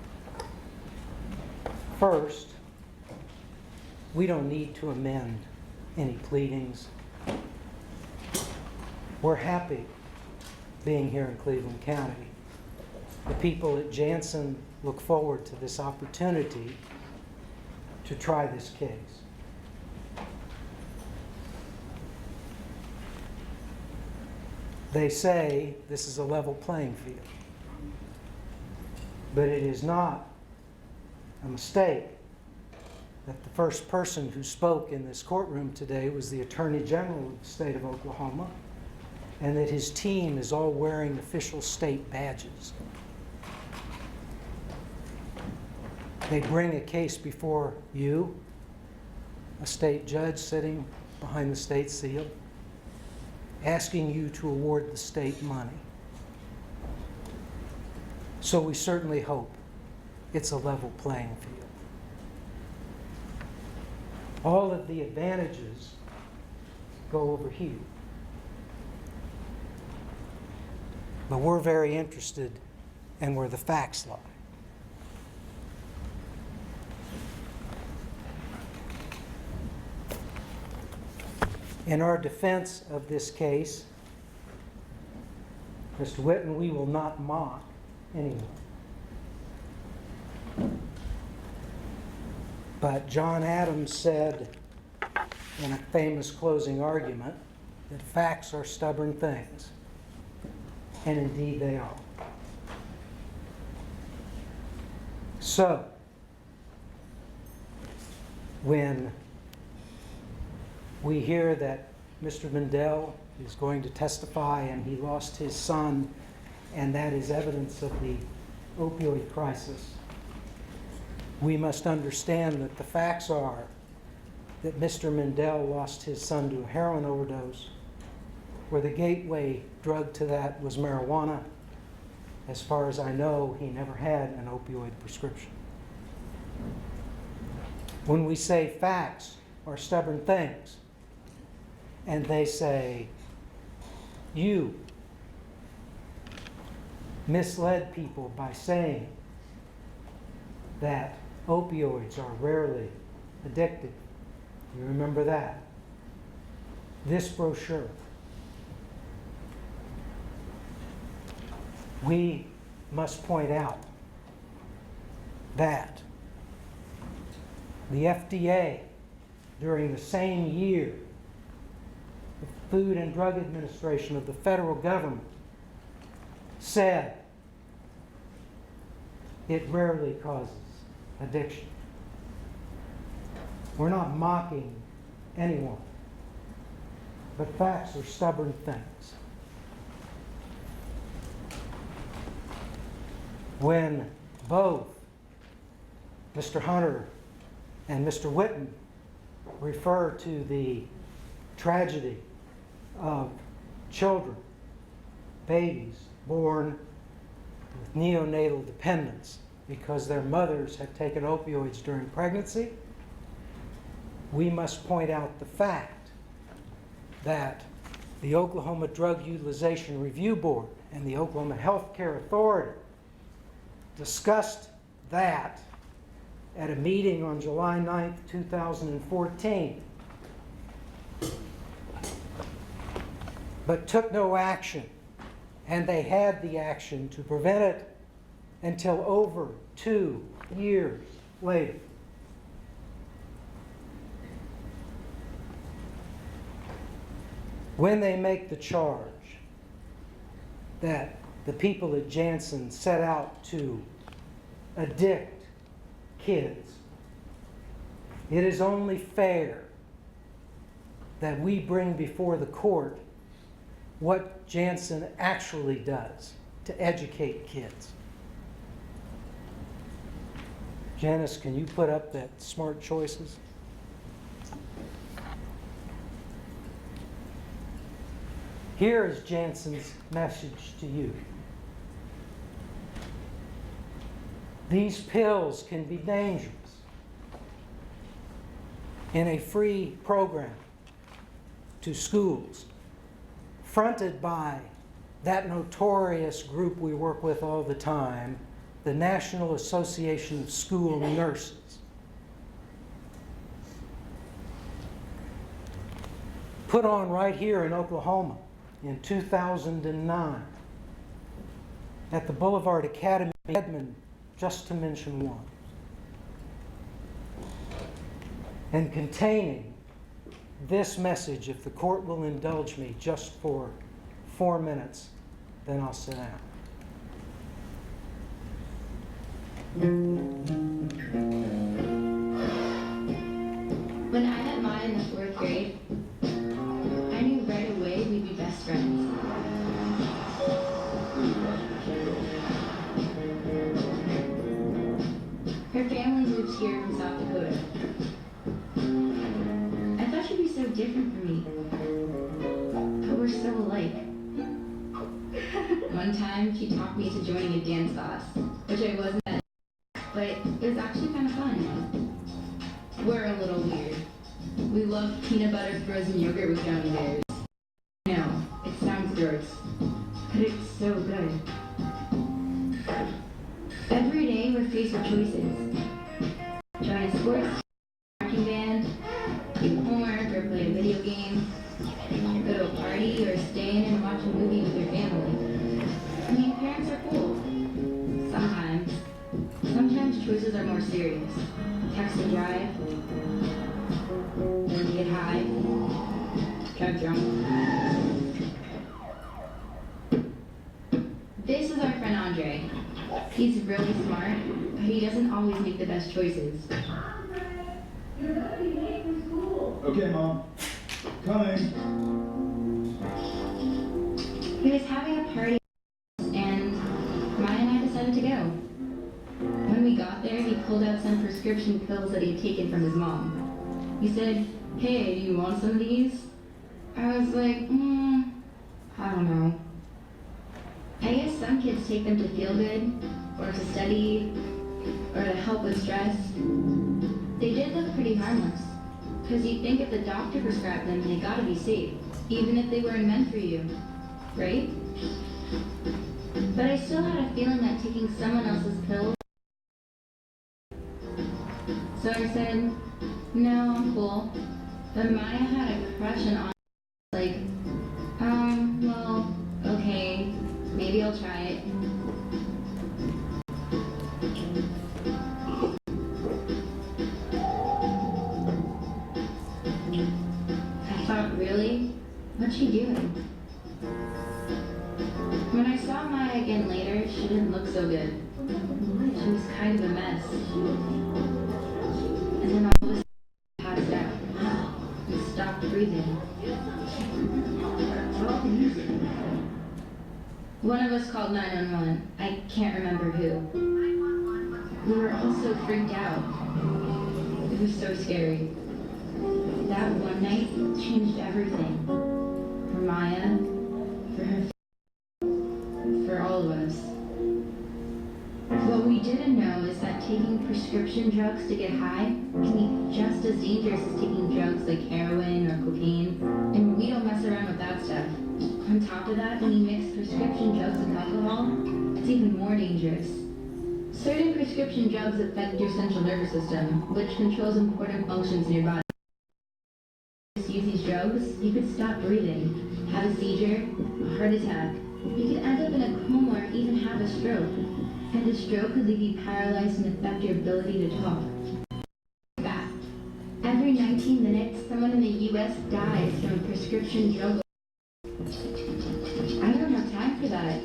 First, we don't need to amend any pleadings. We're happy being here in Cleveland County. The people at Jansen look forward to this opportunity to try this case. They say this is a level playing field, but it is not a mistake that the first person who spoke in this courtroom today was the Attorney General of the state of Oklahoma, and that his team is all wearing official state badges. They bring a case before you, a state judge sitting behind the state seal, asking you to award the state money. So we certainly hope it's a level playing field. All of the advantages go over here. But we're very interested in where the facts lie. In our defense of this case, Mr. Whitten, we will not mock anyone. But John Adams said in a famous closing argument that facts are stubborn things. And indeed they are. So, when we hear that Mr. Mendel is going to testify and he lost his son, and that is evidence of the opioid crisis, we must understand that the facts are that Mr. Mendel lost his son to a heroin overdose, where the gateway drug to that was marijuana. As far as I know, he never had an opioid prescription. When we say facts are stubborn things, and they say, you misled people by saying that opioids are rarely addictive. You remember that? This brochure. We must point out that the FDA, during the same year, the Food and Drug Administration of the federal government said it rarely causes addiction. We're not mocking anyone, but facts are stubborn things. When both Mr. Hunter and Mr. Whitten refer to the tragedy of children, babies born with neonatal dependence because their mothers had taken opioids during pregnancy, we must point out the fact that the Oklahoma Drug Utilization Review Board and the Oklahoma Health Care Authority discussed that at a meeting on July 9th, 2014, but took no action, and they had the action to prevent it until over 2 years later. When they make the charge that the people at Janssen set out to addict kids, it is only fair that we bring before the court what Janssen actually does to educate kids. Janice, can you put up that smart choices? Here is Janssen's message to you. These pills can be dangerous. In a free program to schools, fronted by that notorious group we work with all the time, the National Association of School Nurses. Put on right here in Oklahoma in 2009 at the Boulevard Academy in Edmond, just to mention one. And containing this message, if the court will indulge me just for 4 minutes, then I'll sit down. When I met Maya in the 4th grade, I knew right away we'd be best friends. Her family moved here from South Dakota. I thought she'd be so different from me, but we're so alike. One time, she talked me into joining a dance class, which I wasn't at, but it was actually kind of fun. We're a little weird. We love peanut butter frozen yogurt with gummy bears. I know, it sounds gross, but it's so good. Every day we're faced with choices. Join a sports, marching band, do homework or play a video game, go to a party or stay in and watch a movie with your family. I mean, parents are cool. Sometimes. Sometimes choices are more serious. Text and drive, then get high, drive drunk. This is our friend Andre. He's really smart, but he doesn't always make the best choices. Okay, Mom. Coming. He was having a party, and Maya and I decided to go. When we got there, he pulled out some prescription pills that he'd taken from his mom. He said, "Hey, do you want some of these?" I was like, I don't know. I guess some kids take them to feel good, or to study, or to help with stress. They did look pretty harmless, because you'd think if the doctor prescribed them, they gotta be safe, even if they weren't meant for you, right? But I still had a feeling that taking someone else's pills. So I said, no, I'm cool. But Maya had a crush on like, well, okay, maybe I'll try it. I thought, really? What's she doing? When I saw Maya again later, she didn't look so good. She was kind of a mess. And then all of a sudden, she passed out and stopped breathing. Turn off the music. One of us called 911. I can't remember who. We were all so freaked out. It was so scary. That one night changed everything. For Maya, for her family, for all of us. What we didn't know is that taking prescription drugs to get high can be just as dangerous as taking drugs like heroin or cocaine, and we don't mess around with that stuff. On top of that, when you mix prescription drugs with alcohol, it's even more dangerous. Certain prescription drugs affect your central nervous system, which controls important functions in your body. If you use these drugs, you could stop breathing, have a seizure, a heart attack. You could end up in a coma or even have a stroke. And a stroke could leave you paralyzed and affect your ability to talk. Fact. Every 19 minutes, someone in the U.S. dies from prescription drug. I don't have time for that.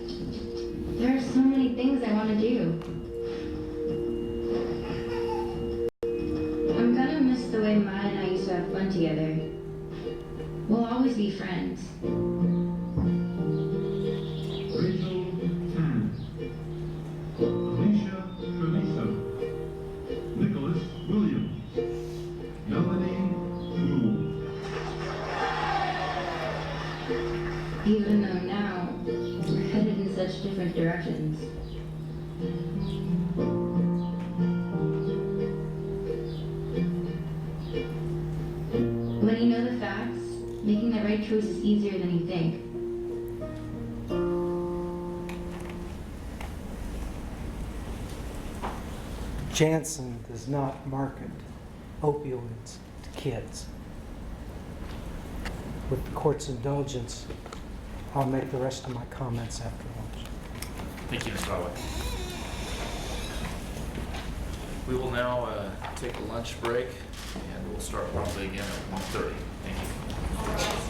even though now we're headed in such different directions. When you know the facts, making the right choice is easier than you think. Janssen does not market opioids to kids. With the court's indulgence, I'll make the rest of my comments after lunch. Thank you, Mr. Holloway. We will now take a lunch break, and we'll start probably again at 1:30. Thank you.